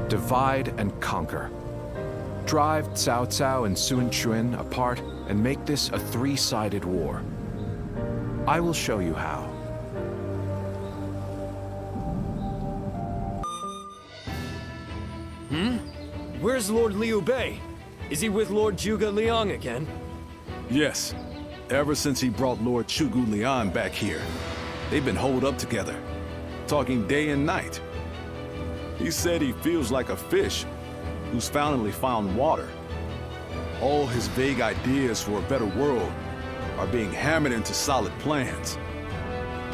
[SPEAKER 5] Divide and conquer. Drive Cao Cao and Sun Quan apart and make this a three-sided war. I will show you how.
[SPEAKER 1] Where's Lord Liu Bei? Is he with Lord Zhuge Liang again?
[SPEAKER 21] Yes. Ever since he brought Lord Zhuge Liang back here, they've been holed up together, talking day and night. He said he feels like a fish who's finally found water. All his vague ideas for a better world are being hammered into solid plans.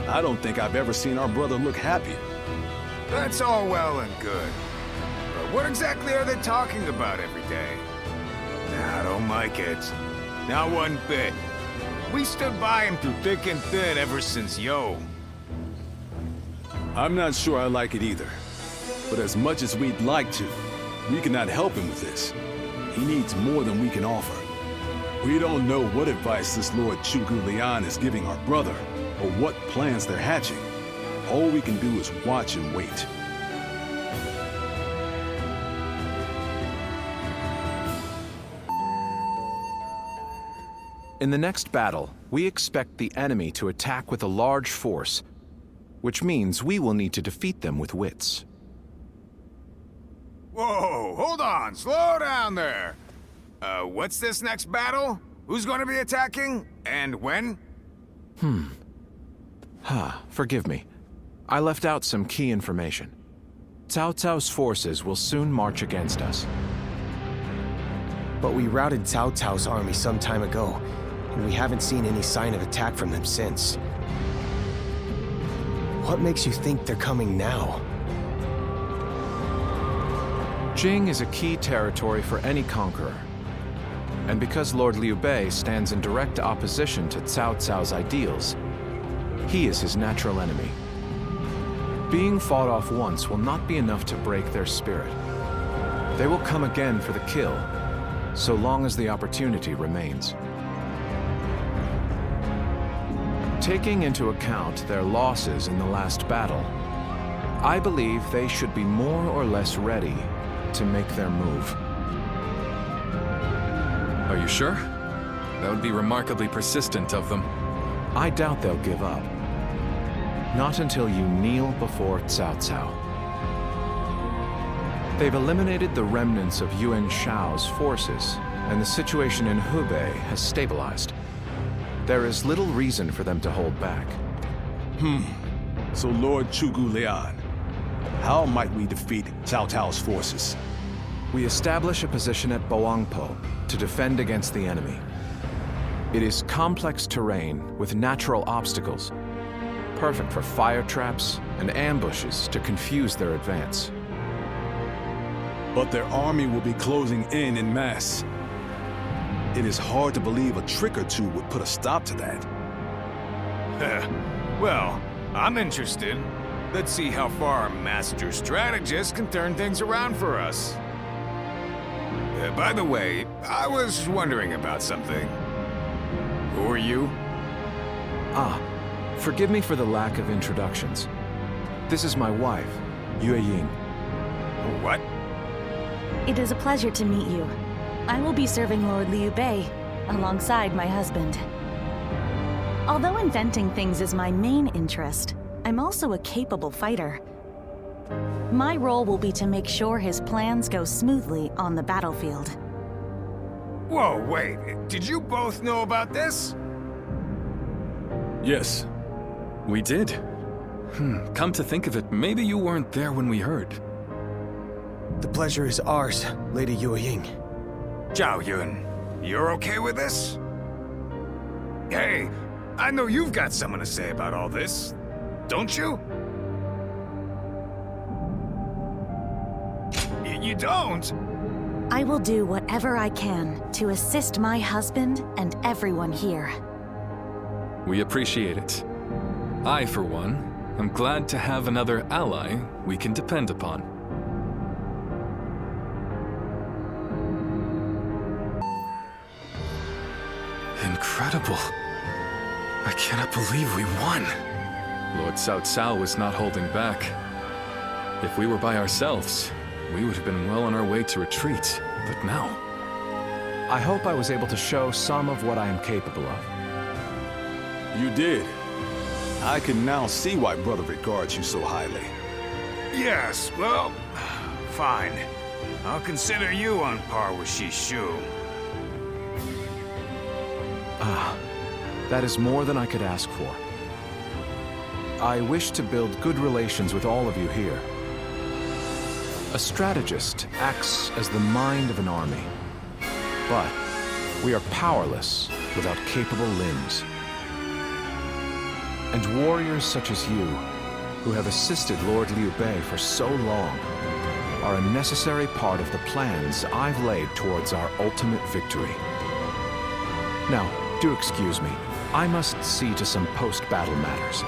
[SPEAKER 21] I don't think I've ever seen our brother look happy.
[SPEAKER 8] That's all well and good. But what exactly are they talking about every day? I don't like it. Not one bit. We stood by him through thick and thin ever since Yo.
[SPEAKER 21] I'm not sure I like it either. But as much as we'd like to, we cannot help him with this. He needs more than we can offer. We don't know what advice this Lord Zhuge Liang is giving our brother, or what plans they're hatching. All we can do is watch and wait.
[SPEAKER 5] In the next battle, we expect the enemy to attack with a large force, which means we will need to defeat them with wits.
[SPEAKER 8] Whoa, hold on, slow down there. What's this next battle? Who's going to be attacking? And when?
[SPEAKER 5] Forgive me. I left out some key information. Cao Cao's forces will soon march against us.
[SPEAKER 13] But we routed Cao Cao's army some time ago, and we haven't seen any sign of attack from them since. What makes you think they're coming now?
[SPEAKER 5] Jing is a key territory for any conqueror. And because Lord Liu Bei stands in direct opposition to Cao Cao's ideals, he is his natural enemy. Being fought off once will not be enough to break their spirit. They will come again for the kill, so long as the opportunity remains. Taking into account their losses in the last battle, I believe they should be more or less ready to make their move.
[SPEAKER 7] Are you sure? That would be remarkably persistent of them.
[SPEAKER 5] I doubt they'll give up. Not until you kneel before Cao Cao. They've eliminated the remnants of Yuan Shao's forces, and the situation in Hubei has stabilized. There is little reason for them to hold back.
[SPEAKER 21] So Lord Chugu Lian, how might we defeat Cao Cao's forces?
[SPEAKER 5] We establish a position at Boangpo to defend against the enemy. It is complex terrain with natural obstacles, perfect for fire traps and ambushes to confuse their advance.
[SPEAKER 21] But their army will be closing in mass. It is hard to believe a trick or two would put a stop to that.
[SPEAKER 8] Well, I'm interested. Let's see how far our master strategist can turn things around for us. By the way, I was wondering about something. Who are you?
[SPEAKER 5] Forgive me for the lack of introductions. This is my wife, Yue Ying.
[SPEAKER 8] What?
[SPEAKER 14] It is a pleasure to meet you. I will be serving Lord Liu Bei, alongside my husband. Although inventing things is my main interest, I'm also a capable fighter. My role will be to make sure his plans go smoothly on the battlefield.
[SPEAKER 8] Whoa, wait, did you both know about this?
[SPEAKER 7] Yes, we did. Come to think of it, maybe you weren't there when we heard.
[SPEAKER 13] The pleasure is ours, Lady Yue Ying.
[SPEAKER 8] Zhao Yun, you're okay with this? Hey, I know you've got something to say about all this, don't you? You don't?
[SPEAKER 14] I will do whatever I can to assist my husband and everyone here.
[SPEAKER 7] We appreciate it. I, for one, am glad to have another ally we can depend upon. Incredible. I cannot believe we won. Lord Cao Cao was not holding back. If we were by ourselves, we would have been well on our way to retreat, but now...
[SPEAKER 5] I hope I was able to show some of what I am capable of.
[SPEAKER 21] You did. I can now see why Brother regards you so highly.
[SPEAKER 8] Yes, well, fine. I'll consider you on par with Shishu.
[SPEAKER 5] That is more than I could ask for. I wish to build good relations with all of you here. A strategist acts as the mind of an army, but we are powerless without capable limbs. And warriors such as you, who have assisted Lord Liu Bei for so long, are a necessary part of the plans I've laid towards our ultimate victory. Now, do excuse me. I must see to some post-battle matters.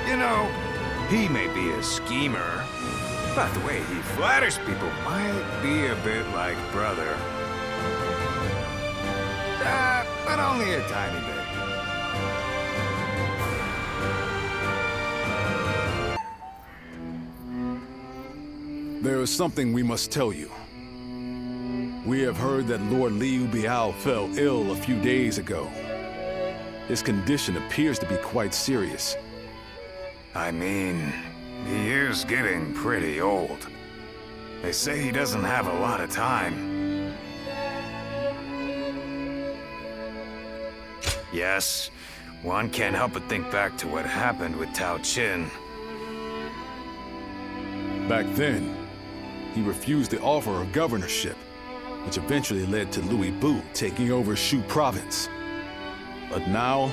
[SPEAKER 8] You know, he may be a schemer, but the way he flatters people might be a bit like brother. But only a tiny bit.
[SPEAKER 21] There is something we must tell you. We have heard that Lord Liu Biao fell ill a few days ago. His condition appears to be quite serious.
[SPEAKER 8] I mean, he is getting pretty old. They say he doesn't have a lot of time. Yes, one can't help but think back to what happened with Tao Qin.
[SPEAKER 21] Back then, he refused the offer of governorship, which eventually led to Louis Bu taking over Shu province. But now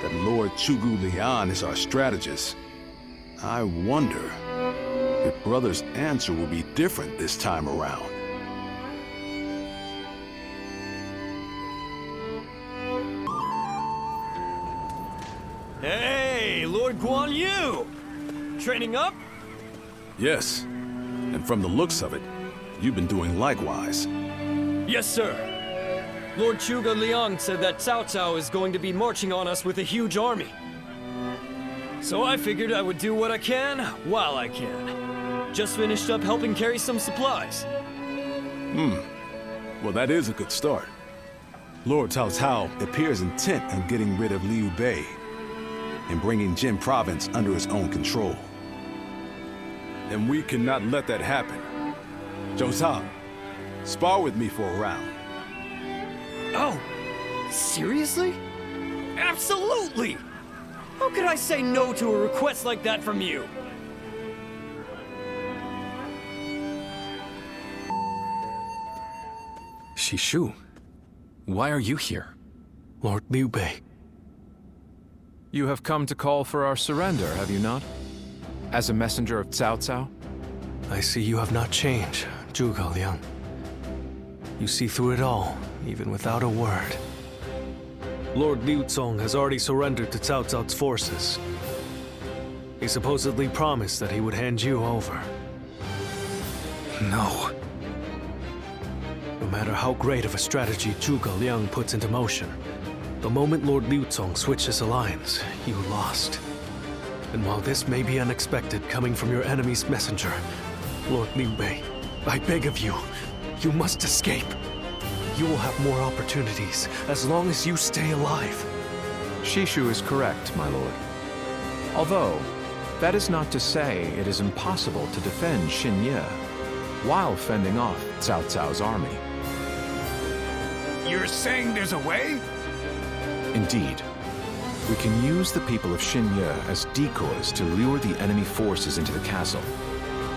[SPEAKER 21] that Lord Chugu Lian is our strategist, I wonder if brother's answer will be different this time around.
[SPEAKER 1] Hey, Lord Guan Yu! Training up?
[SPEAKER 21] Yes, and from the looks of it, you've been doing likewise.
[SPEAKER 1] Yes, sir. Lord Chuga Liang said that Cao Cao is going to be marching on us with a huge army. So I figured I would do what I can while I can. Just finished up helping carry some supplies.
[SPEAKER 21] Well, that is a good start. Lord Cao Cao appears intent on getting rid of Liu Bei and bringing Jin province under his own control. And we cannot let that happen. Zhou Zhang, spar with me for a round.
[SPEAKER 1] Oh, seriously? Absolutely! How could I say no to a request like that from you?
[SPEAKER 7] Shishu, why are you here?
[SPEAKER 2] Lord Liu Bei.
[SPEAKER 5] You have come to call for our surrender, have you not? As a messenger of Cao Cao?
[SPEAKER 2] I see you have not changed, Zhuge Liang. You see through it all, even without a word. Lord Liu Cong has already surrendered to Cao Cao's forces. He supposedly promised that he would hand you over.
[SPEAKER 7] No.
[SPEAKER 2] No matter how great of a strategy Zhuge Liang puts into motion, the moment Lord Liu Cong switched his alliance, you lost. And while this may be unexpected coming from your enemy's messenger, Lord Liu Bei, I beg of you, you must escape. You will have more opportunities as long as you stay alive.
[SPEAKER 5] Shishu is correct, my lord. Although, that is not to say it is impossible to defend Xinye while fending off Cao Cao's army.
[SPEAKER 8] You're saying there's a way?
[SPEAKER 5] Indeed. We can use the people of Xinye as decoys to lure the enemy forces into the castle.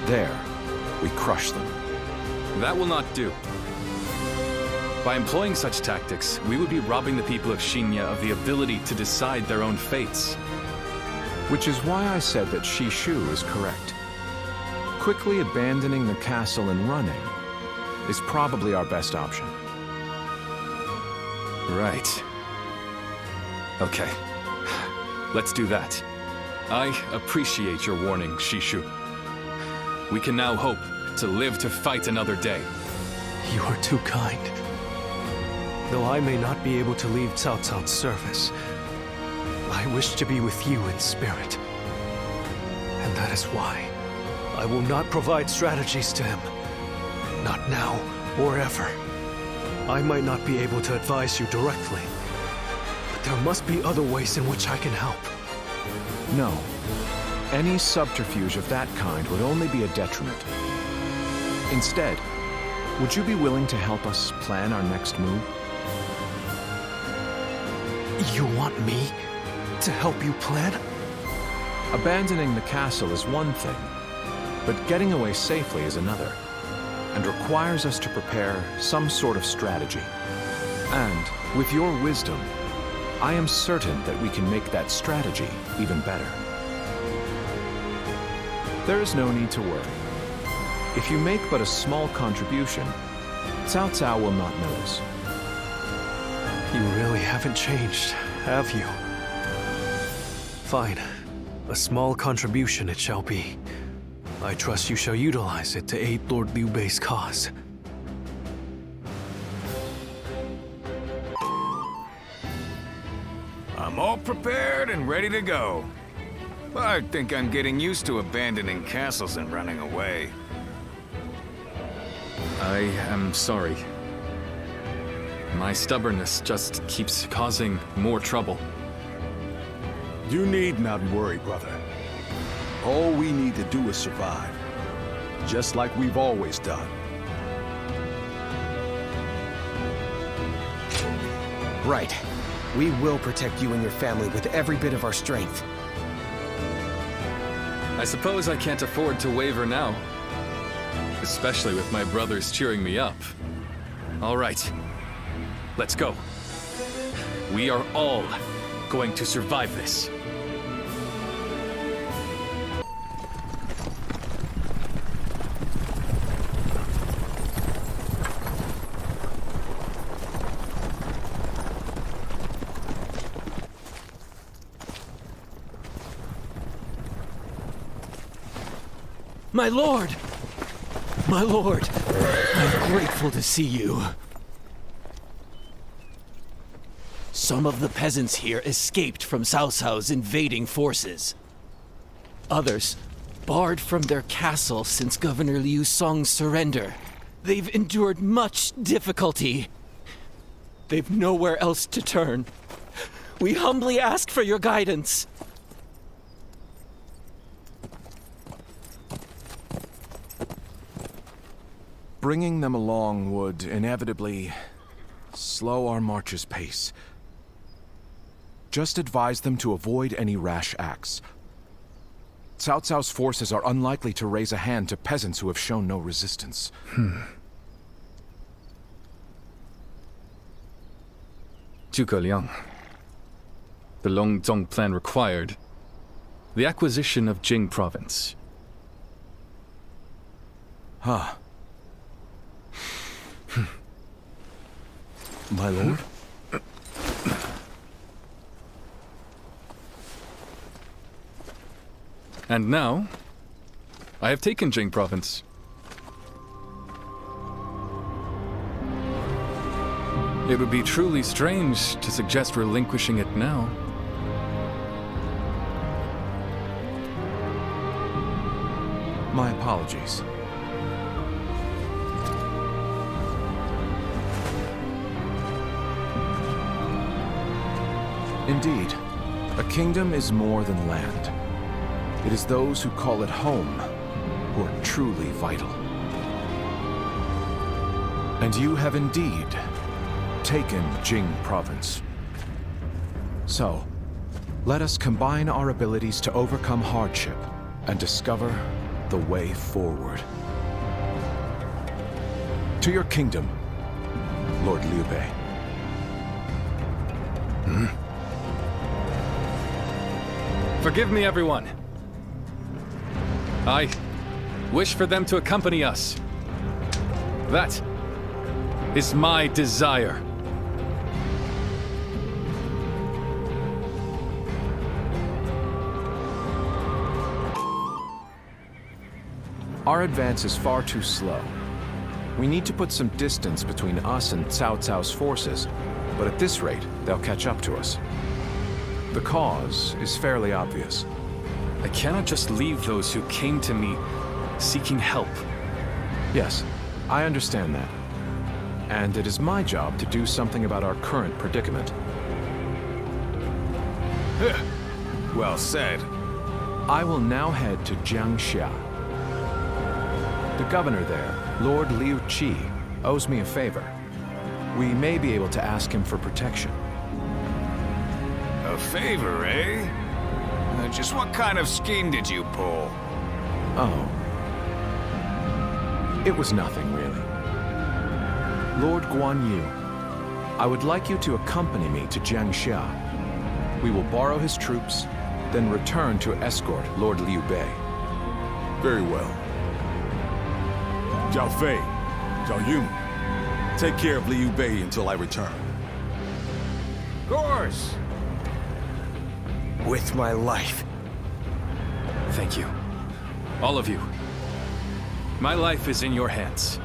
[SPEAKER 5] There, we crush them.
[SPEAKER 7] That will not do. By employing such tactics, we would be robbing the people of Xinye of the ability to decide their own fates.
[SPEAKER 5] Which is why I said that Shishu is correct. Quickly abandoning the castle and running is probably our best option.
[SPEAKER 7] Right. Okay. Let's do that. I appreciate your warning, Shishu. We can now hope to live to fight another day.
[SPEAKER 2] You are too kind. Though I may not be able to leave Cao Cao's service, I wish to be with you in spirit. And that is why I will not provide strategies to him. Not now or ever. I might not be able to advise you directly, but there must be other ways in which I can help.
[SPEAKER 5] No. Any subterfuge of that kind would only be a detriment. Instead, would you be willing to help us plan our next move?
[SPEAKER 2] You want me to help you plan?
[SPEAKER 5] Abandoning the castle is one thing, but getting away safely is another, and requires us to prepare some sort of strategy. And, with your wisdom, I am certain that we can make that strategy even better. There is no need to worry. If you make but a small contribution, Cao Cao will not notice.
[SPEAKER 2] You really haven't changed, have you? Fine. A small contribution it shall be. I trust you shall utilize it to aid Lord Liu Bei's cause.
[SPEAKER 8] I'm all prepared and ready to go. I think I'm getting used to abandoning castles and running away.
[SPEAKER 15] I am sorry. My stubbornness just keeps causing more trouble.
[SPEAKER 21] You need not worry, brother. All we need to do is survive, just like we've always done.
[SPEAKER 13] Right. We will protect you and your family with every bit of our strength.
[SPEAKER 15] I suppose I can't afford to waver now. Especially with my brothers cheering me up. All right. Let's go. We are all going to survive this.
[SPEAKER 2] My lord! My lord! I'm grateful to see you. Some of the peasants here escaped from Cao Cao's invading forces. Others barred from their castle since Governor Liu Song's surrender. They've endured much difficulty. They've nowhere else to turn. We humbly ask for your guidance.
[SPEAKER 5] Bringing them along would inevitably slow our march's pace. Just advise them to avoid any rash acts. Cao Cao's forces are unlikely to raise a hand to peasants who have shown no resistance.
[SPEAKER 15] Zhuge Liang. The Longzong plan required the acquisition of Jing province.
[SPEAKER 5] Huh.
[SPEAKER 2] My lord?
[SPEAKER 15] And now, I have taken Jing province. It would be truly strange to suggest relinquishing it now.
[SPEAKER 5] My apologies. Indeed, a kingdom is more than land. It is those who call it home who are truly vital. And you have indeed taken Jing province. So, let us combine our abilities to overcome hardship and discover the way forward. To your kingdom, Lord Liu Bei.
[SPEAKER 15] Forgive me, everyone. I wish for them to accompany us. That is my desire.
[SPEAKER 5] Our advance is far too slow. We need to put some distance between us and Cao Cao's forces, but at this rate, they'll catch up to us. The cause is fairly obvious.
[SPEAKER 15] I cannot just leave those who came to me seeking help.
[SPEAKER 5] Yes, I understand that. And it is my job to do something about our current predicament.
[SPEAKER 8] Well said.
[SPEAKER 5] I will now head to Jiangxia. The governor there, Lord Liu Qi, owes me a favor. We may be able to ask him for protection.
[SPEAKER 8] A favor, eh? Just what kind of scheme did you pull?
[SPEAKER 5] Oh. It was nothing, really. Lord Guan Yu, I would like you to accompany me to Jiangxia. We will borrow his troops, then return to escort Lord Liu Bei.
[SPEAKER 19] Very well.
[SPEAKER 21] Zhao Fei, Zhao Yun, take care of Liu Bei until I return.
[SPEAKER 6] Of course.
[SPEAKER 13] With my life.
[SPEAKER 15] Thank you. All of you. My life is in your hands.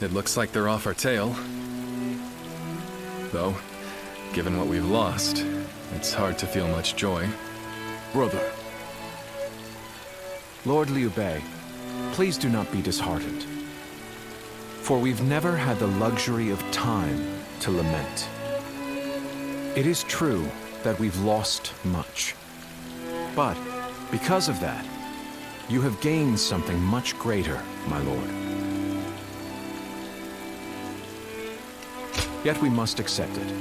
[SPEAKER 15] It looks like they're off our tail. Though, given what we've lost, it's hard to feel much joy.
[SPEAKER 19] Brother.
[SPEAKER 5] Lord Liu Bei, please do not be disheartened. For we've never had the luxury of time to lament. It is true that we've lost much. But because of that, you have gained something much greater, my lord. Yet we must accept it.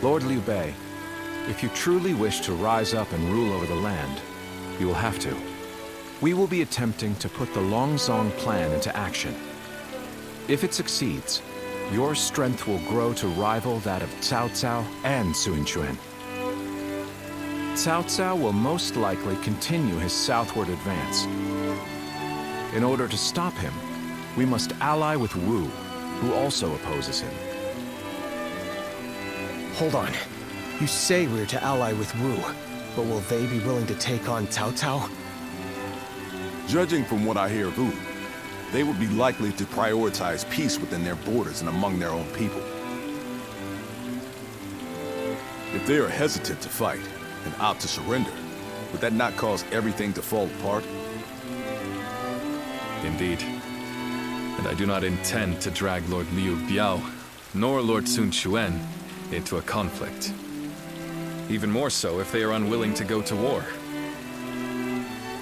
[SPEAKER 5] Lord Liu Bei, if you truly wish to rise up and rule over the land, you will have to. We will be attempting to put the Longzong plan into action. If it succeeds, your strength will grow to rival that of Cao Cao and Sun Quan. Cao Cao will most likely continue his southward advance. In order to stop him, we must ally with Wu, who also opposes him.
[SPEAKER 13] Hold on. You say we're to ally with Wu, but will they be willing to take on Cao Cao?
[SPEAKER 11] Judging from what I hear of Wu, they would be likely to prioritize peace within their borders and among their own people. If they are hesitant to fight and opt to surrender, would that not cause everything to fall apart?
[SPEAKER 15] Indeed. And I do not intend to drag Lord Liu Biao, nor Lord Sun Quan, into a conflict. Even more so if they are unwilling to go to war.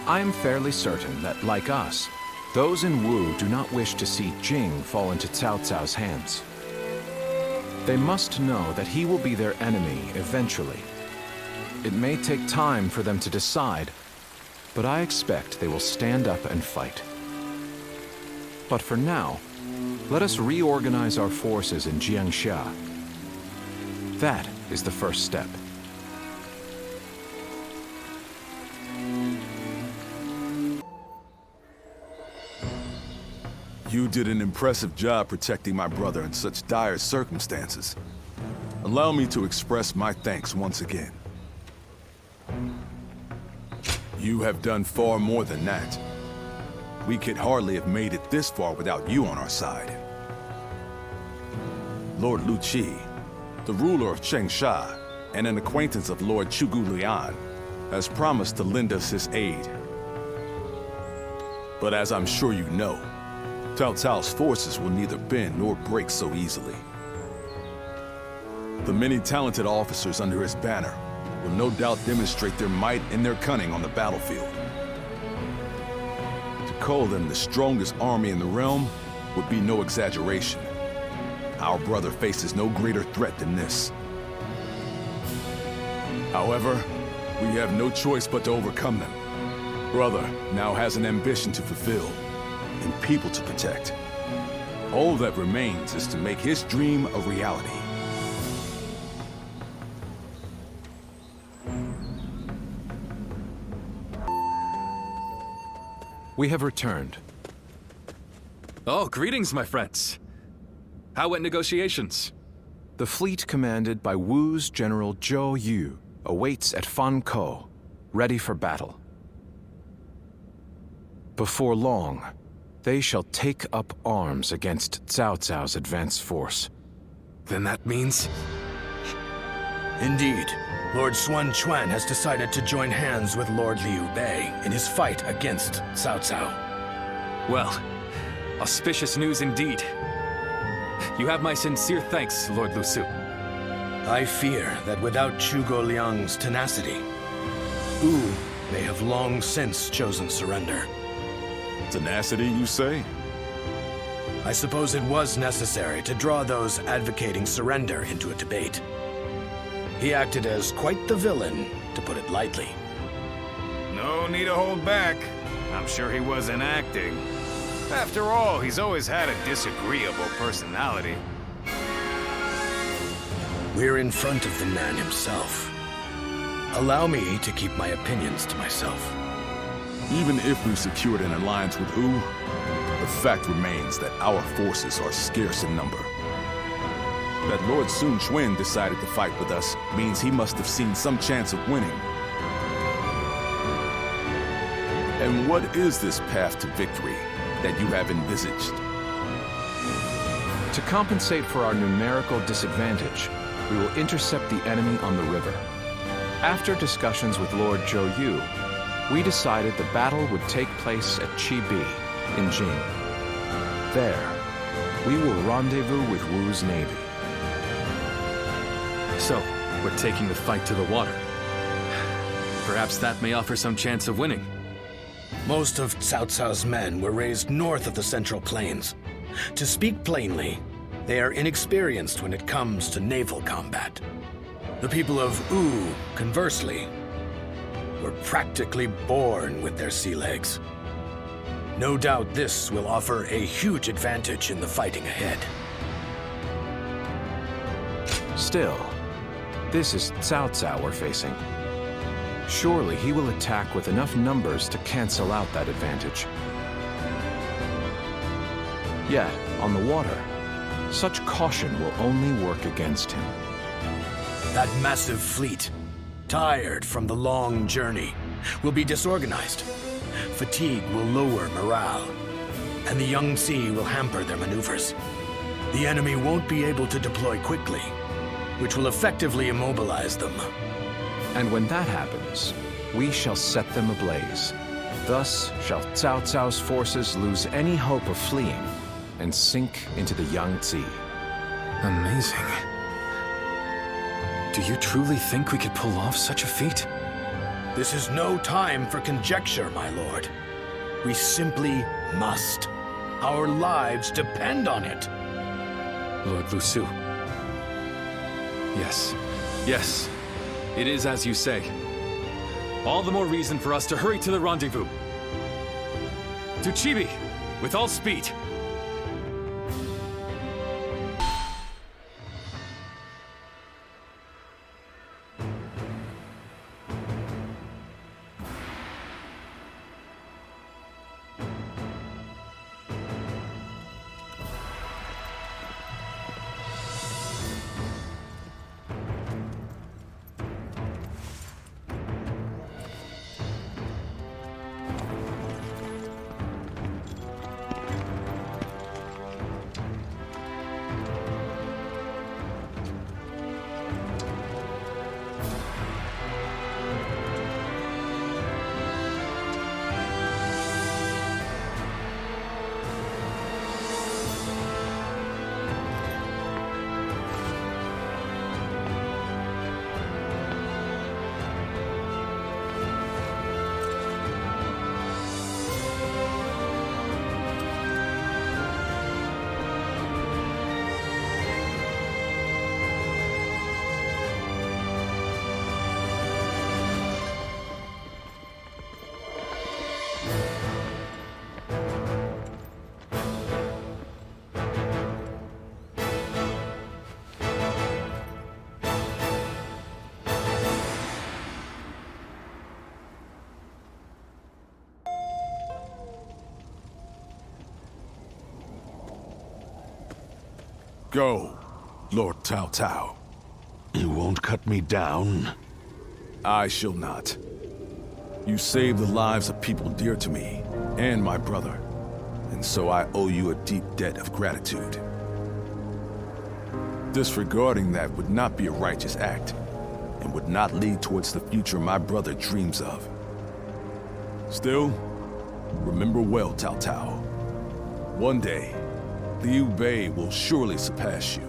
[SPEAKER 5] I am fairly certain that, like us, those in Wu do not wish to see Jing fall into Cao Cao's hands. They must know that he will be their enemy eventually. It may take time for them to decide, but I expect they will stand up and fight. But for now, let us reorganize our forces in Jiangxia. That is the first step.
[SPEAKER 11] You did an impressive job protecting my brother in such dire circumstances. Allow me to express my thanks once again. You have done far more than that. We could hardly have made it this far without you on our side. Lord Lu Qi, the ruler of Chengsha, and an acquaintance of Lord Chugu Lian, has promised to lend us his aid. But as I'm sure you know, Cao Cao's forces will neither bend nor break so easily. The many talented officers under his banner will no doubt demonstrate their might and their cunning on the battlefield. To call them the strongest army in the realm would be no exaggeration. Our brother faces no greater threat than this. However, we have no choice but to overcome them. Brother now has an ambition to fulfill, and people to protect. All that remains is to make his dream a reality.
[SPEAKER 5] We have returned.
[SPEAKER 15] Oh, greetings, my friends. How went negotiations?
[SPEAKER 5] The fleet commanded by Wu's General Zhou Yu awaits at Fan Ko, ready for battle. Before long, they shall take up arms against Cao Cao's advance force.
[SPEAKER 10] Then that means... Indeed, Lord Sun Quan has decided to join hands with Lord Liu Bei in his fight against Cao Cao.
[SPEAKER 15] Well, auspicious news indeed. You have my sincere thanks, Lord Lu Su.
[SPEAKER 10] I fear that without Zhuge Liang's tenacity, Wu may have long since chosen surrender.
[SPEAKER 11] Tenacity, you say?
[SPEAKER 10] I suppose it was necessary to draw those advocating surrender into a debate. He acted as quite the villain, to put it lightly.
[SPEAKER 8] No need to hold back. I'm sure he wasn't acting. After all, he's always had a disagreeable personality.
[SPEAKER 10] We're in front of the man himself. Allow me to keep my opinions to myself.
[SPEAKER 11] Even if we've secured an alliance with Wu, the fact remains that our forces are scarce in number. That Lord Sun Quan decided to fight with us means he must have seen some chance of winning. And what is this path to victory that you have envisaged?
[SPEAKER 5] To compensate for our numerical disadvantage, we will intercept the enemy on the river. After discussions with Lord Zhou Yu, we decided the battle would take place at Chibi, in Jing. There, we will rendezvous with Wu's navy.
[SPEAKER 15] So, we're taking the fight to the water. Perhaps that may offer some chance of winning.
[SPEAKER 12] Most of Cao Cao's men were raised north of the Central Plains. To speak plainly, they are inexperienced when it comes to naval combat. The people of Wu, conversely, were practically born with their sea legs. No doubt this will offer a huge advantage in the fighting ahead.
[SPEAKER 5] Still, this is Cao Cao we're facing. Surely he will attack with enough numbers to cancel out that advantage. Yet, on the water, such caution will only work against him.
[SPEAKER 12] That massive fleet, tired from the long journey, will be disorganized. Fatigue will lower morale, and the Yangtze will hamper their maneuvers. The enemy won't be able to deploy quickly, which will effectively immobilize them.
[SPEAKER 5] And when that happens, we shall set them ablaze. Thus shall Cao Cao's forces lose any hope of fleeing and sink into the Yangtze.
[SPEAKER 15] Amazing. Do you truly think we could pull off such a feat?
[SPEAKER 12] This is no time for conjecture, my lord. We simply must. Our lives depend on it.
[SPEAKER 15] Lord Lu Su. Yes. Yes. It is as you say. All the more reason for us to hurry to the rendezvous. To Chibi, with all speed.
[SPEAKER 11] Go, Lord Cao Cao.
[SPEAKER 19] You won't cut me down?
[SPEAKER 11] I shall not. You saved the lives of people dear to me, and my brother, and so I owe you a deep debt of gratitude. Disregarding that would not be a righteous act, and would not lead towards the future my brother dreams of. Still, remember well, Cao Cao. One day, Liu Bei will surely surpass you.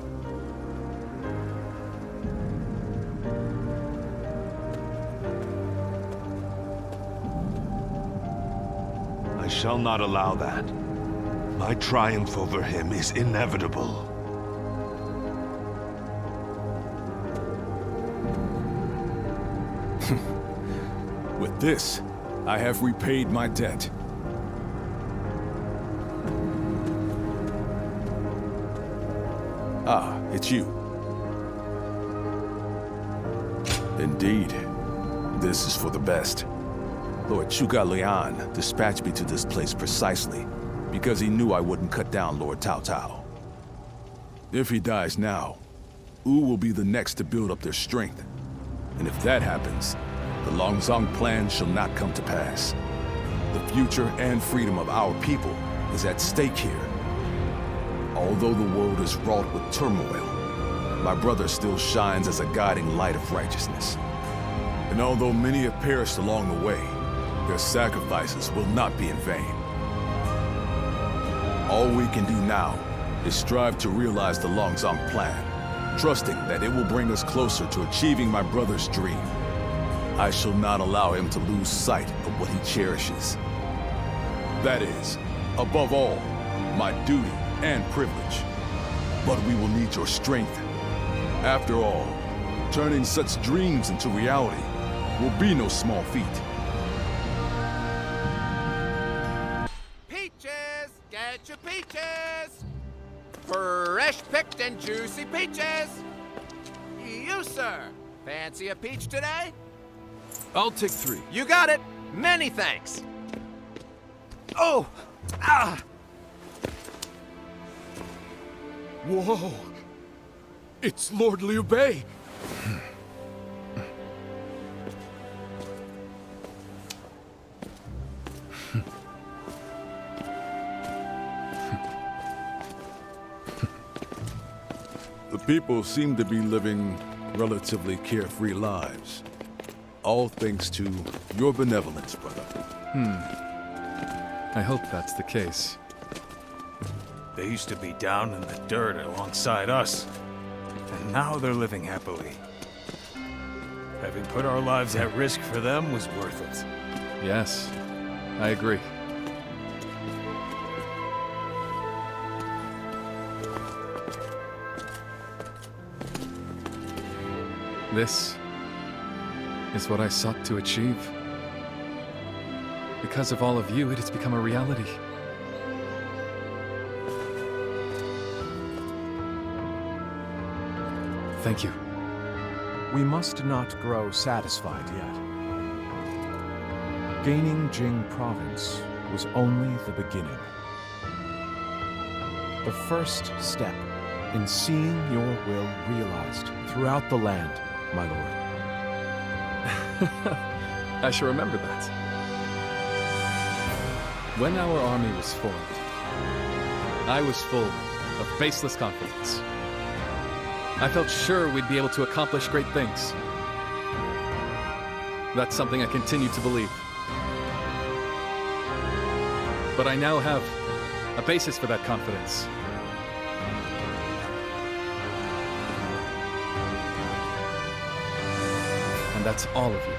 [SPEAKER 10] I shall not allow that. My triumph over him is inevitable.
[SPEAKER 11] With this, I have repaid my debt. Ah, it's you. Indeed. This is for the best. Lord Zhuge Liang dispatched me to this place precisely because he knew I wouldn't cut down Lord Cao Cao. If he dies now, Wu will be the next to build up their strength. And if that happens, the Longzong plan shall not come to pass. The future and freedom of our people is at stake here. Although the world is wrought with turmoil, my brother still shines as a guiding light of righteousness.
[SPEAKER 21] And although many have perished along the way, their sacrifices will not be in vain. All we can do now is strive to realize the Longzong plan, trusting that it will bring us closer to achieving my brother's dream. I shall not allow him to lose sight of what he cherishes. That is, above all, my duty and privilege. But we will need your strength. After all, turning such dreams into reality will be no small feat.
[SPEAKER 6] Peaches! Get your peaches! Fresh picked and juicy peaches! You, sir, fancy a peach today?
[SPEAKER 21] I'll take 3.
[SPEAKER 6] You got it! Many thanks! Oh! Ah!
[SPEAKER 21] Whoa! It's Lord Liu Bei! The people seem to be living relatively carefree lives. All thanks to your benevolence, brother.
[SPEAKER 15] I hope that's the case.
[SPEAKER 8] They used to be down in the dirt alongside us, and now they're living happily. Having put our lives at risk for them was worth it.
[SPEAKER 15] Yes, I agree. This is what I sought to achieve. Because of all of you, it has become a reality. Thank you.
[SPEAKER 5] We must not grow satisfied yet. Gaining Jing Province was only the beginning. The first step in seeing your will realized throughout the land, my lord.
[SPEAKER 15] I shall remember that. When our army was formed, I was full of baseless confidence. I felt sure we'd be able to accomplish great things. That's something I continue to believe. But I now have a basis for that confidence. And that's all of you.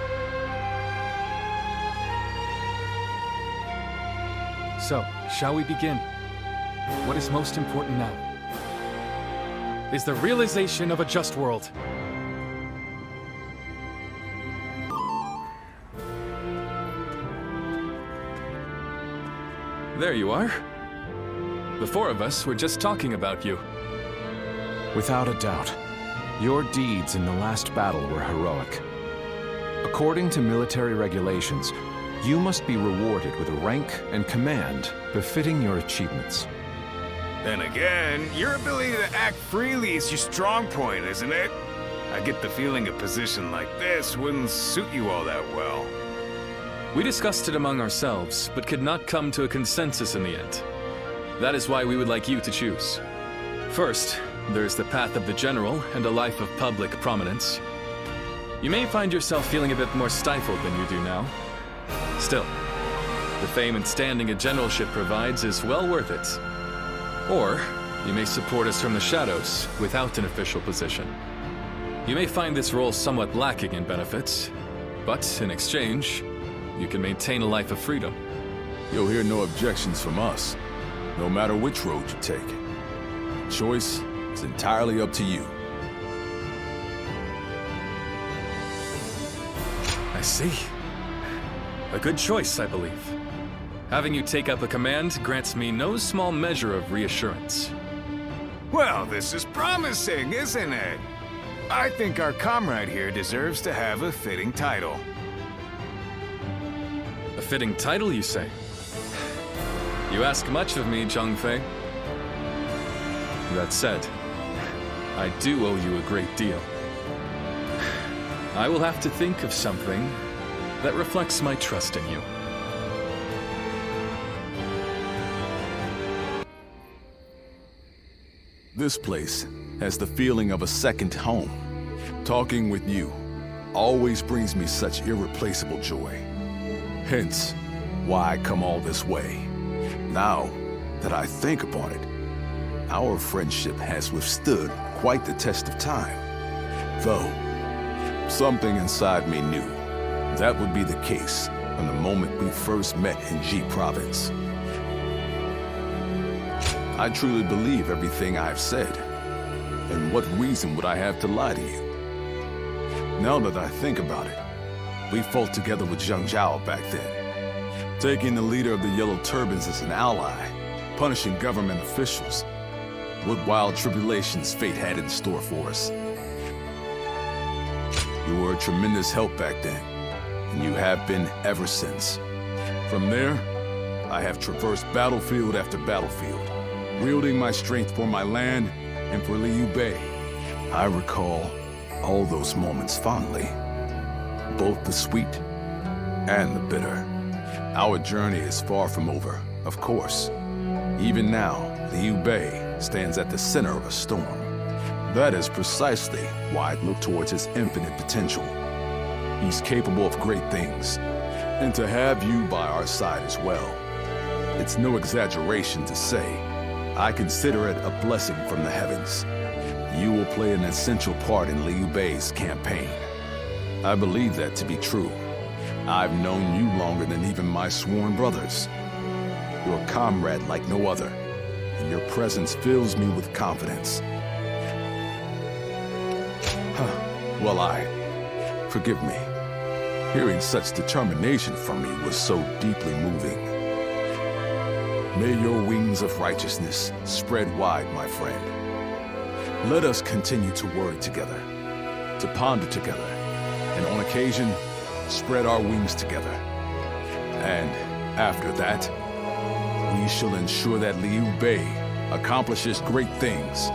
[SPEAKER 15] So, shall we begin? What is most important now is the realization of a just world. There you are. The 4 of us were just talking about you.
[SPEAKER 5] Without a doubt, your deeds in the last battle were heroic. According to military regulations, you must be rewarded with a rank and command befitting your achievements.
[SPEAKER 8] Then again, your ability to act freely is your strong point, isn't it? I get the feeling a position like this wouldn't suit you all that well.
[SPEAKER 15] We discussed it among ourselves, but could not come to a consensus in the end. That is why we would like you to choose. First, there's the path of the general and a life of public prominence. You may find yourself feeling a bit more stifled than you do now. Still, the fame and standing a generalship provides is well worth it. Or, you may support us from the shadows without an official position. You may find this role somewhat lacking in benefits, but in exchange, you can maintain a life of freedom.
[SPEAKER 21] You'll hear no objections from us, no matter which road you take. The choice is entirely up to you.
[SPEAKER 15] I see. A good choice, I believe. Having you take up a command grants me no small measure of reassurance.
[SPEAKER 8] Well, this is promising, isn't it? I think our comrade here deserves to have a fitting title.
[SPEAKER 15] A fitting title, you say? You ask much of me, Zhang-Fei. That said, I do owe you a great deal. I will have to think of something that reflects my trust in you.
[SPEAKER 21] This place has the feeling of a second home. Talking with you, always brings me such irreplaceable joy. Hence, why I come all this way. Now that I think upon it, our friendship has withstood quite the test of time. Though, something inside me knew that would be the case from the moment we first met in G Province. I truly believe everything I've said, and what reason would I have to lie to you? Now that I think about it, we fought together with Zhang Zhao back then, taking the leader of the Yellow Turbans as an ally, punishing government officials. What wild tribulations fate had in store for us. You were a tremendous help back then, and you have been ever since. From there, I have traversed battlefield after battlefield, wielding my strength for my land and for Liu Bei. I recall all those moments fondly, both the sweet and the bitter. Our journey is far from over, of course. Even now, Liu Bei stands at the center of a storm. That is precisely why I look towards his infinite potential. He's capable of great things, and to have you by our side as well, it's no exaggeration to say, I consider it a blessing from the heavens. You will play an essential part in Liu Bei's campaign. I believe that to be true. I've known you longer than even my sworn brothers. You're a comrade like no other, and your presence fills me with confidence. Well, forgive me. Hearing such determination from me was so deeply moving. May your wings of righteousness spread wide, my friend. Let us continue to worry together, to ponder together, and on occasion, spread our wings together. And after that, we shall ensure that Liu Bei accomplishes great things